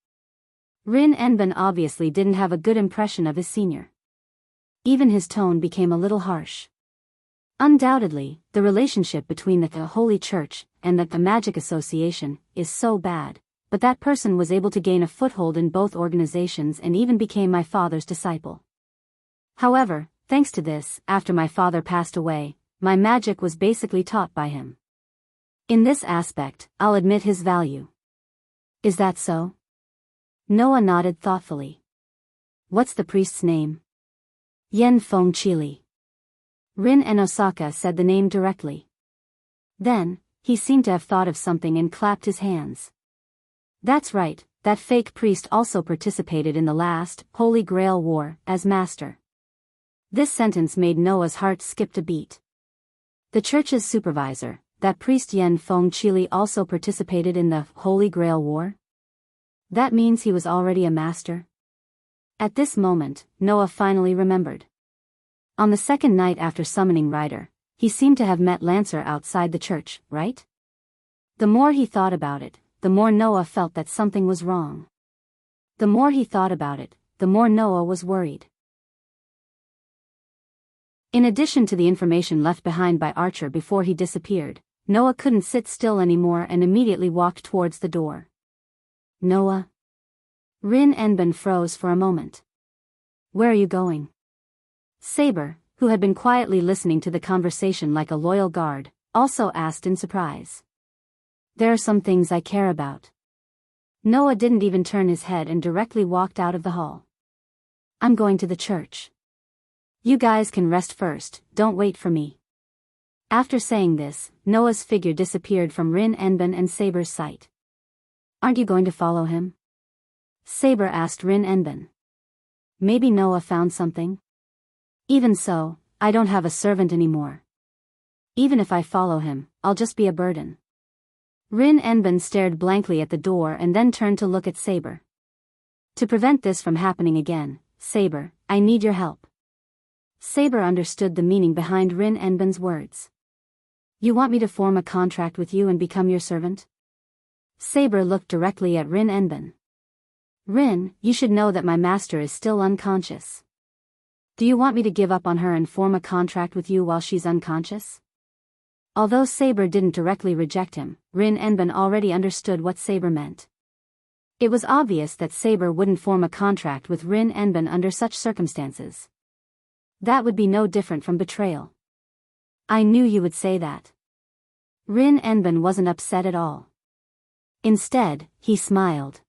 Rin Enben obviously didn't have a good impression of his senior. Even his tone became a little harsh. Undoubtedly, the relationship between the Holy Church and the Magic Association is so bad, but that person was able to gain a foothold in both organizations and even became my father's disciple. However, thanks to this, after my father passed away, my magic was basically taught by him. In this aspect, I'll admit his value. Is that so? Noah nodded thoughtfully. What's the priest's name? Yen Feng Chili. Rin and Osaka said the name directly. Then, he seemed to have thought of something and clapped his hands. That's right, that fake priest also participated in the last Holy Grail War as master. This sentence made Noah's heart skip a beat. The church's supervisor, that priest Yen Feng Chili, also participated in the Holy Grail War? That means he was already a master? At this moment, Noah finally remembered. On the second night after summoning Ryder, he seemed to have met Lancer outside the church, right? The more he thought about it, the more Noah felt that something was wrong. The more he thought about it, the more Noah was worried. In addition to the information left behind by Archer before he disappeared, Noah couldn't sit still anymore and immediately walked towards the door. Noah? Rin Enben froze for a moment. Where are you going? Saber, who had been quietly listening to the conversation like a loyal guard, also asked in surprise. There are some things I care about. Noah didn't even turn his head and directly walked out of the hall. I'm going to the church. You guys can rest first, don't wait for me. After saying this, Noah's figure disappeared from Rin Enben and Saber's sight. Aren't you going to follow him? Saber asked Rin Enben. Maybe Noah found something? Even so, I don't have a servant anymore. Even if I follow him, I'll just be a burden. Rin Enben stared blankly at the door and then turned to look at Saber. To prevent this from happening again, Saber, I need your help. Saber understood the meaning behind Rin Enben's words. You want me to form a contract with you and become your servant? Saber looked directly at Rin Enben. Rin, you should know that my master is still unconscious. Do you want me to give up on her and form a contract with you while she's unconscious? Although Saber didn't directly reject him, Rin Enben already understood what Saber meant. It was obvious that Saber wouldn't form a contract with Rin Enben under such circumstances. That would be no different from betrayal. I knew you would say that. Rin Enben wasn't upset at all. Instead, he smiled.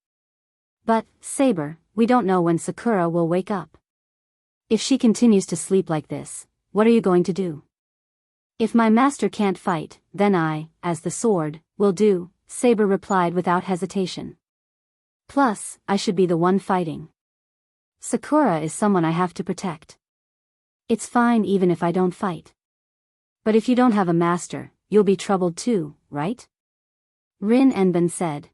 But, Saber, we don't know when Sakura will wake up. If she continues to sleep like this, what are you going to do? If my master can't fight, then I, as the sword, will do, Saber replied without hesitation. Plus, I should be the one fighting. Sakura is someone I have to protect. It's fine even if I don't fight. But if you don't have a master, you'll be troubled too, right? Rin Enben said.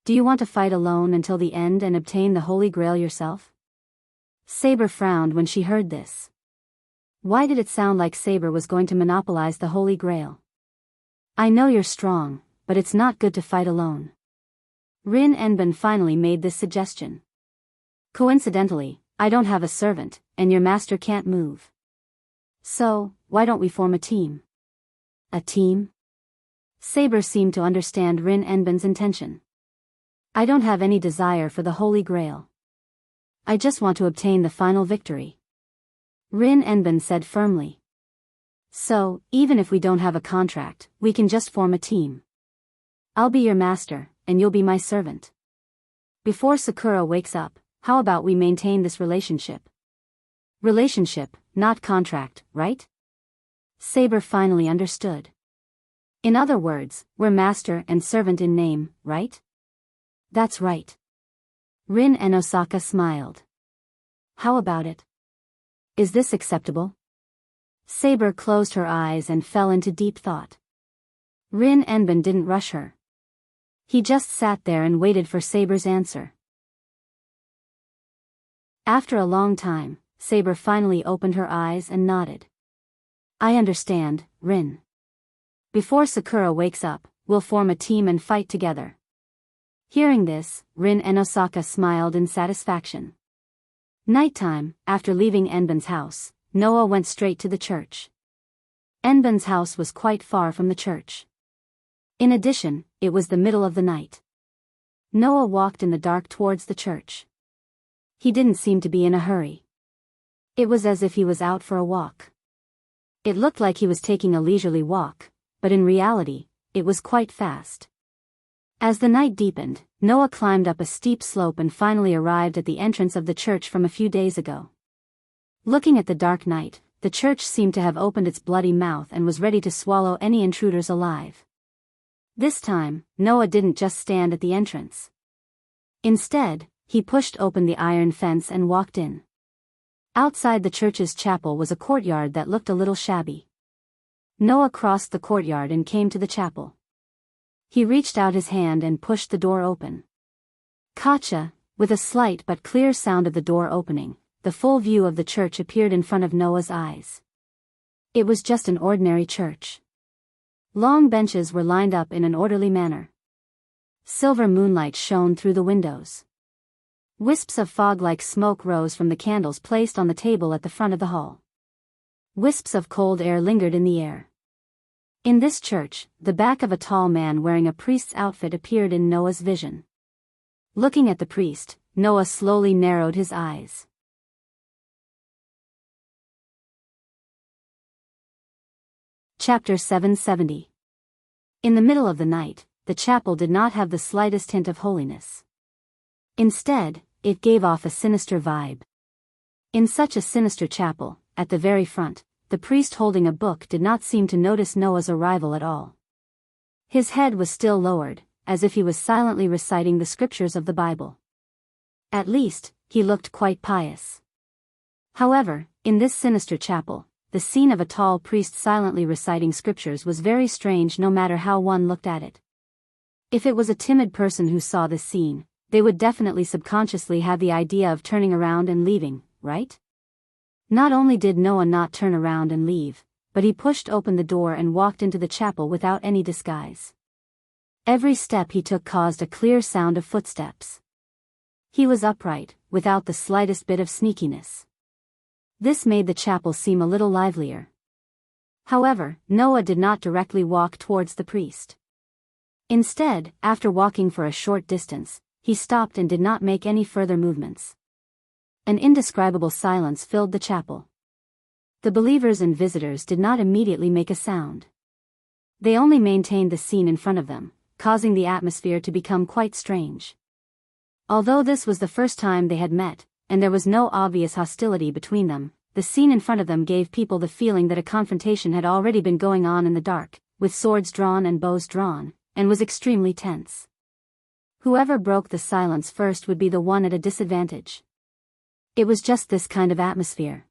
Do you want to fight alone until the end and obtain the Holy Grail yourself? Saber frowned when she heard this. Why did it sound like Saber was going to monopolize the Holy Grail? I know you're strong, but it's not good to fight alone. Rin Enben finally made this suggestion. Coincidentally, I don't have a servant, and your master can't move. So, why don't we form a team? A team? Saber seemed to understand Rin Enben's intention. I don't have any desire for the Holy Grail. I just want to obtain the final victory. Rin Enben said firmly. So, even if we don't have a contract, we can just form a team. I'll be your master, and you'll be my servant. Before Sakura wakes up, how about we maintain this relationship? Relationship, not contract, right? Saber finally understood. In other words, we're master and servant in name, right? That's right. Rin and Osaka smiled. How about it? Is this acceptable? Saber closed her eyes and fell into deep thought. Rin Enben didn't rush her. He just sat there and waited for Saber's answer. After a long time, Saber finally opened her eyes and nodded. I understand, Rin. Before Sakura wakes up, we'll form a team and fight together. Hearing this, Rin and Osaka smiled in satisfaction. Nighttime, after leaving Enben's house, Noah went straight to the church. Enben's house was quite far from the church. In addition, it was the middle of the night. Noah walked in the dark towards the church. He didn't seem to be in a hurry. It was as if he was out for a walk. It looked like he was taking a leisurely walk, but in reality, it was quite fast. As the night deepened, Noah climbed up a steep slope and finally arrived at the entrance of the church from a few days ago. Looking at the dark night, the church seemed to have opened its bloody mouth and was ready to swallow any intruders alive. This time, Noah didn't just stand at the entrance. Instead, he pushed open the iron fence and walked in. Outside the church's chapel was a courtyard that looked a little shabby. Noah crossed the courtyard and came to the chapel. He reached out his hand and pushed the door open. Gotcha! With a slight but clear sound of the door opening, the full view of the church appeared in front of Noah's eyes. It was just an ordinary church. Long benches were lined up in an orderly manner. Silver moonlight shone through the windows. Wisps of fog-like smoke rose from the candles placed on the table at the front of the hall. Wisps of cold air lingered in the air. In this church, the back of a tall man wearing a priest's outfit appeared in Noah's vision. Looking at the priest, Noah slowly narrowed his eyes. Chapter 770. In the middle of the night, the chapel did not have the slightest hint of holiness. Instead, it gave off a sinister vibe. In such a sinister chapel, at the very front, the priest holding a book did not seem to notice Noah's arrival at all. His head was still lowered, as if he was silently reciting the scriptures of the Bible. At least, he looked quite pious. However, in this sinister chapel, the scene of a tall priest silently reciting scriptures was very strange no matter how one looked at it. If it was a timid person who saw this scene, they would definitely subconsciously have the idea of turning around and leaving, right? Not only did Noah not turn around and leave, but he pushed open the door and walked into the chapel without any disguise. Every step he took caused a clear sound of footsteps. He was upright, without the slightest bit of sneakiness. This made the chapel seem a little livelier. However, Noah did not directly walk towards the priest. Instead, after walking for a short distance, he stopped and did not make any further movements. An indescribable silence filled the chapel. The believers and visitors did not immediately make a sound. They only maintained the scene in front of them, causing the atmosphere to become quite strange. Although this was the first time they had met, and there was no obvious hostility between them, the scene in front of them gave people the feeling that a confrontation had already been going on in the dark, with swords drawn and bows drawn, and was extremely tense. Whoever broke the silence first would be the one at a disadvantage. It was just this kind of atmosphere.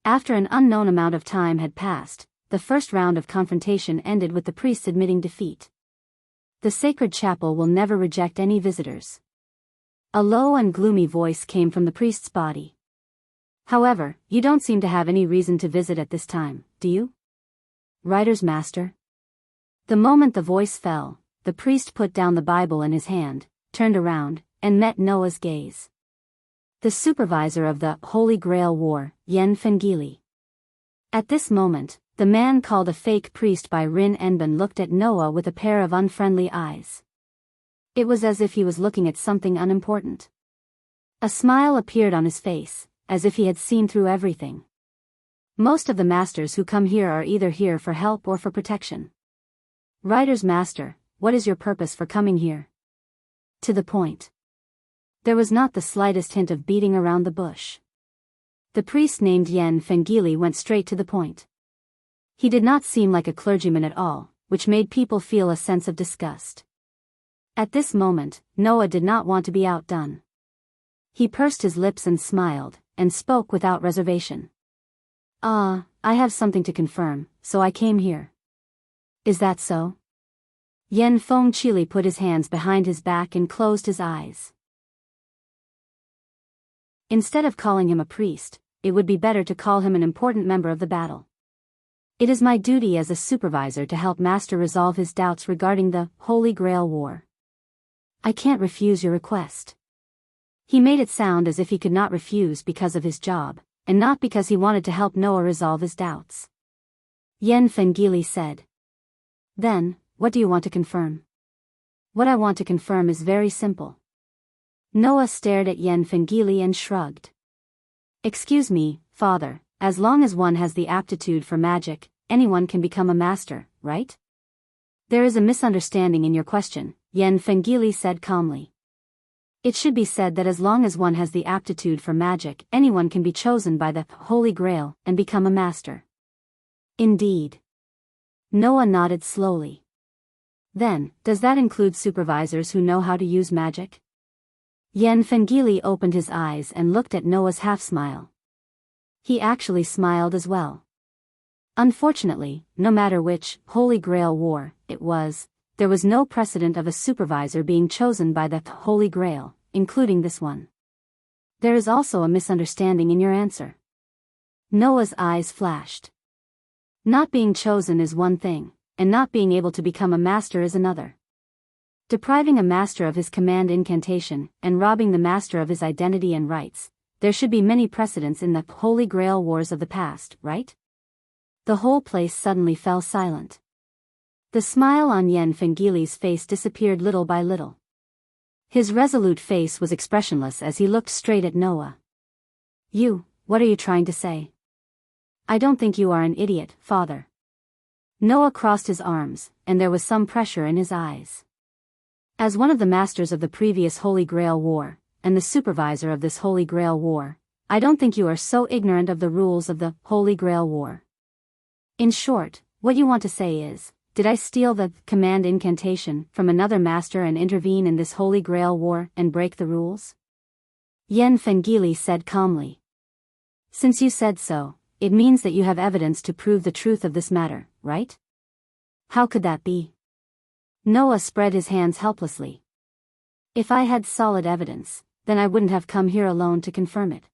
After an unknown amount of time had passed, the first round of confrontation ended with the priests admitting defeat. The sacred chapel will never reject any visitors. A low and gloomy voice came from the priest's body. However, you don't seem to have any reason to visit at this time, do you? Writer's Master? The moment the voice fell, the priest put down the Bible in his hand, turned around, and met Noah's gaze. The supervisor of the Holy Grail War, Yen Fengili. At this moment, the man called a fake priest by Rin Enban looked at Noah with a pair of unfriendly eyes. It was as if he was looking at something unimportant. A smile appeared on his face, as if he had seen through everything. Most of the masters who come here are either here for help or for protection. Writer's Master, what is your purpose for coming here? To the point. There was not the slightest hint of beating around the bush. The priest named Yen Fengili went straight to the point. He did not seem like a clergyman at all, which made people feel a sense of disgust. At this moment, Noah did not want to be outdone. He pursed his lips and smiled, and spoke without reservation. I have something to confirm, so I came here. Is that so? Yen Fengili put his hands behind his back and closed his eyes. Instead of calling him a priest, it would be better to call him an important member of the battle. It is my duty as a supervisor to help Master resolve his doubts regarding the Holy Grail War. I can't refuse your request. He made it sound as if he could not refuse because of his job, and not because he wanted to help Noah resolve his doubts. Yen Fengili said. Then, what do you want to confirm? What I want to confirm is very simple. Noah stared at Yen Fengili and shrugged. Excuse me, Father, as long as one has the aptitude for magic, anyone can become a master, right? There is a misunderstanding in your question, Yen Fengili said calmly. It should be said that as long as one has the aptitude for magic, anyone can be chosen by the Holy Grail and become a master. Indeed. Noah nodded slowly. Then, does that include supervisors who know how to use magic? Yen Fengili opened his eyes and looked at Noah's half-smile. He actually smiled as well. Unfortunately, no matter which Holy Grail War it was, there was no precedent of a supervisor being chosen by the Holy Grail, including this one. There is also a misunderstanding in your answer. Noah's eyes flashed. Not being chosen is one thing, and not being able to become a master is another. Depriving a master of his command incantation, and robbing the master of his identity and rights, there should be many precedents in the Holy Grail Wars of the past, right? The whole place suddenly fell silent. The smile on Yen Fengili's face disappeared little by little. His resolute face was expressionless as he looked straight at Noah. What are you trying to say? I don't think you are an idiot, Father. Noah crossed his arms, and there was some pressure in his eyes. As one of the masters of the previous Holy Grail War, and the supervisor of this Holy Grail War, I don't think you are so ignorant of the rules of the Holy Grail War. In short, what you want to say is, did I steal the command incantation from another master and intervene in this Holy Grail War and break the rules? Yen Fengili said calmly. Since you said so, it means that you have evidence to prove the truth of this matter, right? How could that be? Noah spread his hands helplessly. If I had solid evidence, then I wouldn't have come here alone to confirm it.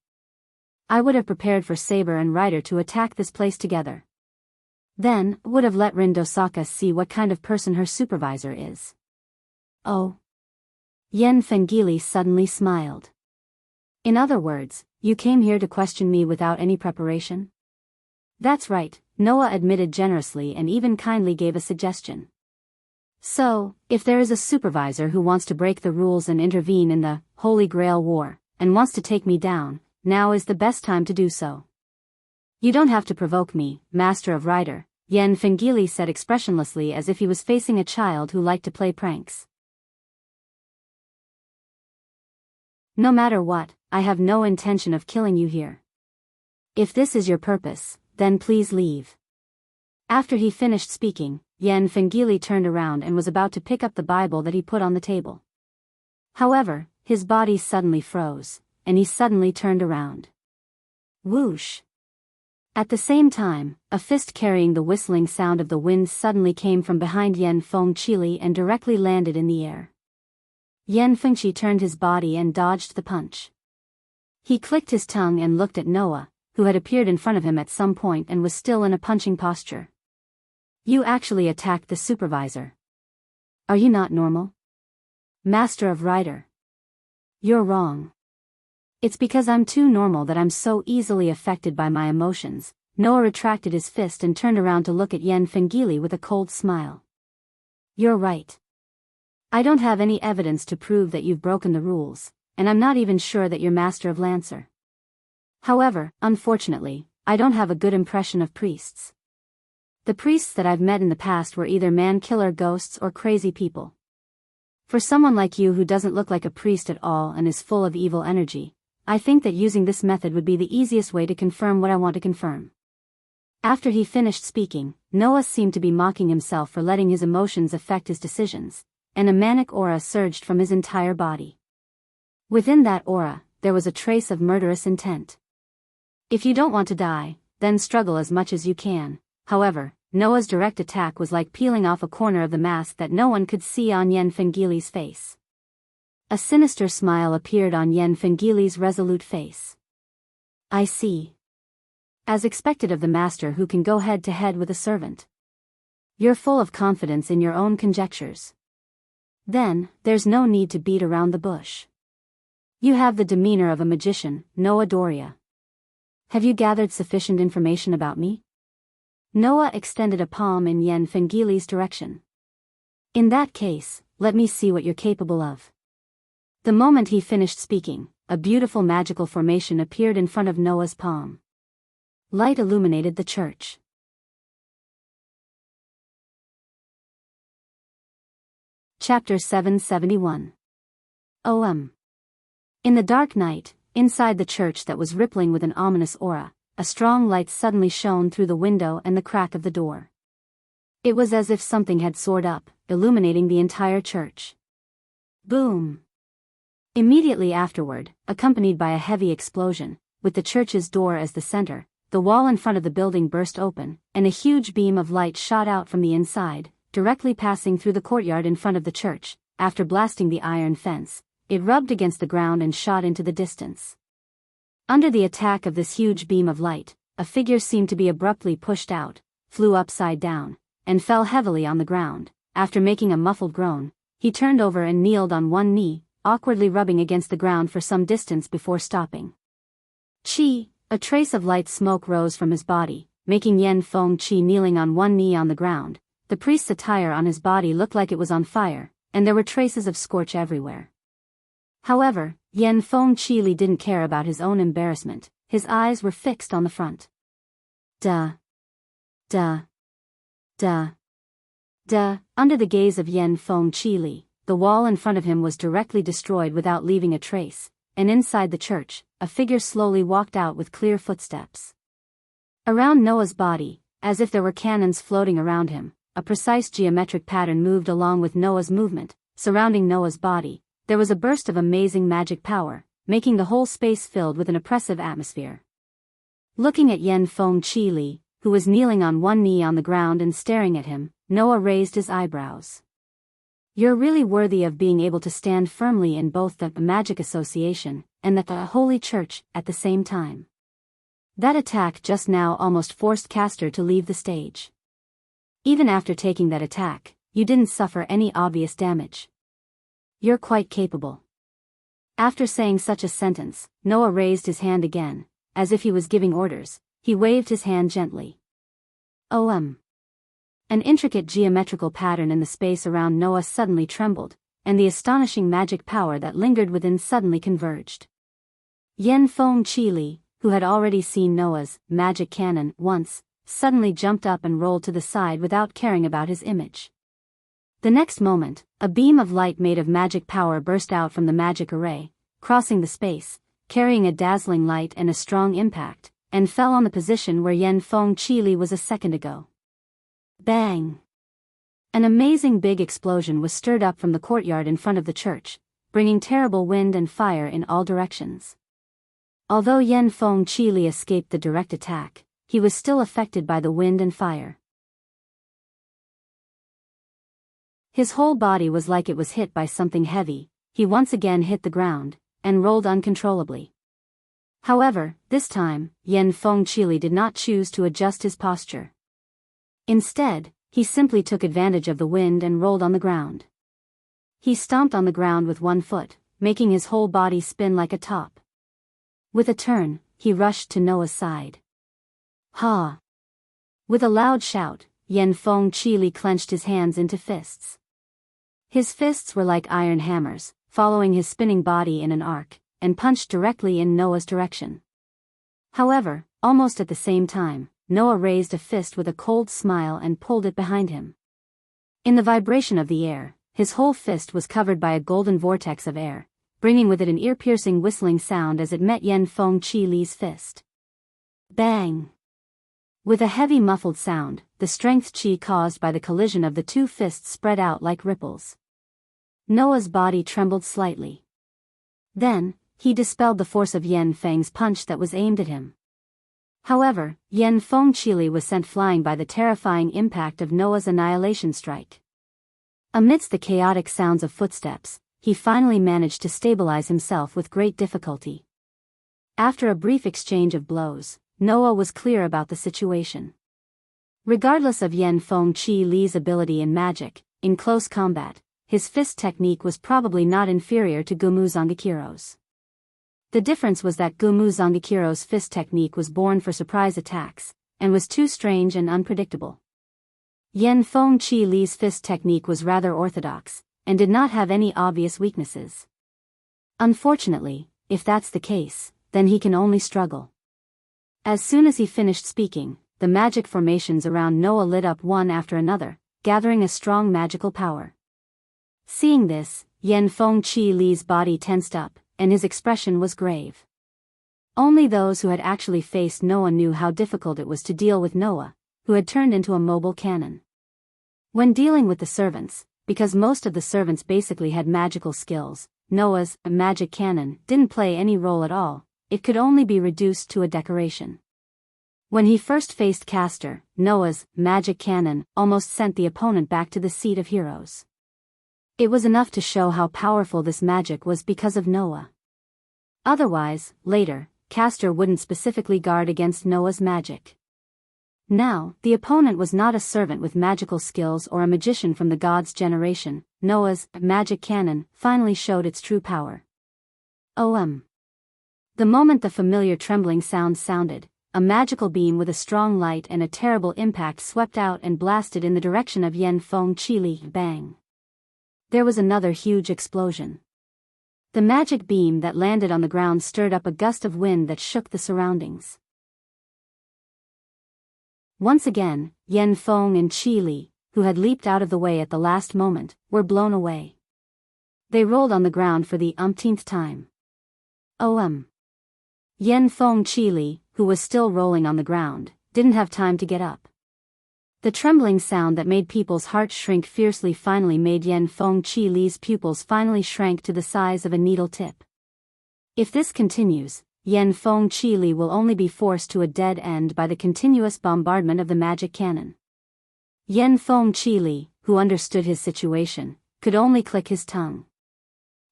I would have prepared for Saber and Ryder to attack this place together. Then, would have let Rindosaka see what kind of person her supervisor is. Oh. Yen Fengili suddenly smiled. In other words, you came here to question me without any preparation? That's right, Noah admitted generously and even kindly gave a suggestion. So, if there is a supervisor who wants to break the rules and intervene in the Holy Grail War, and wants to take me down, now is the best time to do so. You don't have to provoke me, Master of Ryder, Yen Fengili said expressionlessly as if he was facing a child who liked to play pranks. No matter what, I have no intention of killing you here. If this is your purpose, then please leave. After he finished speaking, Yen Fengili turned around and was about to pick up the Bible that he put on the table. However, his body suddenly froze, and he suddenly turned around. Whoosh! At the same time, a fist carrying the whistling sound of the wind suddenly came from behind Yan Fengqi and directly landed in the air. Yan Fengqi turned his body and dodged the punch. He clicked his tongue and looked at Noah, who had appeared in front of him at some point and was still in a punching posture. You actually attacked the supervisor. Are you not normal? Master of Rider. You're wrong. It's because I'm too normal that I'm so easily affected by my emotions. Noah retracted his fist and turned around to look at Yan Fengili with a cold smile. You're right. I don't have any evidence to prove that you've broken the rules, and I'm not even sure that you're Master of Lancer. However, unfortunately, I don't have a good impression of priests. The priests that I've met in the past were either man-killer ghosts or crazy people. For someone like you who doesn't look like a priest at all and is full of evil energy, I think that using this method would be the easiest way to confirm what I want to confirm. After he finished speaking, Noah seemed to be mocking himself for letting his emotions affect his decisions, and a manic aura surged from his entire body. Within that aura, there was a trace of murderous intent. If you don't want to die, then struggle as much as you can. However, Noah's direct attack was like peeling off a corner of the mask that no one could see on Yan Fengili's face. A sinister smile appeared on Yan Fengili's resolute face. I see. As expected of the master who can go head to head with a servant. You're full of confidence in your own conjectures. Then, there's no need to beat around the bush. You have the demeanor of a magician, Noah Doria. Have you gathered sufficient information about me? Noah extended a palm in Yan Fengili's direction. In that case, let me see what you're capable of. The moment he finished speaking, a beautiful magical formation appeared in front of Noah's palm. Light illuminated the church. Chapter 771. In the dark night, inside the church that was rippling with an ominous aura, a strong light suddenly shone through the window and the crack of the door. It was as if something had soared up, illuminating the entire church. Boom! Immediately afterward, accompanied by a heavy explosion, with the church's door as the center, the wall in front of the building burst open, and a huge beam of light shot out from the inside, directly passing through the courtyard in front of the church. After blasting the iron fence, it rubbed against the ground and shot into the distance. Under the attack of this huge beam of light, a figure seemed to be abruptly pushed out, flew upside down, and fell heavily on the ground. After making a muffled groan, he turned over and kneeled on one knee, awkwardly rubbing against the ground for some distance before stopping. Chi, a trace of light smoke rose from his body, making Yan Fengqi kneeling on one knee on the ground. The priest's attire on his body looked like it was on fire, and there were traces of scorch everywhere. However, Yan Fengqi didn't care about his own embarrassment. His eyes were fixed on the front. Duh. Duh. Duh. Duh. Under the gaze of Yan Fengqi, the wall in front of him was directly destroyed without leaving a trace, and inside the church, a figure slowly walked out with clear footsteps. Around Noah's body, as if there were cannons floating around him, a precise geometric pattern moved along with Noah's movement. Surrounding Noah's body, there was a burst of amazing magic power, making the whole space filled with an oppressive atmosphere. Looking at Yan Fengqi, who was kneeling on one knee on the ground and staring at him, Noah raised his eyebrows. You're really worthy of being able to stand firmly in both the Magic Association and the Holy Church at the same time. That attack just now almost forced Castor to leave the stage. Even after taking that attack, you didn't suffer any obvious damage. You're quite capable. After saying such a sentence, Noah raised his hand again, as if he was giving orders. He waved his hand gently. An intricate geometrical pattern in the space around Noah suddenly trembled, and the astonishing magic power that lingered within suddenly converged. Yan Fengqi, who had already seen Noah's magic cannon once, suddenly jumped up and rolled to the side without caring about his image. The next moment, a beam of light made of magic power burst out from the magic array, crossing the space, carrying a dazzling light and a strong impact, and fell on the position where Yan Fengqi was a second ago. Bang! An amazing big explosion was stirred up from the courtyard in front of the church, bringing terrible wind and fire in all directions. Although Yen Feng Qi Li escaped the direct attack, he was still affected by the wind and fire. His whole body was like it was hit by something heavy. He once again hit the ground, and rolled uncontrollably. However, this time, Yen Feng Qi Li did not choose to adjust his posture. Instead, he simply took advantage of the wind and rolled on the ground. He stomped on the ground with one foot, making his whole body spin like a top. With a turn, he rushed to Noah's side. Ha! With a loud shout, Yen Feng Qi Li clenched his hands into fists. His fists were like iron hammers, following his spinning body in an arc, and punched directly in Noah's direction. However, almost at the same time, Noah raised a fist with a cold smile and pulled it behind him. In the vibration of the air, his whole fist was covered by a golden vortex of air, bringing with it an ear-piercing whistling sound as it met Yen Feng Qi Li's fist. Bang! With a heavy muffled sound, the strength qi caused by the collision of the two fists spread out like ripples. Noah's body trembled slightly. Then, he dispelled the force of Yen Feng's punch that was aimed at him. However, Yen Feng Qi Li was sent flying by the terrifying impact of Noah's annihilation strike. Amidst the chaotic sounds of footsteps, he finally managed to stabilize himself with great difficulty. After a brief exchange of blows, Noah was clear about the situation. Regardless of Yen Feng Qi Li's ability in magic, in close combat, his fist technique was probably not inferior to Gumu Zangakiro's. The difference was that Gumu Zangakiro's fist technique was born for surprise attacks, and was too strange and unpredictable. Yen Feng Qi Li's fist technique was rather orthodox, and did not have any obvious weaknesses. Unfortunately, if that's the case, then he can only struggle. As soon as he finished speaking, the magic formations around Noah lit up one after another, gathering a strong magical power. Seeing this, Yen Feng Qi Li's body tensed up, and his expression was grave. Only those who had actually faced Noah knew how difficult it was to deal with Noah, who had turned into a mobile cannon. When dealing with the servants, because most of the servants basically had magical skills, Noah's magic cannon didn't play any role at all. It could only be reduced to a decoration. When he first faced Castor, Noah's magic cannon almost sent the opponent back to the seat of heroes. It was enough to show how powerful this magic was because of Noah. Otherwise, later, Castor wouldn't specifically guard against Noah's magic. Now, the opponent was not a servant with magical skills or a magician from the gods' generation. Noah's magic cannon finally showed its true power. The moment the familiar trembling sound sounded, a magical beam with a strong light and a terrible impact swept out and blasted in the direction of Yen Feng Qi Li. Bang! There was another huge explosion. The magic beam that landed on the ground stirred up a gust of wind that shook the surroundings. Once again, Yen Feng and Qi Li, who had leaped out of the way at the last moment, were blown away. They rolled on the ground for the umpteenth time. Yen Feng Qi Li, who was still rolling on the ground, didn't have time to get up. The trembling sound that made people's hearts shrink fiercely finally made Yen Feng Qi Li's pupils finally shrank to the size of a needle tip. If this continues, Yen Feng Qi Li will only be forced to a dead end by the continuous bombardment of the magic cannon. Yen Feng Qi Li, who understood his situation, could only click his tongue.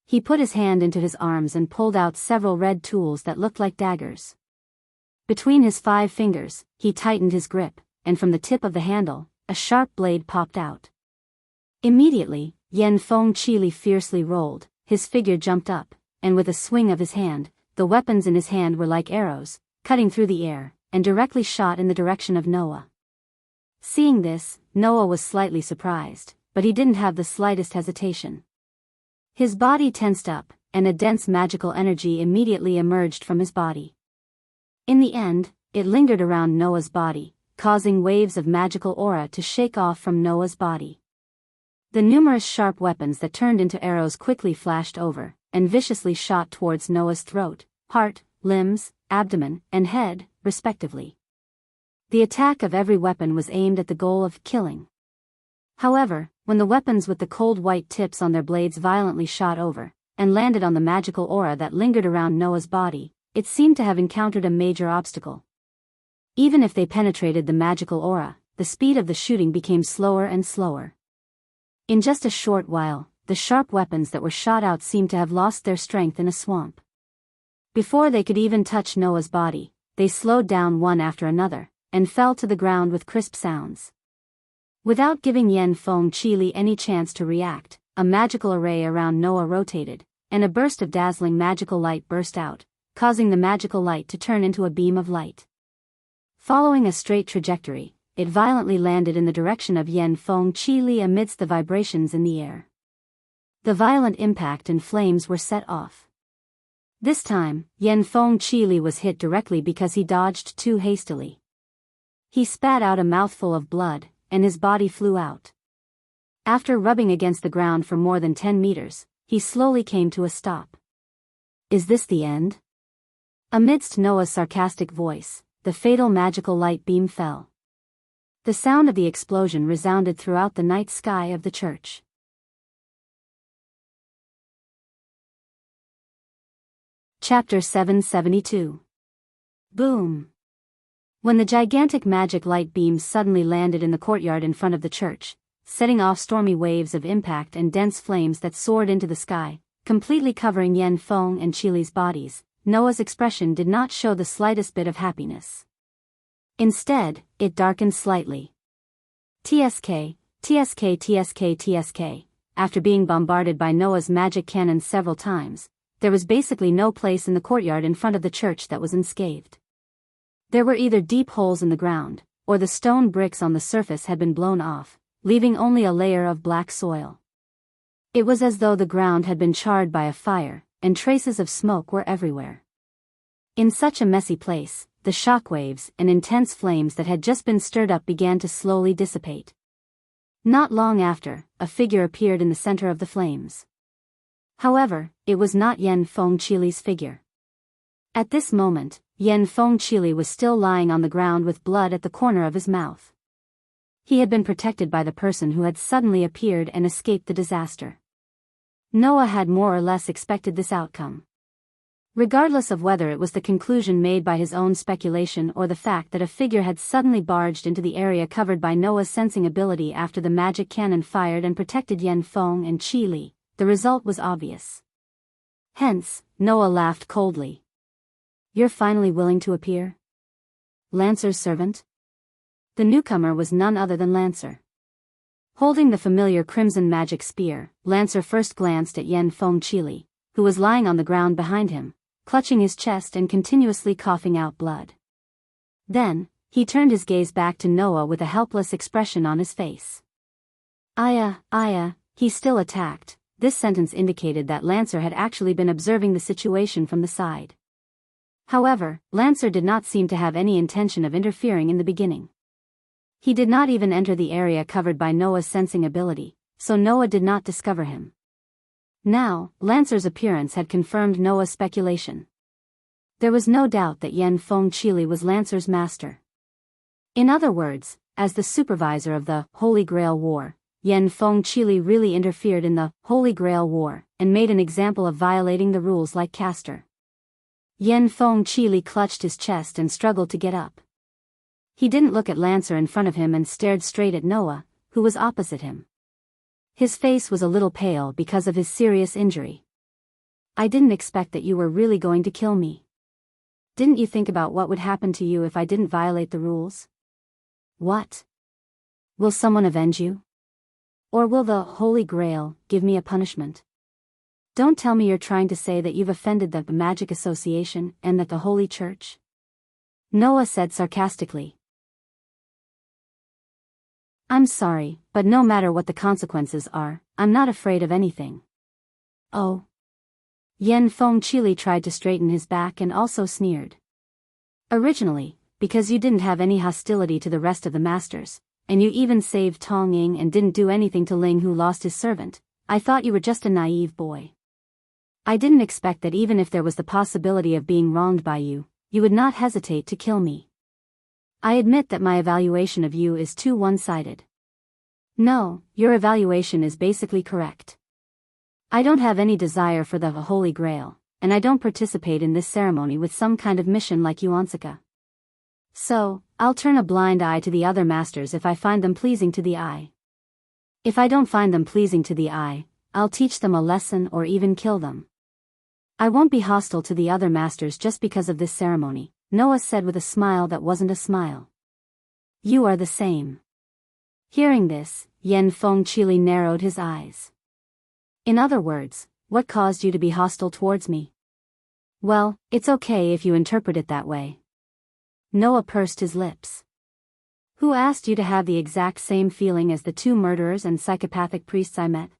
He put his hand into his arms and pulled out several red tools that looked like daggers. Between his 5 fingers, he tightened his grip, and from the tip of the handle, a sharp blade popped out. Immediately, Yen Feng Qi Li fiercely rolled, his figure jumped up, and with a swing of his hand, the weapons in his hand were like arrows, cutting through the air, and directly shot in the direction of Noah. Seeing this, Noah was slightly surprised, but he didn't have the slightest hesitation. His body tensed up, and a dense magical energy immediately emerged from his body. In the end, it lingered around Noah's body, causing waves of magical aura to shake off from Noah's body. The numerous sharp weapons that turned into arrows quickly flashed over, and viciously shot towards Noah's throat, heart, limbs, abdomen, and head, respectively. The attack of every weapon was aimed at the goal of killing. However, when the weapons with the cold white tips on their blades violently shot over, and landed on the magical aura that lingered around Noah's body, it seemed to have encountered a major obstacle. Even if they penetrated the magical aura, the speed of the shooting became slower and slower. In just a short while, the sharp weapons that were shot out seemed to have lost their strength in a swamp. Before they could even touch Noah's body, they slowed down one after another, and fell to the ground with crisp sounds. Without giving Yanfeng Qili any chance to react, a magical array around Noah rotated, and a burst of dazzling magical light burst out, causing the magical light to turn into a beam of light. Following a straight trajectory, it violently landed in the direction of Yanfeng Qili amidst the vibrations in the air. The violent impact and flames were set off. This time, Yanfeng Qili was hit directly because he dodged too hastily. He spat out a mouthful of blood, and his body flew out. After rubbing against the ground for more than 10 meters, he slowly came to a stop. Is this the end? Amidst Noah's sarcastic voice, the fatal magical light beam fell. The sound of the explosion resounded throughout the night sky of the church. Chapter 772. Boom! When the gigantic magic light beams suddenly landed in the courtyard in front of the church, setting off stormy waves of impact and dense flames that soared into the sky, completely covering Yanfeng and Qili's bodies, Noah's expression did not show the slightest bit of happiness. Instead, it darkened slightly. TSK, TSK, TSK, TSK. After being bombarded by Noah's magic cannon several times, there was basically no place in the courtyard in front of the church that was unscathed. There were either deep holes in the ground, or the stone bricks on the surface had been blown off, leaving only a layer of black soil. It was as though the ground had been charred by a fire, and traces of smoke were everywhere. In such a messy place, the shockwaves and intense flames that had just been stirred up began to slowly dissipate. Not long after, a figure appeared in the center of the flames. However, it was not Yanfeng Qili's figure. At this moment, Yanfeng Qili was still lying on the ground with blood at the corner of his mouth. He had been protected by the person who had suddenly appeared and escaped the disaster. Noah had more or less expected this outcome. Regardless of whether it was the conclusion made by his own speculation or the fact that a figure had suddenly barged into the area covered by Noah's sensing ability after the magic cannon fired and protected Yanfeng and Qili, the result was obvious. Hence, Noah laughed coldly. You're finally willing to appear? Lancer's servant? The newcomer was none other than Lancer. Holding the familiar crimson magic spear, Lancer first glanced at Yanfeng Qili, who was lying on the ground behind him, clutching his chest and continuously coughing out blood. Then, he turned his gaze back to Noah with a helpless expression on his face. Aya, he still attacked. This sentence indicated that Lancer had actually been observing the situation from the side. However, Lancer did not seem to have any intention of interfering in the beginning. He did not even enter the area covered by Noah's sensing ability, so Noah did not discover him. Now, Lancer's appearance had confirmed Noah's speculation. There was no doubt that Yanfeng Qili was Lancer's master. In other words, as the supervisor of the Holy Grail War, Yanfeng Qili really interfered in the Holy Grail War and made an example of violating the rules like Castor. Yanfeng Qili clutched his chest and struggled to get up. He didn't look at Lancer in front of him and stared straight at Noah, who was opposite him. His face was a little pale because of his serious injury. I didn't expect that you were really going to kill me. Didn't you think about what would happen to you if I didn't violate the rules? What? Will someone avenge you? Or will the Holy Grail give me a punishment? Don't tell me you're trying to say that you've offended the Magic Association and that the Holy Church? Noah said sarcastically. I'm sorry, but no matter what the consequences are, I'm not afraid of anything. Oh. Yanfeng Qili tried to straighten his back and also sneered. Originally, because you didn't have any hostility to the rest of the masters, and you even saved Tong Ying and didn't do anything to Ling who lost his servant, I thought you were just a naive boy. I didn't expect that even if there was the possibility of being wronged by you, you would not hesitate to kill me. I admit that my evaluation of you is too one-sided. No, your evaluation is basically correct. I don't have any desire for the Holy Grail, and I don't participate in this ceremony with some kind of mission like you, Onsika. So, I'll turn a blind eye to the other masters if I find them pleasing to the eye. If I don't find them pleasing to the eye, I'll teach them a lesson or even kill them. I won't be hostile to the other masters just because of this ceremony, Noah said with a smile that wasn't a smile. You are the same. Hearing this, Yen Fengqili narrowed his eyes. In other words, what caused you to be hostile towards me? Well, it's okay if you interpret it that way. Noah pursed his lips. Who asked you to have the exact same feeling as the two murderers and psychopathic priests I met?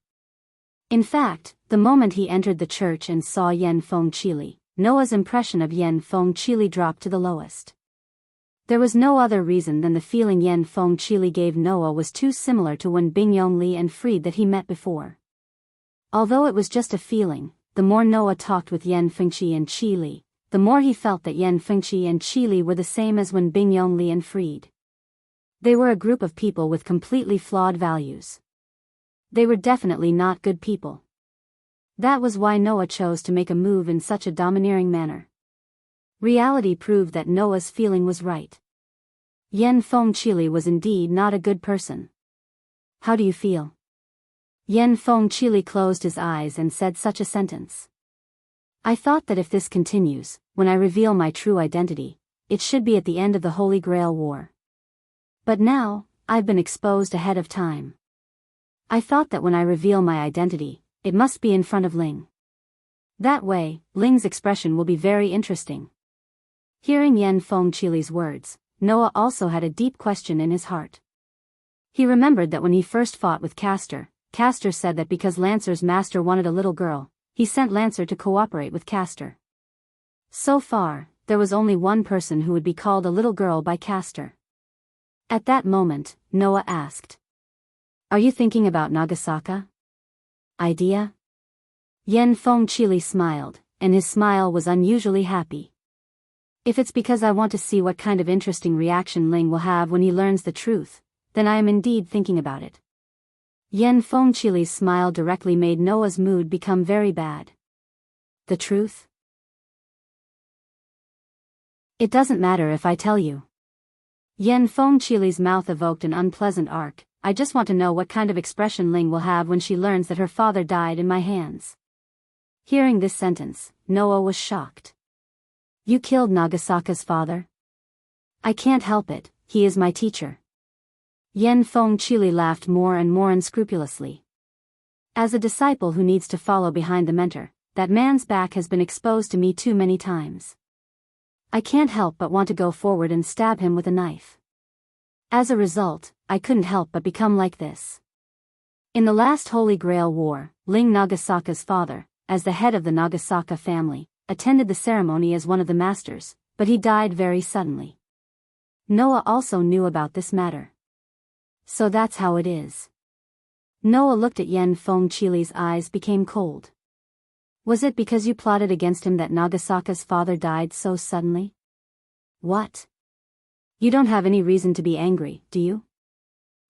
In fact, the moment he entered the church and saw Yen Fengqili, Noah's impression of Yen Fengqili dropped to the lowest. There was no other reason than the feeling Yen Fengqili gave Noah was too similar to when Bingyong Li and Fried that he met before. Although it was just a feeling, the more Noah talked with Yen Fengqi and Qi Li, the more he felt that Yen Fengqi and Qi Li were the same as when Bingyong Li and Fried. They were a group of people with completely flawed values. They were definitely not good people. That was why Noah chose to make a move in such a domineering manner. Reality proved that Noah's feeling was right. Yen Fengqili was indeed not a good person. How do you feel? Yen Fengqili closed his eyes and said such a sentence. I thought that if this continues, when I reveal my true identity, it should be at the end of the Holy Grail War. But now, I've been exposed ahead of time. I thought that when I reveal my identity, it must be in front of Ling. That way, Ling's expression will be very interesting. Hearing Yen Fengqili's words, Noah also had a deep question in his heart. He remembered that when he first fought with Castor, Castor said that because Lancer's master wanted a little girl, he sent Lancer to cooperate with Castor. So far, there was only one person who would be called a little girl by Castor. At that moment, Noah asked, Are you thinking about Nagasaka? Idea? Yen Fengqili smiled, and his smile was unusually happy. If it's because I want to see what kind of interesting reaction Ling will have when he learns the truth, then I am indeed thinking about it. Yen Fengqili's smile directly made Noah's mood become very bad. The truth? It doesn't matter if I tell you. Yen Fengqili's mouth evoked an unpleasant arc. I just want to know what kind of expression Ling will have when she learns that her father died in my hands. Hearing this sentence, Noah was shocked. You killed Nagasaka's father? I can't help it, he is my teacher. Yen Fengqili laughed more and more unscrupulously. As a disciple who needs to follow behind the mentor, that man's back has been exposed to me too many times. I can't help but want to go forward and stab him with a knife. As a result, I couldn't help but become like this. In the last Holy Grail War, Ling Nagasaka's father, as the head of the Nagasaka family, attended the ceremony as one of the masters, but he died very suddenly. Noah also knew about this matter. So that's how it is. Noah looked at Yen Fengqili's eyes became cold. Was it because you plotted against him that Nagasaka's father died so suddenly? What? You don't have any reason to be angry, do you?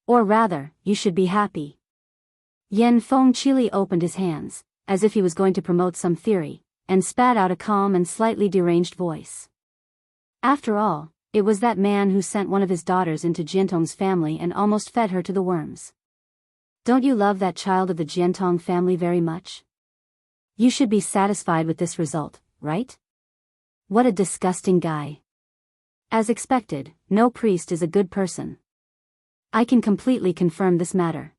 Or rather, you should be happy. Yen Fengqili opened his hands, as if he was going to promote some theory, and spat out a calm and slightly deranged voice. After all, it was that man who sent one of his daughters into Jiantong's family and almost fed her to the worms. Don't you love that child of the Jiantong family very much? You should be satisfied with this result, right? What a disgusting guy. As expected, no priest is a good person. I can completely confirm this matter.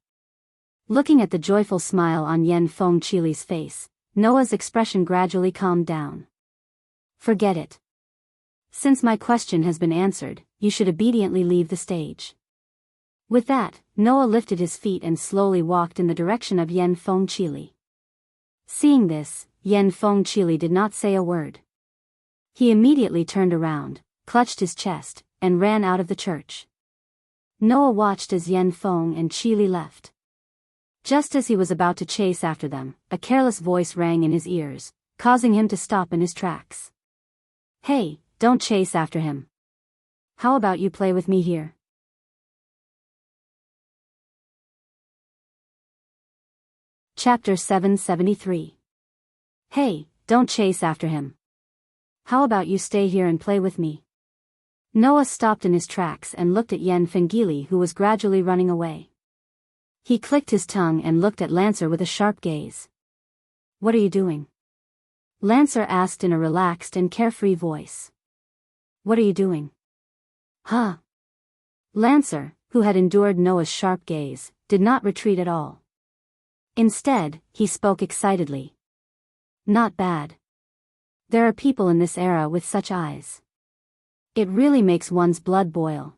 Looking at the joyful smile on Yen Fengqili's face, Noah's expression gradually calmed down. Forget it. Since my question has been answered, you should obediently leave the stage. With that, Noah lifted his feet and slowly walked in the direction of Yen Fengqili. Seeing this, Yen Fengqili did not say a word. He immediately turned around, clutched his chest, and ran out of the church. Noah watched as Yen Feng and Qili left. Just as he was about to chase after them, a careless voice rang in his ears, causing him to stop in his tracks. Hey, don't chase after him. How about you play with me here? Chapter 773. Hey, don't chase after him. How about you stay here and play with me? Noah stopped in his tracks and looked at Yen Fengili, who was gradually running away. He clicked his tongue and looked at Lancer with a sharp gaze. What are you doing? Lancer asked in a relaxed and carefree voice. What are you doing? Huh? Lancer, who had endured Noah's sharp gaze, did not retreat at all. Instead, he spoke excitedly. Not bad. There are people in this era with such eyes. It really makes one's blood boil.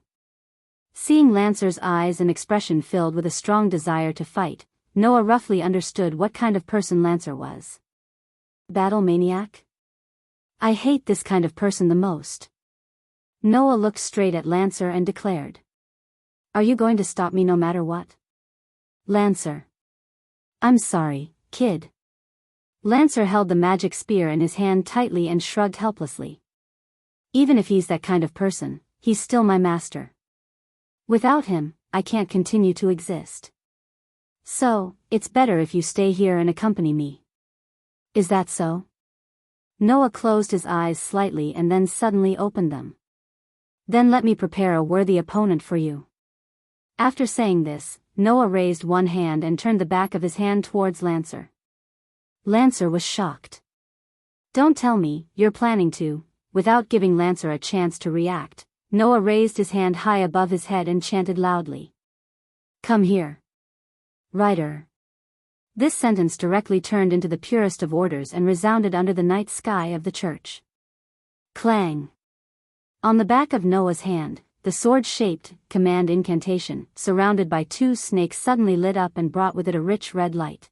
Seeing Lancer's eyes and expression filled with a strong desire to fight, Noah roughly understood what kind of person Lancer was. Battle maniac? I hate this kind of person the most. Noah looked straight at Lancer and declared. Are you going to stop me no matter what? Lancer. I'm sorry, kid. Lancer held the magic spear in his hand tightly and shrugged helplessly. Even if he's that kind of person, he's still my master. Without him, I can't continue to exist. So, it's better if you stay here and accompany me. Is that so? Noah closed his eyes slightly and then suddenly opened them. Then let me prepare a worthy opponent for you. After saying this, Noah raised one hand and turned the back of his hand towards Lancer. Lancer was shocked. Don't tell me, you're planning to. Without giving Lancer a chance to react, Noah raised his hand high above his head and chanted loudly. Come here. Rider. This sentence directly turned into the purest of orders and resounded under the night sky of the church. Clang. On the back of Noah's hand, the sword-shaped command incantation, surrounded by two snakes, suddenly lit up and brought with it a rich red light.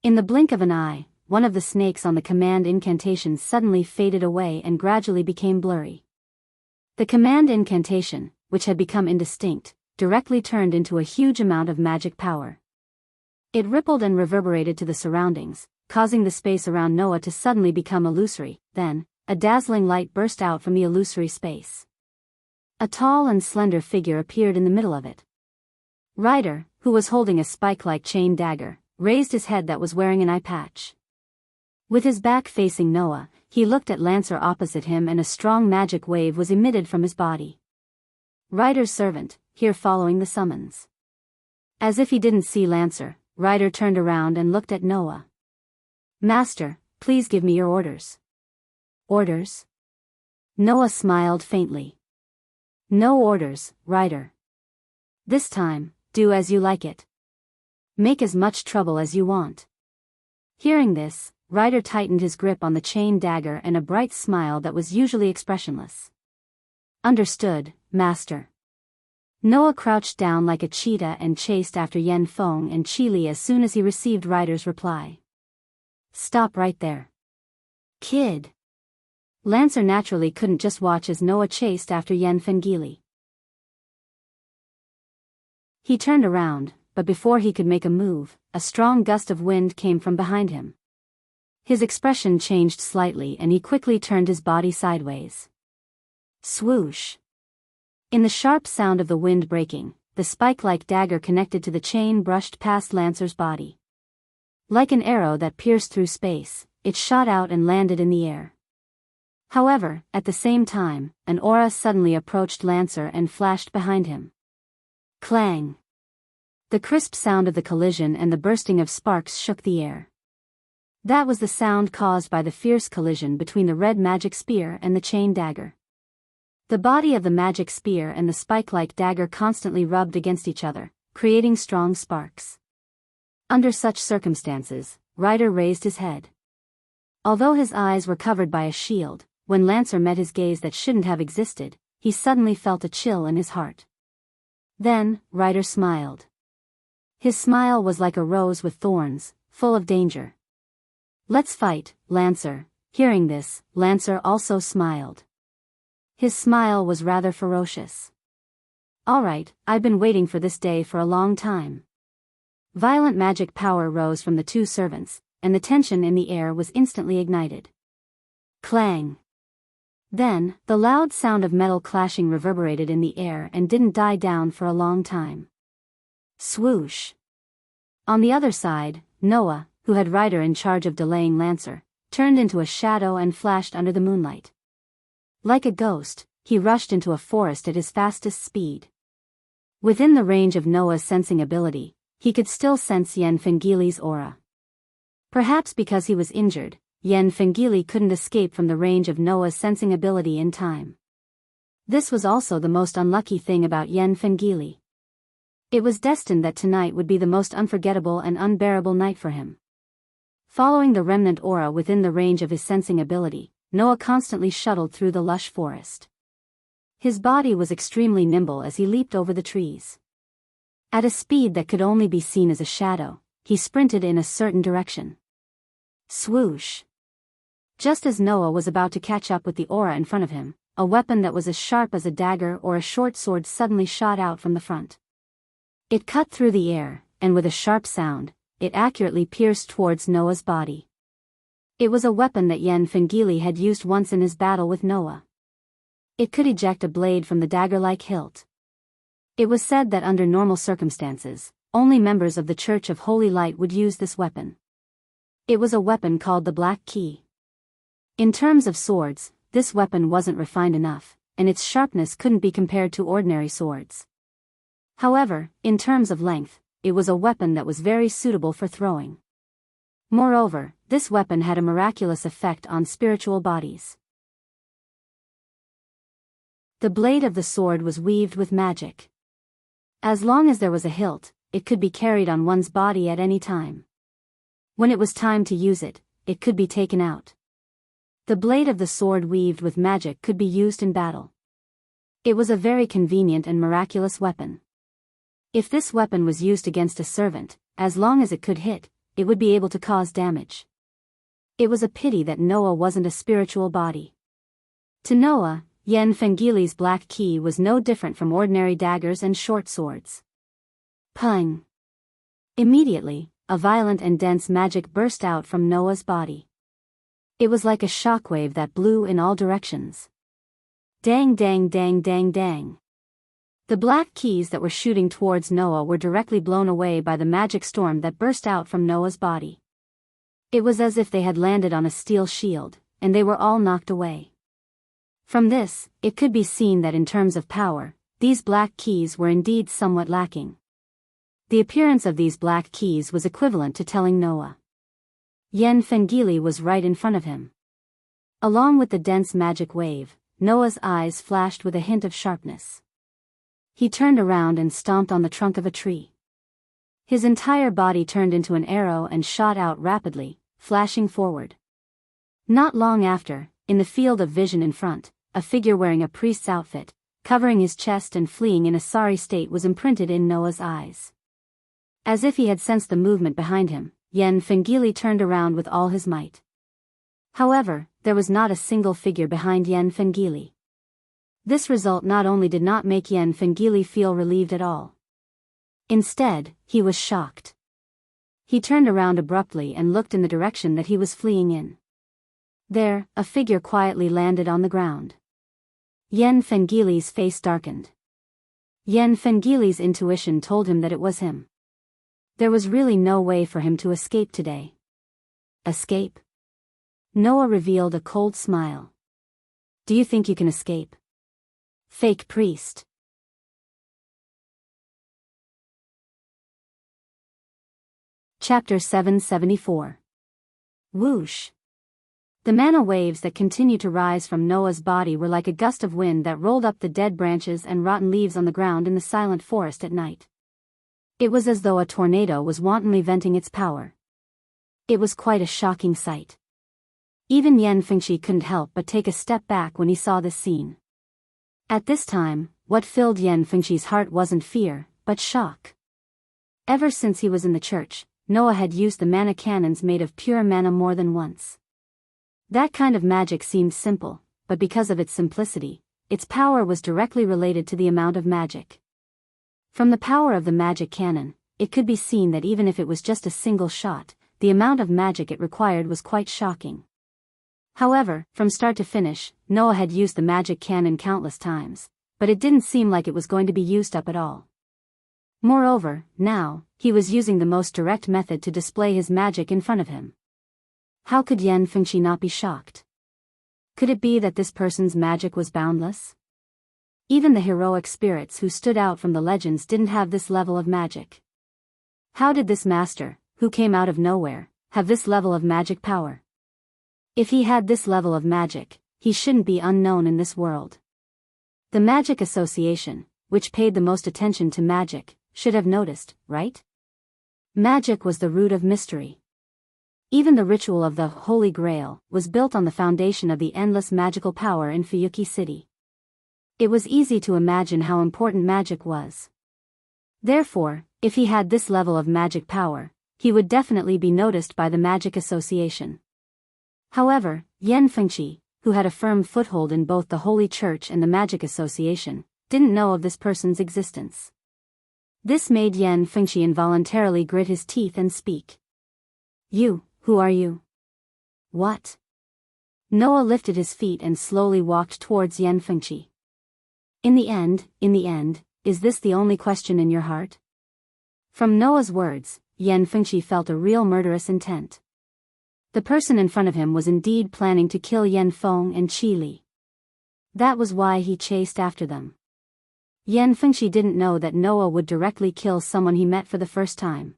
In the blink of an eye, one of the snakes on the command incantation suddenly faded away and gradually became blurry. The command incantation, which had become indistinct, directly turned into a huge amount of magic power. It rippled and reverberated to the surroundings, causing the space around Noah to suddenly become illusory. Then, a dazzling light burst out from the illusory space. A tall and slender figure appeared in the middle of it. Ryder, who was holding a spike-like chain dagger, raised his head that was wearing an eye patch. With his back facing Noah, he looked at Lancer opposite him and a strong magic wave was emitted from his body. Ryder's servant, here following the summons. As if he didn't see Lancer, Ryder turned around and looked at Noah. Master, please give me your orders. Orders? Noah smiled faintly. No orders, Ryder. This time, do as you like it. Make as much trouble as you want. Hearing this, Ryder tightened his grip on the chain dagger and a bright smile that was usually expressionless. Understood, Master. Noah crouched down like a cheetah and chased after Yen Feng and Chi as soon as he received Ryder's reply. Stop right there. Kid. Lancer naturally couldn't just watch as Noah chased after Yen Fengili. He turned around, but before he could make a move, a strong gust of wind came from behind him. His expression changed slightly and he quickly turned his body sideways. Swoosh. In the sharp sound of the wind breaking, the spike-like dagger connected to the chain brushed past Lancer's body. Like an arrow that pierced through space, it shot out and landed in the air. However, at the same time, an aura suddenly approached Lancer and flashed behind him. Clang. The crisp sound of the collision and the bursting of sparks shook the air. That was the sound caused by the fierce collision between the red magic spear and the chain dagger. The body of the magic spear and the spike-like dagger constantly rubbed against each other, creating strong sparks. Under such circumstances, Ryder raised his head. Although his eyes were covered by a shield, when Lancer met his gaze that shouldn't have existed, he suddenly felt a chill in his heart. Then, Ryder smiled. His smile was like a rose with thorns, full of danger. Let's fight, Lancer. Hearing this, Lancer also smiled. His smile was rather ferocious. All right, I've been waiting for this day for a long time. Violent magic power rose from the two servants, and the tension in the air was instantly ignited. Clang. Then, the loud sound of metal clashing reverberated in the air and didn't die down for a long time. Swoosh. On the other side, Noah, who had Ryder in charge of delaying Lancer, turned into a shadow and flashed under the moonlight. Like a ghost, he rushed into a forest at his fastest speed. Within the range of Noah's sensing ability, he could still sense Yen Fengili's aura. Perhaps because he was injured, Yen Fengili couldn't escape from the range of Noah's sensing ability in time. This was also the most unlucky thing about Yen Fengili. It was destined that tonight would be the most unforgettable and unbearable night for him. Following the remnant aura within the range of his sensing ability, Noah constantly shuttled through the lush forest. His body was extremely nimble as he leaped over the trees. At a speed that could only be seen as a shadow, he sprinted in a certain direction. Swoosh! Just as Noah was about to catch up with the aura in front of him, a weapon that was as sharp as a dagger or a short sword suddenly shot out from the front. It cut through the air, and with a sharp sound, it accurately pierced towards Noah's body. It was a weapon that Yen Fengili had used once in his battle with Noah. It could eject a blade from the dagger-like hilt. It was said that under normal circumstances, only members of the Church of Holy Light would use this weapon. It was a weapon called the Black Key. In terms of swords, this weapon wasn't refined enough, and its sharpness couldn't be compared to ordinary swords. However, in terms of length, it was a weapon that was very suitable for throwing. Moreover, this weapon had a miraculous effect on spiritual bodies. The blade of the sword was weaved with magic. As long as there was a hilt, it could be carried on one's body at any time. When it was time to use it, it could be taken out. The blade of the sword weaved with magic could be used in battle. It was a very convenient and miraculous weapon. If this weapon was used against a servant, as long as it could hit, it would be able to cause damage. It was a pity that Noah wasn't a spiritual body. To Noah, Yen Fengili's Black Key was no different from ordinary daggers and short swords. Pung! Immediately, a violent and dense magic burst out from Noah's body. It was like a shockwave that blew in all directions. Dang dang dang dang dang. The black keys that were shooting towards Noah were directly blown away by the magic storm that burst out from Noah's body. It was as if they had landed on a steel shield, and they were all knocked away. From this, it could be seen that in terms of power, these black keys were indeed somewhat lacking. The appearance of these black keys was equivalent to telling Noah. Yen Fengili was right in front of him. Along with the dense magic wave, Noah's eyes flashed with a hint of sharpness. He turned around and stomped on the trunk of a tree. His entire body turned into an arrow and shot out rapidly, flashing forward. Not long after, in the field of vision in front, a figure wearing a priest's outfit, covering his chest and fleeing in a sorry state was imprinted in Noah's eyes. As if he had sensed the movement behind him, Yen Fengili turned around with all his might. However, there was not a single figure behind Yen Fengili. This result not only did not make Yen Fengili feel relieved at all. Instead, he was shocked. He turned around abruptly and looked in the direction that he was fleeing in. There, a figure quietly landed on the ground. Yen Fengili's face darkened. Yen Fengili's intuition told him that it was him. There was really no way for him to escape today. Escape? Noah revealed a cold smile. Do you think you can escape? Fake priest. Chapter 774. Whoosh. The mana waves that continued to rise from Noah's body were like a gust of wind that rolled up the dead branches and rotten leaves on the ground in the silent forest at night. It was as though a tornado was wantonly venting its power. It was quite a shocking sight. Even Yen Fengshi couldn't help but take a step back when he saw this scene. At this time, what filled Yen Fengshi's heart wasn't fear, but shock. Ever since he was in the church, Noah had used the mana cannons made of pure mana more than once. That kind of magic seemed simple, but because of its simplicity, its power was directly related to the amount of magic. From the power of the magic cannon, it could be seen that even if it was just a single shot, the amount of magic it required was quite shocking. However, from start to finish, Noah had used the magic cannon countless times, but it didn't seem like it was going to be used up at all. Moreover, now, he was using the most direct method to display his magic in front of him. How could Yan Fengqi not be shocked? Could it be that this person's magic was boundless? Even the heroic spirits who stood out from the legends didn't have this level of magic. How did this master, who came out of nowhere, have this level of magic power? If he had this level of magic, he shouldn't be unknown in this world. The Magic Association, which paid the most attention to magic, should have noticed, right? Magic was the root of mystery. Even the ritual of the Holy Grail was built on the foundation of the endless magical power in Fuyuki City. It was easy to imagine how important magic was. Therefore, if he had this level of magic power, he would definitely be noticed by the Magic Association. However, Yan Fengqi, who had a firm foothold in both the Holy Church and the Magic Association, didn't know of this person's existence. This made Yan Fengqi involuntarily grit his teeth and speak. "You, who are you?" "What?" Noah lifted his feet and slowly walked towards Yan Fengqi. In the end, is this the only question in your heart?" From Noah's words, Yan Fengqi felt a real murderous intent. The person in front of him was indeed planning to kill Yan Feng and Qi Li. That was why he chased after them. Yan Fengqi didn't know that Noah would directly kill someone he met for the first time.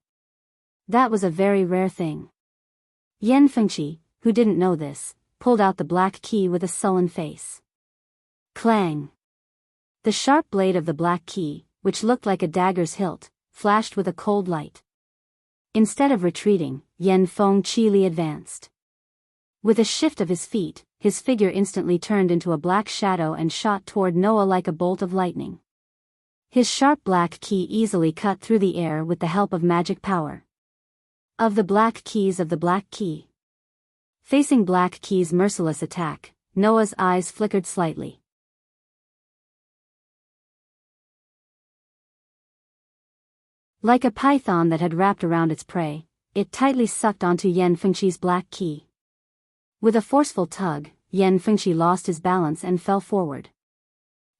That was a very rare thing. Yan Fengqi, who didn't know this, pulled out the black key with a sullen face. Clang! The sharp blade of the black key, which looked like a dagger's hilt, flashed with a cold light. Instead of retreating, Yan Feng Qi Li advanced. With a shift of his feet, his figure instantly turned into a black shadow and shot toward Noah like a bolt of lightning. His sharp black key easily cut through the air with the help of magic power. Of the black keys of the black key. Facing Black Key's merciless attack, Noah's eyes flickered slightly. Like a python that had wrapped around its prey, it tightly sucked onto Yan Fengqi's black key. With a forceful tug, Yan Fengqi lost his balance and fell forward.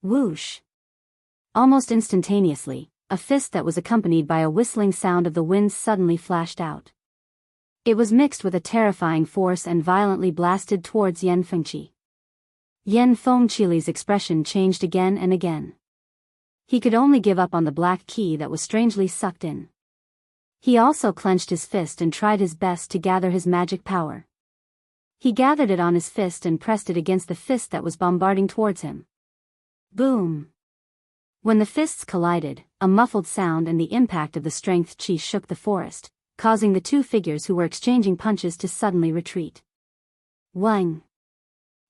Whoosh! Almost instantaneously, a fist that was accompanied by a whistling sound of the winds suddenly flashed out. It was mixed with a terrifying force and violently blasted towards Yan Fengqi. Yan Fengqi Li's expression changed again and again. He could only give up on the black key that was strangely sucked in. He also clenched his fist and tried his best to gather his magic power. He gathered it on his fist and pressed it against the fist that was bombarding towards him. Boom! When the fists collided, a muffled sound and the impact of the strength chi shook the forest, causing the two figures who were exchanging punches to suddenly retreat. Wang!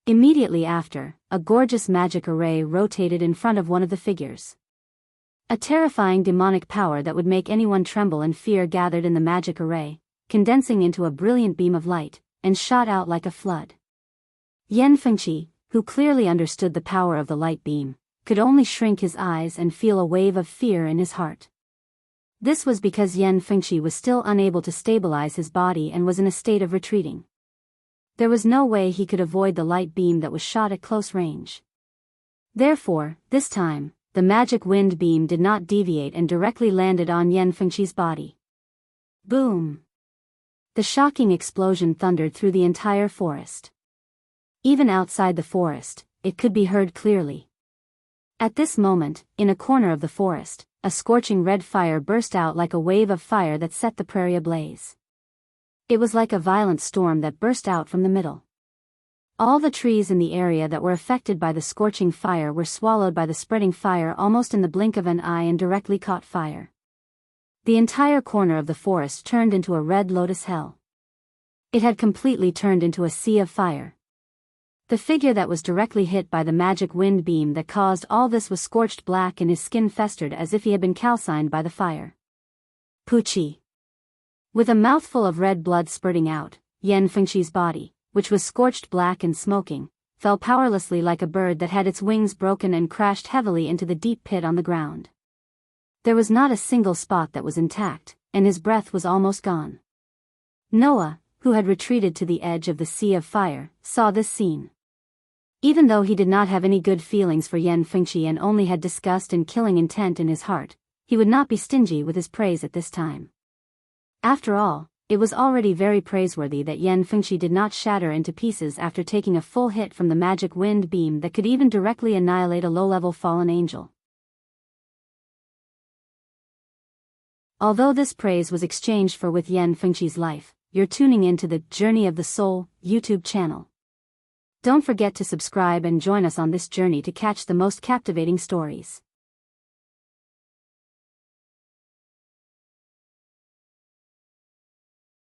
Immediately after, a gorgeous magic array rotated in front of one of the figures. A terrifying demonic power that would make anyone tremble in fear gathered in the magic array, condensing into a brilliant beam of light, and shot out like a flood. Yan Fengqi, who clearly understood the power of the light beam, could only shrink his eyes and feel a wave of fear in his heart. This was because Yan Fengqi was still unable to stabilize his body and was in a state of retreating. There was no way he could avoid the light beam that was shot at close range. Therefore, this time, the magic wind beam did not deviate and directly landed on Yan Fengqi's body. Boom! The shocking explosion thundered through the entire forest. Even outside the forest, it could be heard clearly. At this moment, in a corner of the forest, a scorching red fire burst out like a wave of fire that set the prairie ablaze. It was like a violent storm that burst out from the middle. All the trees in the area that were affected by the scorching fire were swallowed by the spreading fire almost in the blink of an eye and directly caught fire. The entire corner of the forest turned into a red lotus hell. It had completely turned into a sea of fire. The figure that was directly hit by the magic wind beam that caused all this was scorched black and his skin festered as if he had been calcined by the fire. Puchi! With a mouthful of red blood spurting out, Yan Fengqi's body, which was scorched black and smoking, fell powerlessly like a bird that had its wings broken and crashed heavily into the deep pit on the ground. There was not a single spot that was intact, and his breath was almost gone. Noah, who had retreated to the edge of the sea of fire, saw this scene. Even though he did not have any good feelings for Yan Fengqi and only had disgust and killing intent in his heart, he would not be stingy with his praise at this time. After all, It was already very praiseworthy that Yan Fengqi did not shatter into pieces after taking a full hit from the magic wind beam that could even directly annihilate a low-level fallen angel. Although this praise was exchanged for with Yan Fengqi's life, you're tuning into the Journey of the Soul YouTube channel. Don't forget to subscribe and join us on this journey to catch the most captivating stories.